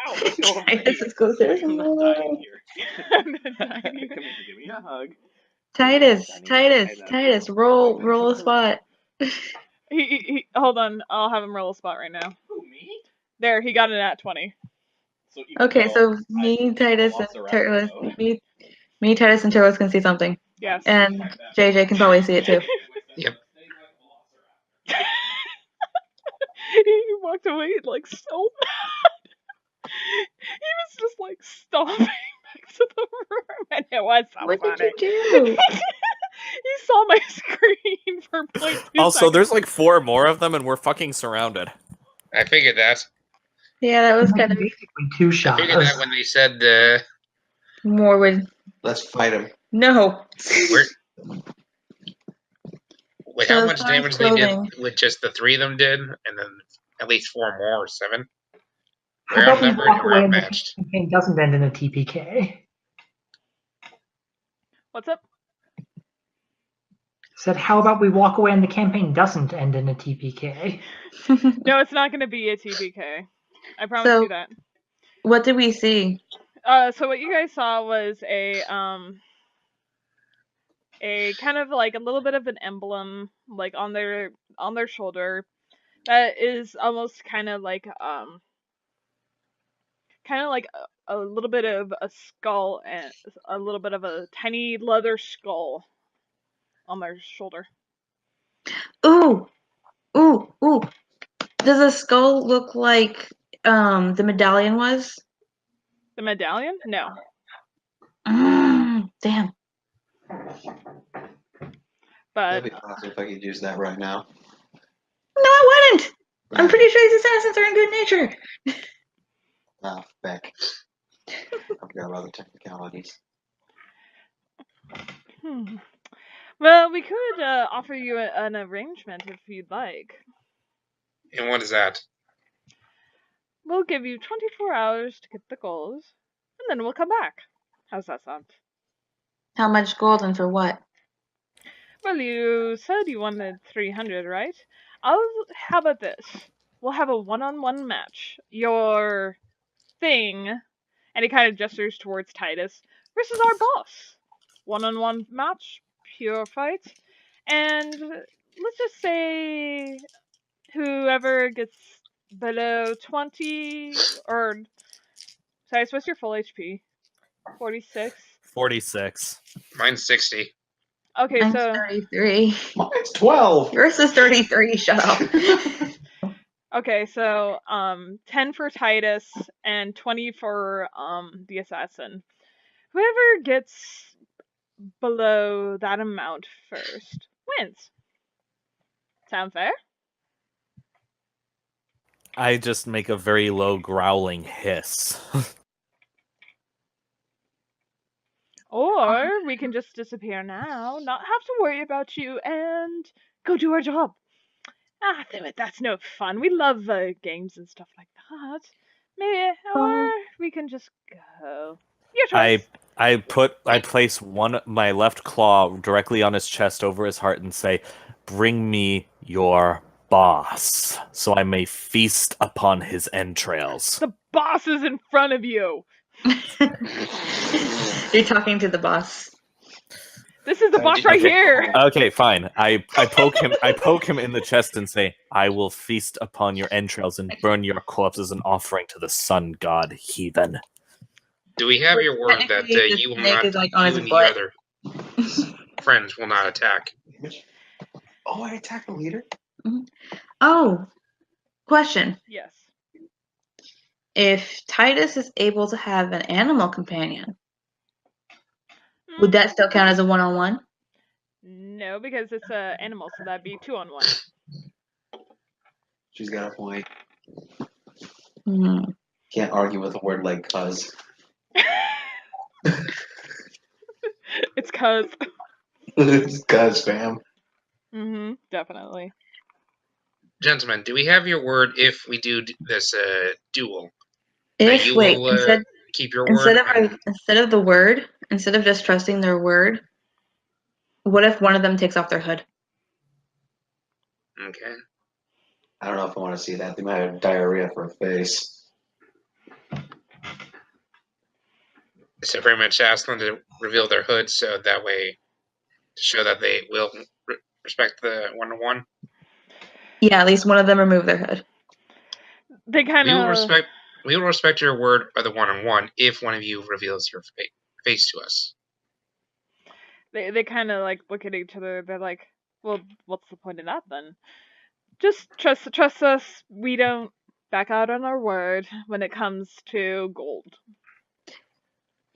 Ow! Titus is close. There's I'm not more. dying here. I'm not dying. Come here, give me a hug. Titus, roll a spot. He hold on. I'll have him roll a spot right now. Who, me? There, he got an at 20. So Okay, so me, Titus, and Turles, me, Titus, and Turles can see something, Yes. and JJ can probably see it too. Yep. He walked away like so mad. He was just like stomping back to the room, and it was so What funny. did you do? He saw my screen for 0.2 Also, seconds. there's like 4 more of them, and we're fucking surrounded. I figured that. Yeah, that was kind of Basically 2 I shots. figured that when they said more would. Let's fight him. No. wait, So how as much far as damage they clothing- did with just the 3 of them did, and then at least 4 more or 7. How We're about we outnumbered walk and we're away and the outmatched. campaign doesn't end in a TPK? What's up? Said, how about we walk away and the campaign doesn't end in a TPK? No, it's not going to be a TPK. I promise So- you that. What did we see? So what you guys saw was a kind of like a little bit of an emblem, like on their shoulder, that is almost kind of like a little bit of a skull and a little bit of a tiny leather skull on their shoulder. Ooh, ooh, ooh. Does the skull look like the medallion was? The medallion? No. Damn. But That'd be awesome if I could use that right now. No, I wouldn't. I'm pretty sure these assassins are in good nature. Ah, Beck. I forgot about the technicalities. Well, we could offer you an arrangement if you'd like. And what is that? We'll give you 24 hours to get the goals, and then we'll come back. How's that sound? How much gold and for what? Well, you said you wanted 300, right? How about this? We'll have a one-on-one match. Your thing, and he kind of gestures towards Titus, versus our boss. One-on-one match, pure fight, and let's just say whoever gets below 20 or Titus, what's your full HP? 46. 46. Mine's 60. Okay, Mine's so 33. Mine's 12. Yours is 33. Shut up. okay, so 10 for Titus and 20 for the assassin. Whoever gets below that amount first wins. Sound fair? I just make a very low growling hiss. Or we can just disappear now, not have to worry about you, and go do our job. Ah, damn it, that's no fun. We love games and stuff like that. Maybe, or we can just go. Your choice. I place my left claw directly on his chest over his heart and say, "Bring me your boss, so I may feast upon his entrails." The boss is in front of you. You're talking to the boss. This is the boss right Okay. here. Okay, fine. I poke him in the chest and say, "I will feast upon your entrails and burn your corpse as an offering to the sun god, heathen." Do we have your word that Technically, the you will snake not, is, like, on you his and butt. your other friends will not attack? Oh, I attacked the leader? Oh, question. Yes. If Titus is able to have an animal companion, would that still count as a one-on-one? No, because it's an animal, so that'd be 2-on-1. She's got a point. Hmm. Can't argue with a word like cuz. It's cuz. It's cuz, fam. Definitely. Gentlemen, do we have your word if we do this duel? That If you wait, will keep your word? instead of the word, instead of just trusting their word, what if one of them takes off their hood? Okay. I don't know if I want to see that. They might have diarrhea for a face. So pretty much ask them to reveal their hood, so that way to show that they will respect the one-on-one. Yeah, at least one of them remove their hood. They kind We will of respect your word by the one-on-one if one of you reveals your face to us. they kind of like look at each other. They're like, "Well, what's the point of that then? Just trust us. We don't back out on our word when it comes to gold."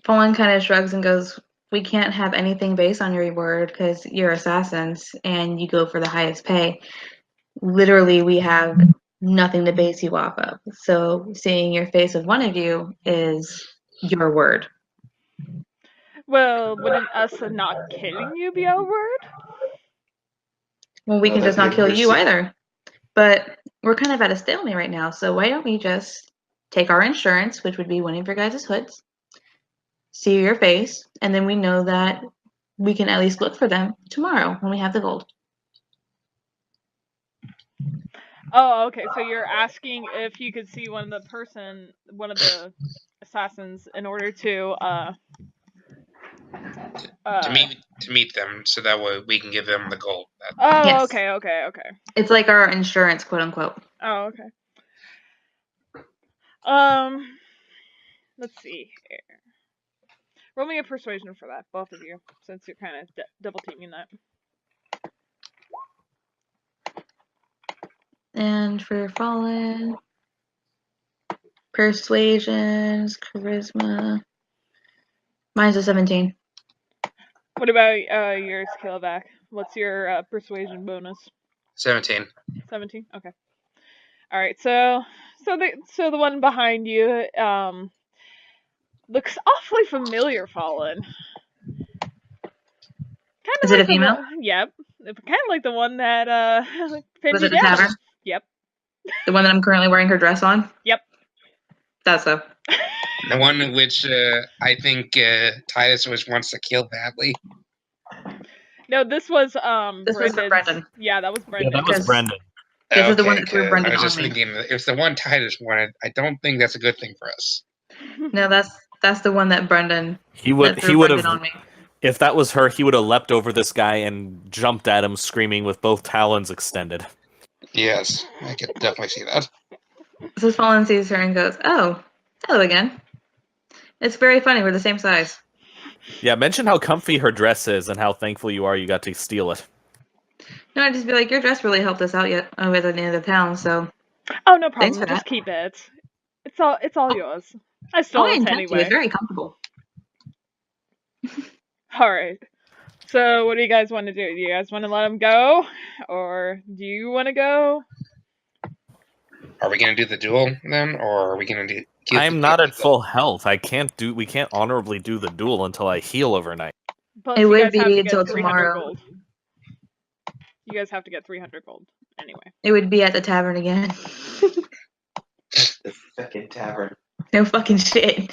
Poland kind of shrugs and goes, "We can't have anything based on your word because you're assassins and you go for the highest pay. Literally, we have nothing to base you off of. So seeing your face of one of you is your word." Well, wouldn't us not killing you be our word? Well, we No, can just that'd not be kill you mercy. either. But we're kind of at a stalemate right now, so why don't we just take our insurance, which would be one of your guys' hoods, see your face, and then we know that we can at least look for them tomorrow when we have the gold. Oh, okay. So you're asking if you could see one of the assassins, in order to meet them, so that way we can give them the gold. Oh, Yes. okay. It's like our insurance, quote unquote. Oh, okay. Let's see here. Roll me a persuasion for that, both of you, since you're kind of double teaming that. And for fallen, persuasions, charisma. Mine's a 17. What about yours, Killback? What's your persuasion bonus? 17. 17. Okay. All right. So the one behind you looks awfully familiar, Fallen. Kind of Is it like a female? Yep. Kind of like the one that pinned Was you it the down. tavern? Yep. The one that I'm currently wearing her dress on? Yep. That's so. The one in which I think Titus wants to kill badly. No, this was This was for Brendan. Yeah, that was Yeah, Brendan. that was Because- Brendan. This is the one that threw Brendan I was just on me. thinking, if the one Titus wanted, I don't think that's a good thing for us. No, that's the one that Brendan. He would Brendan have on me. if that was her, he would have leapt over this guy and jumped at him, screaming with both talons extended. Yes, I could definitely see that. So Fallen sees her and goes, "Oh, hello again. It's very funny. We're the same size." Yeah, mention how comfy her dress is and how thankful you are you got to steal it. No, I'd just be like, your dress really helped us out yet at the end of the town, so Oh, no Thanks problem. for Just that. keep it. It's all yours. I stole I it intend to. anyway. It's very comfortable. All right. So, what do you guys want to do? Do you guys want to let him go, or do you want to go? Are we going to do the duel then, or are we going to do? I'm not at full health. We can't honorably do the duel until I heal overnight. Plus, It you would guys have be to get until 300 tomorrow. gold. You guys have to get 300 gold anyway. It would be at the tavern again. The fucking tavern. No fucking shit.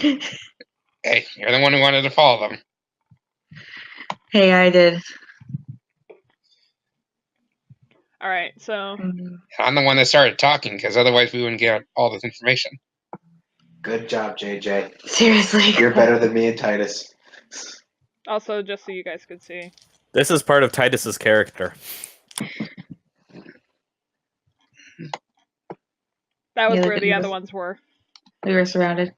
Hey, you're the one who wanted to follow them. Hey, I did. All right. So, I'm the one that started talking, because otherwise we wouldn't get all this information. Good job, JJ. Seriously. You're better than me and Titus. also, just so you guys could see. This is part of Titus's character. That was Yeah, where the it other was- ones were. We were surrounded.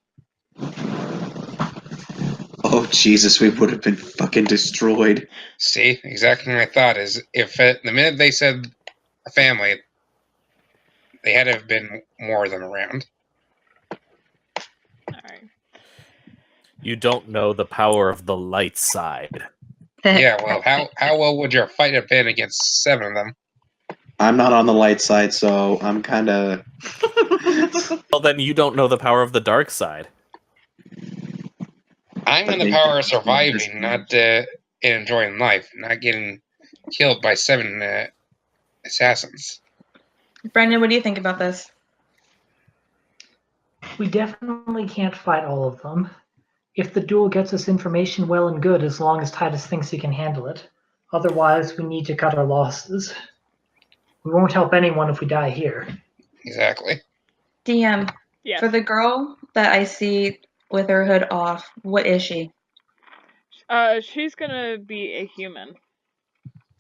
Oh, Jesus, we would have been fucking destroyed. See, exactly what I thought is if the minute they said a family, they had to have been more than around. All right. You don't know the power of the light side. Yeah, well, how well would your fight have been against 7 of them? I'm not on the light side, so I'm kind of. Well, then you don't know the power of the dark side. I'm in the power of surviving, not enjoying life, not getting killed by 7 assassins. Brendan, what do you think about this? We definitely can't fight all of them. If the duel gets us information, well and good, as long as Titus thinks he can handle it. Otherwise, we need to cut our losses. We won't help anyone if we die here. Exactly. DM, Yeah. for the girl that I see with her hood off, what is she? She's gonna be a human.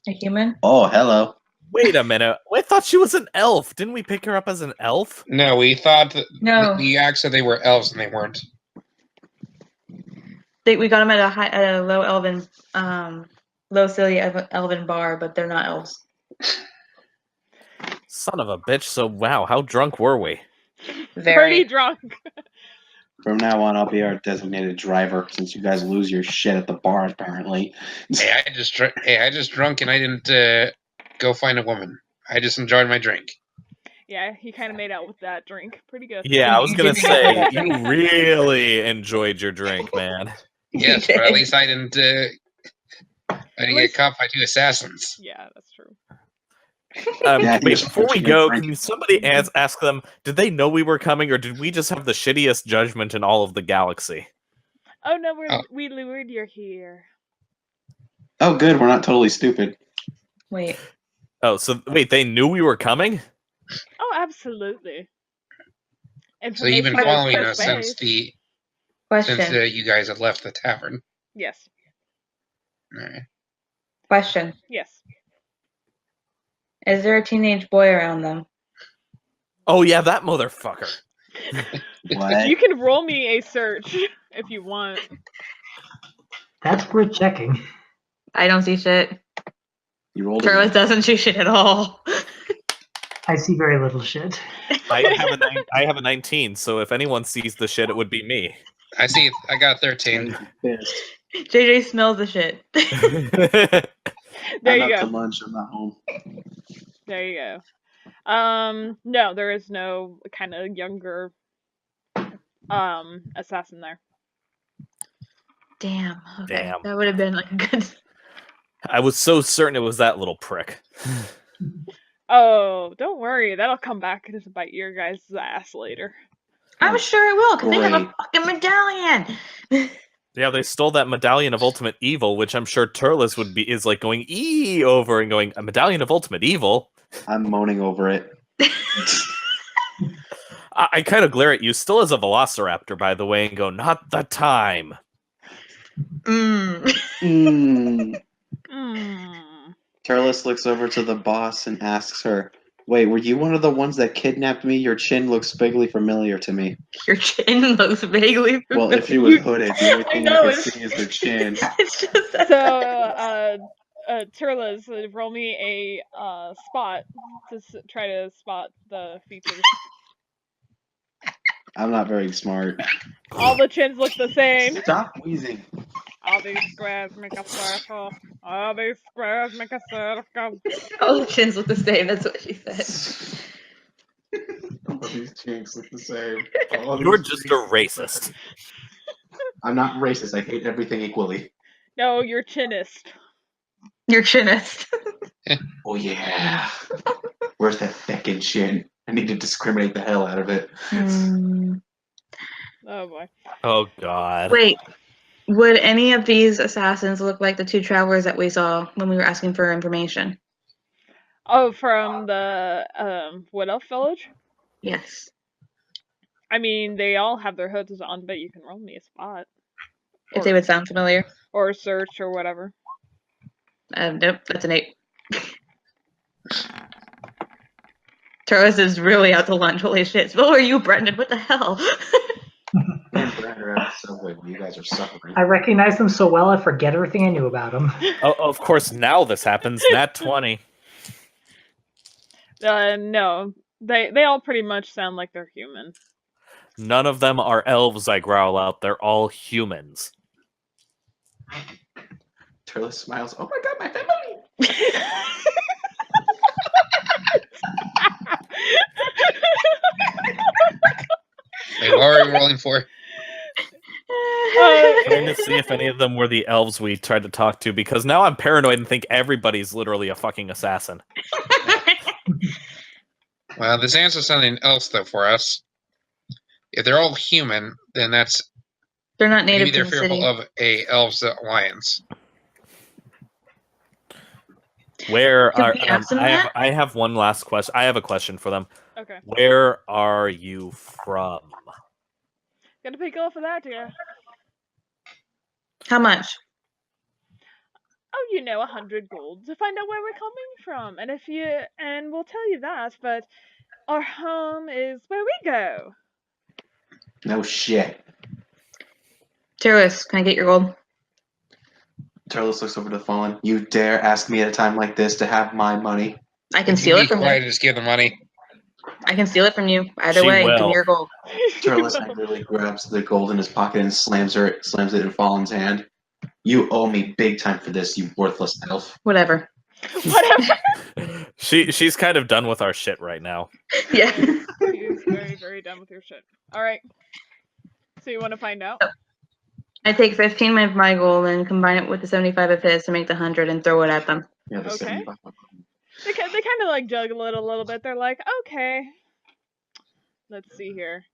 A human? Oh, hello. Wait a minute. I thought she was an elf. Didn't we pick her up as an elf? No, we thought that No. the act said they were elves and they weren't. We got them at a low elven, low silly elven bar, but they're not elves. Son of a bitch. So, wow, how drunk were we? Pretty drunk. From now on, I'll be our designated driver since you guys lose your shit at the bar, apparently. Hey, I just drunk and I didn't go find a woman. I just enjoyed my drink. Yeah, he kind of made out with that drink. Pretty good. Yeah, I was You gonna did say, that. you really enjoyed your drink, man. Yes, but at least I didn't get caught by 2 assassins. Yeah, that's true. Yeah, Wait, he's before we punching go, and can somebody ask them, did they know we were coming, or did we just have the shittiest judgment in all of the galaxy? Oh no, Oh. we lured you here. Oh, good. We're not totally stupid. Wait. Oh, so wait, they knew we were coming? Oh, absolutely. So you've been Information goes following both us since ways. Question. you guys had left the tavern. Yes. All right. Question. Yes. Is there a teenage boy around them? Oh yeah, that motherfucker. What? You can roll me a search if you want. That's worth checking. I don't see shit. You rolled Turles it. doesn't see shit at all. I see very little shit. I have a 19, so if anyone sees the shit, it would be me. I see. I got 13. Pissed. JJ smells the shit. There I'm you out to go. lunch. I'm not home. There you go. No, there is no kind of younger assassin there. Damn. Okay. Damn. That would have been like a good. I was so certain it was that little prick. Oh, don't worry, that'll come back to bite your guys' ass later. I'm sure it will, because they have a Great. fucking medallion. Yeah, they stole that medallion of ultimate evil, which I'm sure Turles is like going over and going, a medallion of ultimate evil. I'm moaning over it. I kind of glare at you, still as a velociraptor, by the way, and go, not the time. Mm. Mm. Turles looks over to the boss and asks her, "Wait, were you one of the ones that kidnapped me? Your chin looks vaguely familiar to me." Your chin looks vaguely familiar. Well, if she was hooded, the only thing know, I could it's- see is her chin. It's just that. So, Turles, roll me a spot to try to spot the features. I'm not very smart. All the chins look the same. Stop wheezing. All these squares make a circle. All these squares make a circle. All the chins look the same. That's what she said. All these chinks look the same. You're just a racist. I'm not racist. I hate everything equally. No, you're chinist. You're chinist. Oh yeah. Where's that feckin' chin? I need to discriminate the hell out of it. Oh boy. Oh god. Wait, would any of these assassins look like the two travelers that we saw when we were asking for information? Oh, from the Wood Elf Village? Yes. I mean, they all have their hoods on, but you can roll me a spot. If they would sound familiar. Or a search or whatever. Nope, that's an 8. Turles is really out to lunch. Holy shit. So are you, Brendan? What the hell? Man, Brad are at the subway when you guys are suffering. I recognize them so well I forget everything I knew about them. Oh, of course, now this happens. Nat 20. No. They all pretty much sound like they're human. None of them are elves, I growl out. They're all humans. Turles smiles. Oh my god, my family! Wait, what are we rolling for? Trying to see if any of them were the elves we tried to talk to, because now I'm paranoid and think everybody's literally a fucking assassin. Well, this answers something else, though, for us. If they're all human, then that's They're not native maybe they're to the fearful city. of a elves alliance. Where Could are we ask them that? I have one last question. I have a question for them. Okay. Where are you from? Gotta pay gold for that, dear. How much? Oh, 100 gold to find out where we're coming from. And we'll tell you that, but our home is where we go. No shit. Turles, can I get your gold? Turles looks over to Fallen. You dare ask me at a time like this to have my money? I can If steal you'd it be from quiet you. and just give the money. I can steal it from you. Either She way, give will. me your gold. Turles angrily grabs the gold in his pocket and slams it in Fallen's hand. You owe me big time for this, you worthless elf. Whatever. Whatever. She's kind of done with our shit right now. Yeah. He's very, very done with your shit. Alright. So you want to find out? I take 15 of my gold and combine it with the 75 of his to make the 100 and throw it at them. Yeah, the Okay. 75. They kind of like juggle it a little bit. They're like, okay, let's see here.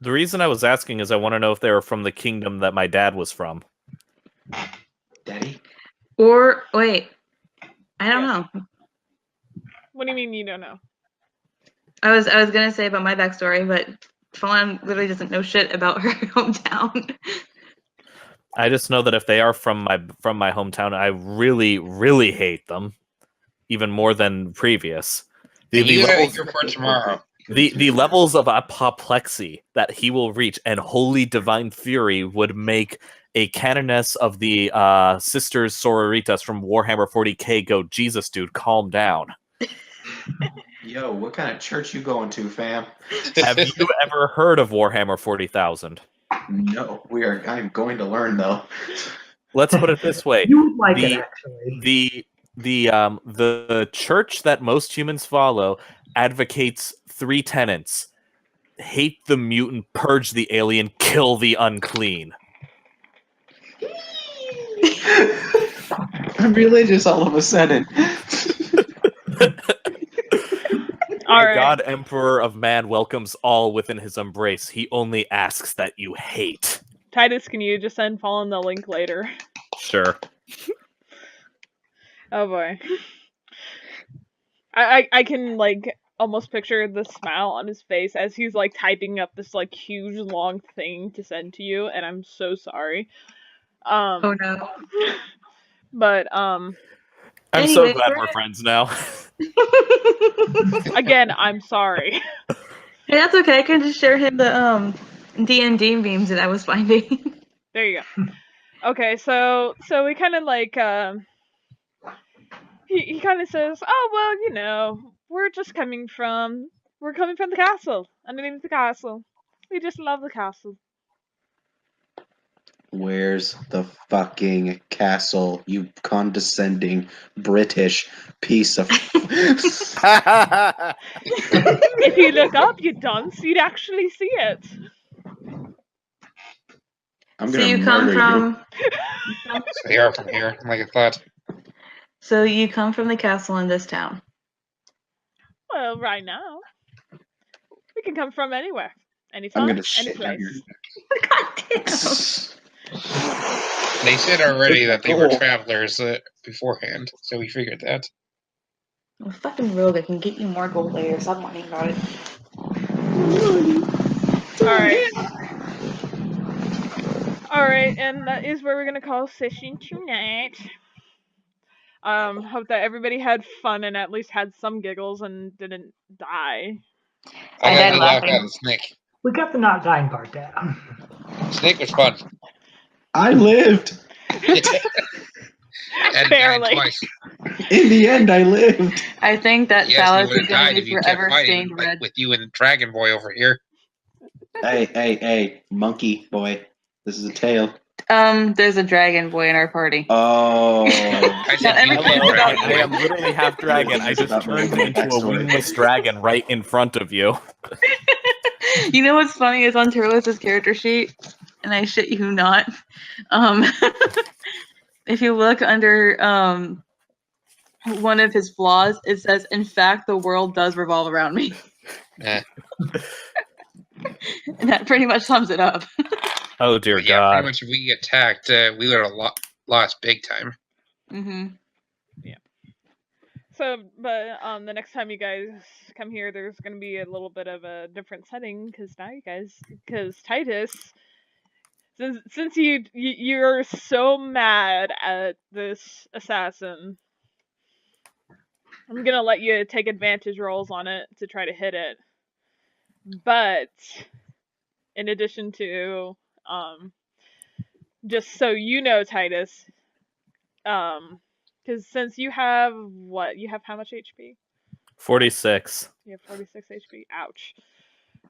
The reason I was asking is I want to know if they were from the kingdom that my dad was from. Daddy? Or wait, I don't Yes. know. What do you mean you don't know? I was gonna say about my backstory, but Fawn literally doesn't know shit about her hometown. I just know that if they are from my hometown, I really, really hate them, even more than previous. And you gotta go for tomorrow. The levels of apoplexy that he will reach and holy divine fury would make a canoness of the sisters sororitas from Warhammer 40k go, Jesus, dude, calm down. Yo, what kind of church you going to, fam? Have you ever heard of Warhammer 40,000? No, I'm going to learn though. Let's put it this way: You would like it, actually. the church that most humans follow advocates 3 tenets: hate the mutant, purge the alien, kill the unclean. I'm religious all of a sudden. All The right. God Emperor of Man welcomes all within his embrace. He only asks that you hate. Titus, can you just send Fallen the link later? Sure. Oh boy. I can like almost picture the smile on his face as he's like typing up this like huge long thing to send to you, and I'm so sorry. Oh no. But I'm Anyway, so glad we're- we're friends now. again, I'm sorry. Hey, that's okay. I can just share him the D&D memes that I was finding. There you go. Okay, so we kind of like he kind of says, "Oh well, you know, we're coming from the castle, underneath the castle. We just love the castle." Where's the fucking castle, you condescending British piece of... If you look up, you dunce, you'd actually see it. I'm So gonna you come murder you. from So they are from here, like I thought. So you come from the castle in this town. Well, right now, we can come from anywhere, I'm anytime, gonna any shit down your place. God damn. They said already that they were Oh. travelers beforehand, so we figured that. Well, fucking rogue, I can get you more gold layers. Stop whining about it. Alright, and that is where we're gonna call session tonight. Hope that everybody had fun and at least had some giggles and didn't die. I I died got a laugh laughing. out of the snake. We got the not dying part down. Snake was fun. I lived! And died Barely. twice. In the end, I lived! I think that Yes, you Phallus would is have going died to if be you kept forever fighting, stained like red. with you and Dragon Boy over here. Hey, monkey boy. This is a tale. There's a dragon boy in our party. Oh. I said Not you everything and is Hello, about Dragon I Boy. am literally half dragon. I just turned into a wingless dragon right in front of you. You know what's funny is on Turles' character sheet, and I shit you not. If you look under one of his flaws, it says, "In fact, the world does revolve around me," Eh. and that pretty much sums it up. Oh dear But yeah, pretty God. much if we get attacked, we would have lost big time. Mm-hmm. So, but the next time you guys come here, there's gonna be a little bit of a different setting because now because Titus, since you're so mad at this assassin, I'm gonna let you take advantage rolls on it to try to hit it. But in addition to just so you know, Titus, because since you have how much HP? 46. You have 46 HP. Ouch.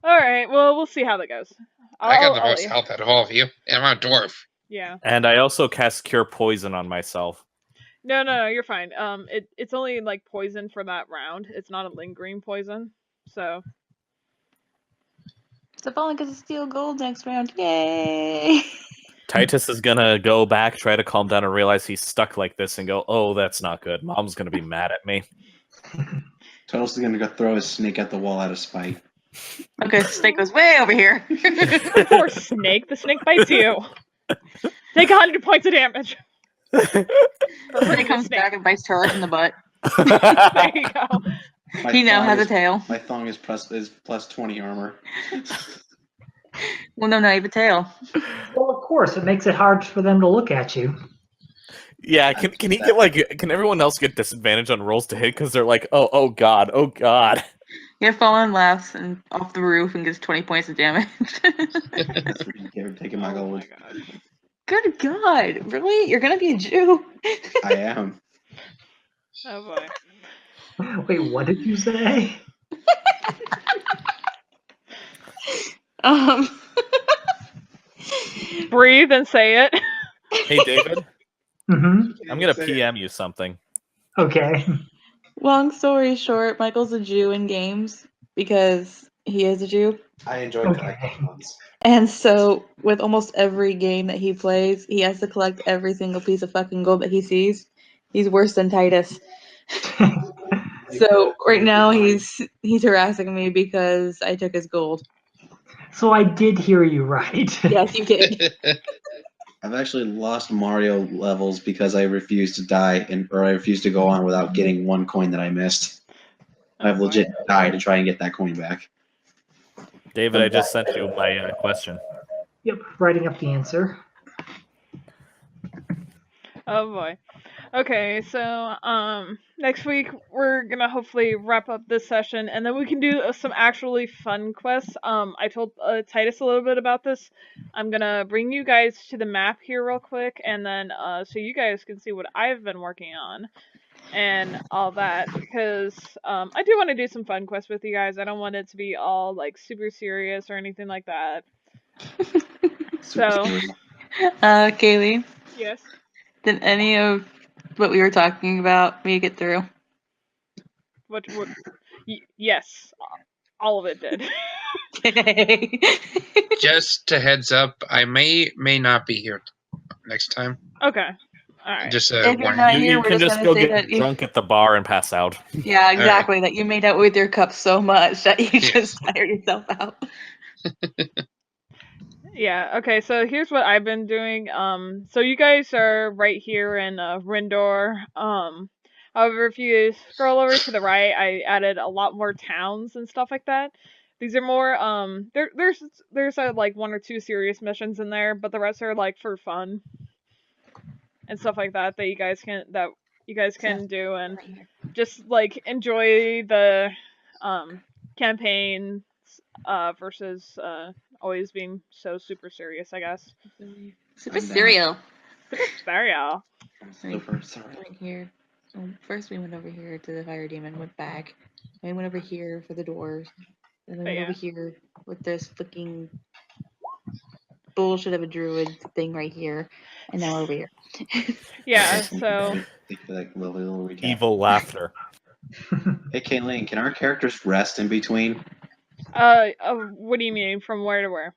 All right. Well, we'll see how that goes. I got the I'll most health out of all of you, and I'm a dwarf. Yeah. And I also cast Cure Poison on myself. No, you're fine. It's only like poison for that round. It's not a lingering poison. So So Fallen gets to steal gold next round. Yay! Titus is gonna go back, try to calm down, and realize he's stuck like this, and go, "Oh, that's not good. Mom's gonna be mad at me." Turtles is gonna go throw his snake at the wall out of spite. Okay, Snake goes way over here. Poor snake. The snake bites you. Take 100 points of damage. For Snake hurting the comes snake. back and bites Turles in the butt. There you go. My He now thong has a is- tail. My thong is plus 20 armor. Well, no, you have a tail. Well, of course, it makes it hard for them to look at you. Yeah, can he get like? Can everyone else get disadvantage on rolls to hit because they're like, oh god, oh god. Yeah, Fallen laughs and off the roof and gets 20 points of damage. That's for taking my gold. God. Good God, really? You're gonna be a Jew? I am. Oh boy. Wait, what did you say? Um. Breathe and say it. Hey David, Mm-hmm. I'm gonna PM you something. Okay. Long story short, Michael's a Jew in games because he is a Jew. I enjoy Okay. collecting ones. And so, with almost every game that he plays, he has to collect every single piece of fucking gold that he sees. He's worse than Titus. So right now he's harassing me because I took his gold. So I did hear you right. Yes, you did. I've actually lost Mario levels because I refused to die or I refused to go on without getting one coin that I missed. I've legit died to try and get that coin back. David, I just sent you my question. Yep, writing up the answer. Oh boy. Okay, so next week we're gonna hopefully wrap up this session, and then we can do some actually fun quests. I told Titus a little bit about this. I'm gonna bring you guys to the map here real quick, and then so you guys can see what I've been working on and all that, because I do want to do some fun quests with you guys. I don't want it to be all like super serious or anything like that. So Kaylee, yes. did any of what we were talking about make it through? What yes, all of it did. Okay. Just a heads up, I may not be here next time. Okay. All right. Just If you're warning not you. here, You we're can just just gonna go say get that you- drunk at the bar and pass out. Yeah, exactly. That you made out with your cup so much that you just tired yourself out. Yeah, okay, so here's what I've been doing. So you guys are right here in Rindor. However, if you scroll over to the right, I added a lot more towns and stuff like that. These are more there's like one or two serious missions in there, but the rest are like for fun and stuff like that that you guys can do and just like enjoy the campaign versus always being so super serious, I guess. Super I'm down. cereal. Super serial. Super sorry. Right here. So first we went over here to the fire demon, went back. Then we went over here for the doors. Then we went Yeah. over here with this fucking bullshit of a druid thing right here. And now we're over here. Yeah, so Thank you for that little recap. Evil laughter. Hey, Kayleen, can our characters rest in between? what do you mean from where to where?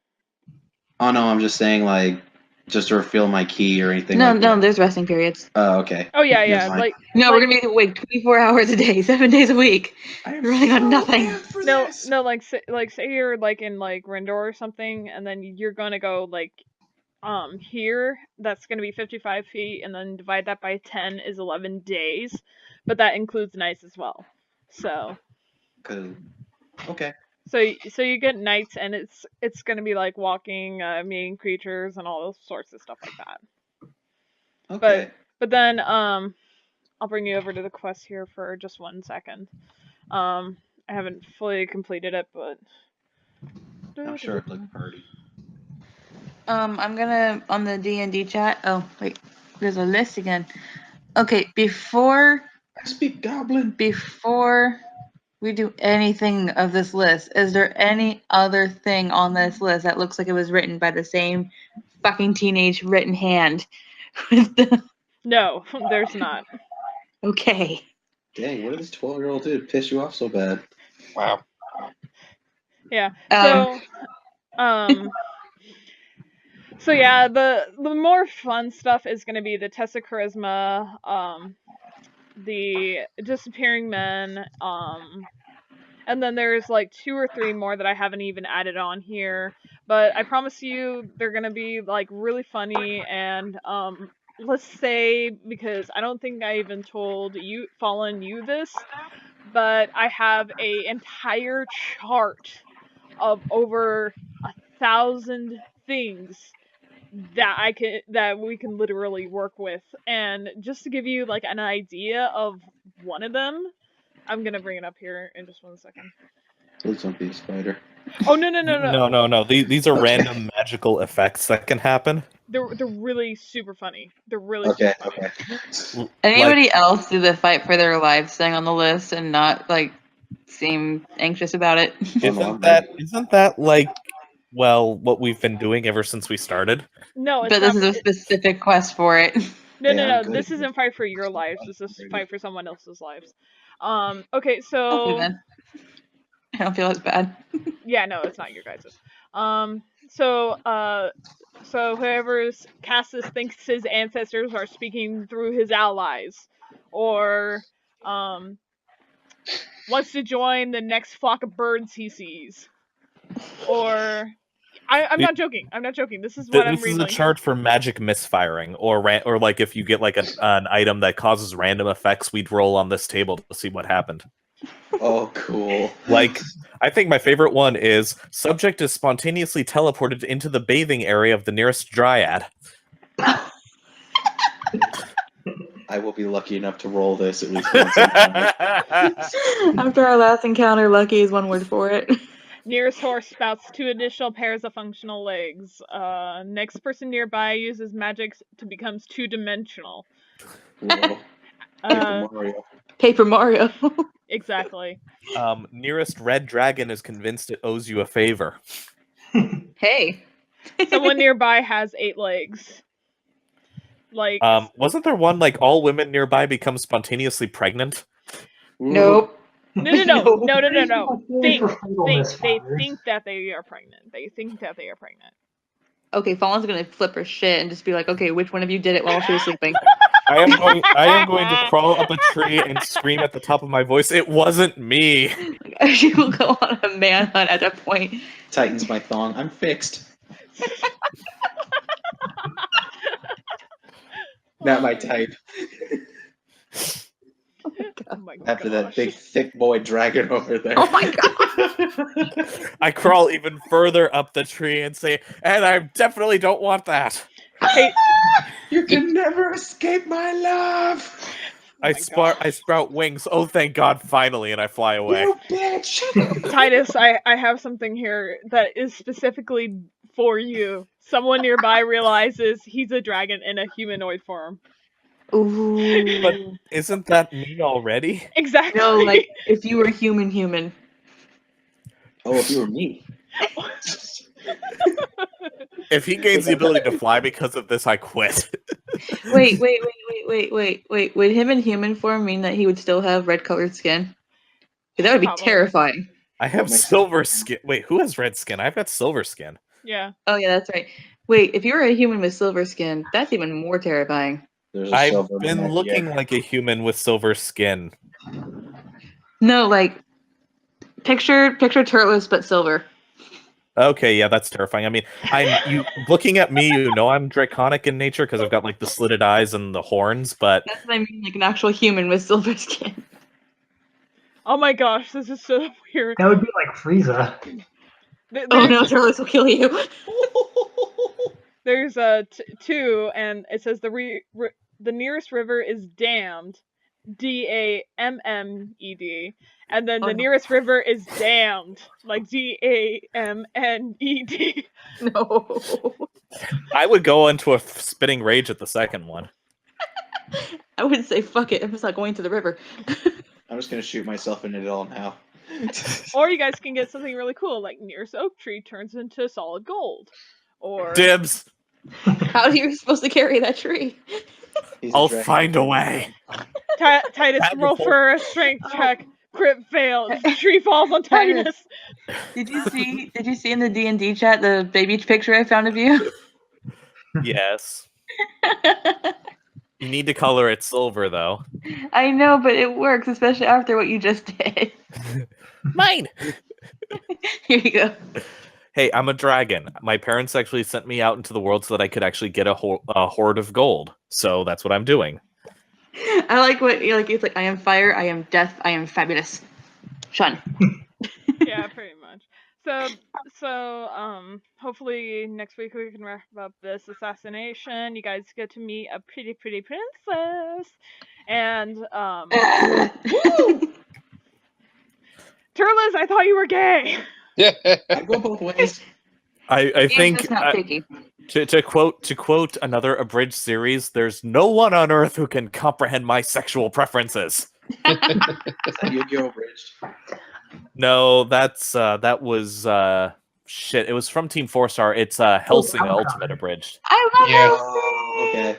Oh no, I'm just saying like just to refill my key or anything. No, like no, that. there's resting periods. Oh, okay. Oh yeah, That's yeah, fine. like No, like, we're gonna be awake 24 hours a day, 7 days a week. I am Really got so nothing. amped for no, this. no, like say you're like in like Rindor or something, and then you're gonna go like here. That's gonna be 55 feet, and then divide that by 10 is 11 days, but that includes nights as well. So. Okay. So you get nights, and it's gonna be like walking, meeting creatures, and all those sorts of stuff like that. Okay. But then I'll bring you over to the quest here for just 1 second. I haven't fully completed it, but I'm sure it looked pretty. I'm gonna on the D&D chat. Oh wait, there's a list again. Okay, before I speak Goblin. we do anything of this list, is there any other thing on this list that looks like it was written by the same fucking teenage written hand? With the... No, there's not. Okay. Dang, what did this 12-year-old do to piss you off so bad? Wow. Yeah. Um, So yeah, the more fun stuff is going to be the test of charisma, the disappearing men, and then there's like 2 or 3 more that I haven't even added on here. But I promise you, they're going to be like really funny. And let's say, because I don't think I even told you, Fallen, you this, but I have a entire chart of over 1,000 things that we can literally work with. And just to give you like an idea of one of them, I'm gonna bring it up here in just 1 second. Please don't be a spider. Oh no. No. These are random magical effects that can happen. They're really super funny. They're really Okay, super funny. okay. Anybody else do the fight for their lives thing on the list and not like seem anxious about it? Isn't that like, well, what we've been doing ever since we started? No, it's But this not. is a specific quest for it. No. I'm good. This isn't fight for your lives. This is fight for someone else's lives. Okay, Okay, so then. I don't feel as bad. yeah, no, it's not your guys's. So whoever's cast this thinks his ancestors are speaking through his allies, or wants to join the next flock of birds he sees, or I'm not joking. I'm not joking. This is what I'm This is reading. a chart for magic misfiring, or like if you get like an item that causes random effects, we'd roll on this table to see what happened. Oh, cool. Like, I think my favorite one is subject is spontaneously teleported into the bathing area of the nearest dryad. I will be lucky enough to roll this at least once in time. After our last encounter, lucky is one word for it. Nearest horse spouts 2 additional pairs of functional legs. Next person nearby uses magic to becomes 2-dimensional. Whoa. Paper Mario. Paper Mario. Exactly. Nearest red dragon is convinced it owes you a favor. Hey. Someone nearby has 8 legs. Like, Wasn't there one like all women nearby become spontaneously pregnant? Nope. no. They think that they are pregnant. They think that they are pregnant. Okay, Fallen's gonna flip her shit and just be like, okay, which one of you did it while she was sleeping? I am going to crawl up a tree and scream at the top of my voice, "It wasn't me!" She will go on a manhunt at that point. Tightens my thong. I'm fixed. Not my type. Oh my After that gosh. big thick boy dragon over there. Oh my god! I crawl even further up the tree and say, "And I definitely don't want that." Hey, You can never escape my love. I sprout wings. Oh, thank God! Finally, and I fly away. You bitch. Titus, I have something here that is specifically for you. Someone nearby realizes he's a dragon in a humanoid form. Ooh. But isn't that me already? Exactly. No, like if you were human. Oh, if you were me. If he gains the ability to fly because of this, I quit. Wait. Would him in human form mean that he would still have red colored skin? That would be Probably. terrifying. I have silver skin. Wait, who has red skin? I've got silver skin. Yeah. Oh yeah, that's right. Wait, if you were a human with silver skin, that's even more terrifying. I've been looking like a human with silver skin. No, like picture turtless but silver. Okay, yeah, that's terrifying. I mean, you looking at me, you know I'm draconic in nature because I've got like the slitted eyes and the horns, but That's what I mean, like an actual human with silver skin. Oh my gosh, this is so weird. That would be like Frieza. Oh no, turtles will kill you. There's 2, and it says the nearest river is damned, D-A-M-M-E-D, and then the nearest river is damned, like D-A-M-N-E-D. No. I would go into a spitting rage at the second one. I would say fuck it. I'm just not going to the river. I'm just gonna shoot myself in it all now. Or you guys can get something really cool, like nearest oak tree turns into solid gold. Or Dibs! How are you supposed to carry that tree? I'll find a way. Titus, roll for a strength check. Crit failed. Tree falls on Titus. Did you see in the D&D chat the baby picture I found of you? Yes. You need to color it silver, though. I know, but it works, especially after what you just did. Mine! Here you go. Hey, I'm a dragon. My parents actually sent me out into the world so that I could actually get a hoard of gold. So that's what I'm doing. I like what you're like. It's like, I am fire, I am death, I am fabulous. Shun. Yeah, pretty much. So hopefully next week we can wrap up this assassination. You guys get to meet a pretty princess, and Turles, I thought you were gay. I go both ways. I He's think just not picky. to quote another abridged series, there's no one on earth who can comprehend my sexual preferences. Is that Yu-Gi-Oh! Bridge? No, that was shit. It was from Team 4-Star. It's Helsing Come on. Ultimate abridged. I love Yeah. Oh, okay.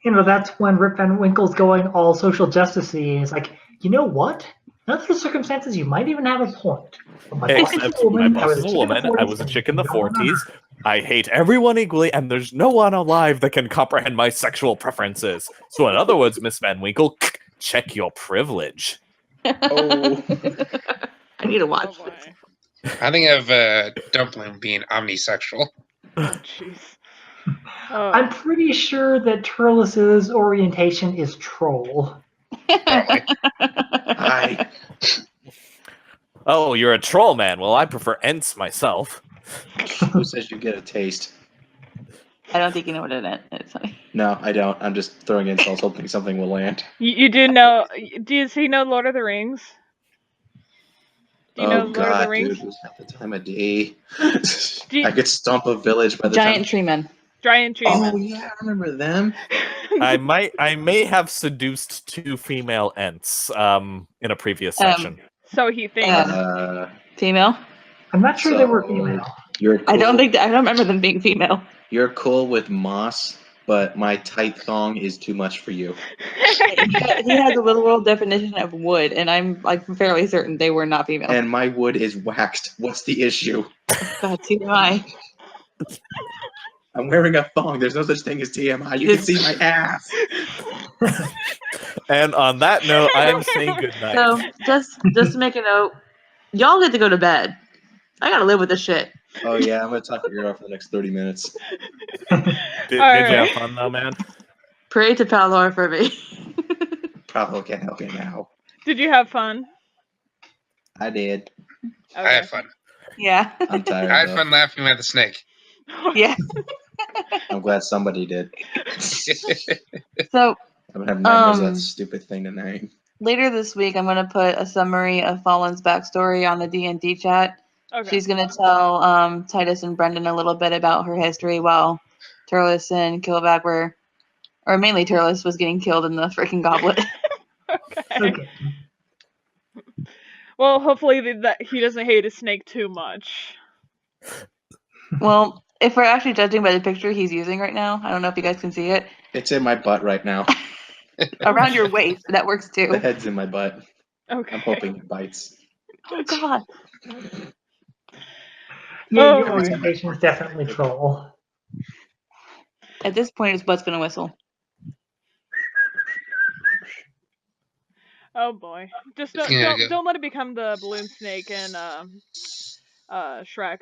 You know, that's when Rip Van Winkle's going all social justice-y. He's like, you know what? In other circumstances, you might even have a point. But my boss is Except a woman, my I boss was is a chick in the woman. I 40s, was a and chick in the no one on 40s. earth. I hate everyone equally, and there's no one alive that can comprehend my sexual preferences. So, in other words, Miss Van Winkle, check your privilege. Oh. I need to Oh watch boy. this. I think of Dumpling being omnisexual. Oh jeez. Oh. I'm pretty sure that Turles's orientation is troll. Hi. Oh, you're a troll man. Well, I prefer Ents myself. Who says you get a taste? I don't think you know what it is. It's funny. No, I don't. I'm just throwing insults, hoping something will land. You do know? Do you know Lord of the Rings? Do you know Oh Lord of the god, Rings? dude, was that the time of day? Do you- I could stomp a village by the Giant time. tree men. Giant tree Oh men. yeah, I remember them. I may have seduced 2 female Ents in a previous session. So he thinks. Female. I'm not sure they were So- female. You're cool. I don't remember them being female. You're cool with moss, but my tight thong is too much for you. He has a literal definition of wood, and I'm like fairly certain they were not female. And my wood is waxed. What's the issue? God, TMI. I'm wearing a thong. There's no such thing as TMI. You can see my ass. And on that note, I am saying goodnight. So just to make a note, y'all get to go to bed. I gotta live with this shit. Oh yeah, I'm gonna talk your ear off for the next 30 minutes. Did you Alright. have fun though, man? Pray to Palor for me. Probably can't help you now. Did you have fun? I did. I Okay. had fun. Yeah. I'm tired. I had though. fun laughing at the snake. Yeah. I'm glad somebody did. So I'm gonna have nightmares of Um, that stupid thing tonight. later this week, I'm gonna put a summary of Fallen's backstory on the D&D chat. Okay. She's gonna tell Titus and Brendan a little bit about her history while Turles and Killback were, or mainly Turles was getting killed in the freaking goblet. Okay. Okay. Well, hopefully that he doesn't hate a snake too much. Well, if we're actually judging by the picture he's using right now, I don't know if you guys can see it. It's in my butt right now. Around your waist, that works The too. head's in my butt. Okay. I'm hoping it bites. Oh god. Yeah, Oh, your boy. orientation is definitely troll. At this point, his butt's gonna whistle. Oh boy. Just don't, Yeah, don't, good. don't let it become the balloon snake in Shrek.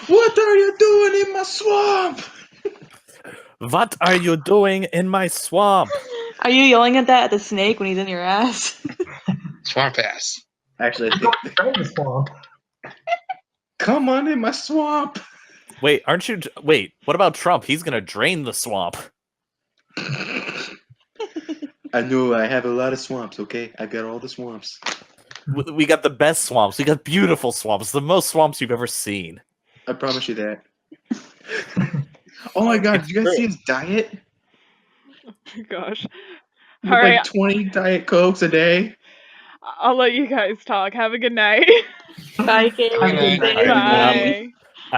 What are you doing in my swamp? What are you doing in my swamp? Are you yelling at that at the snake when he's in your ass? Swamp ass. Actually, I think Right in the swamp. come on in my swamp. Wait, wait, what about Trump? He's gonna drain the swamp. I know I have a lot of swamps, okay? I got all the swamps. We got the best swamps. We got beautiful swamps. The most swamps you've ever seen. I promise you that. Oh my god, did you guys see his diet? Gosh. With All right. like 20 Diet Cokes a day? I'll let you guys talk. Have a good night. Bye, kids. Have a good Stay night. Bye. safe.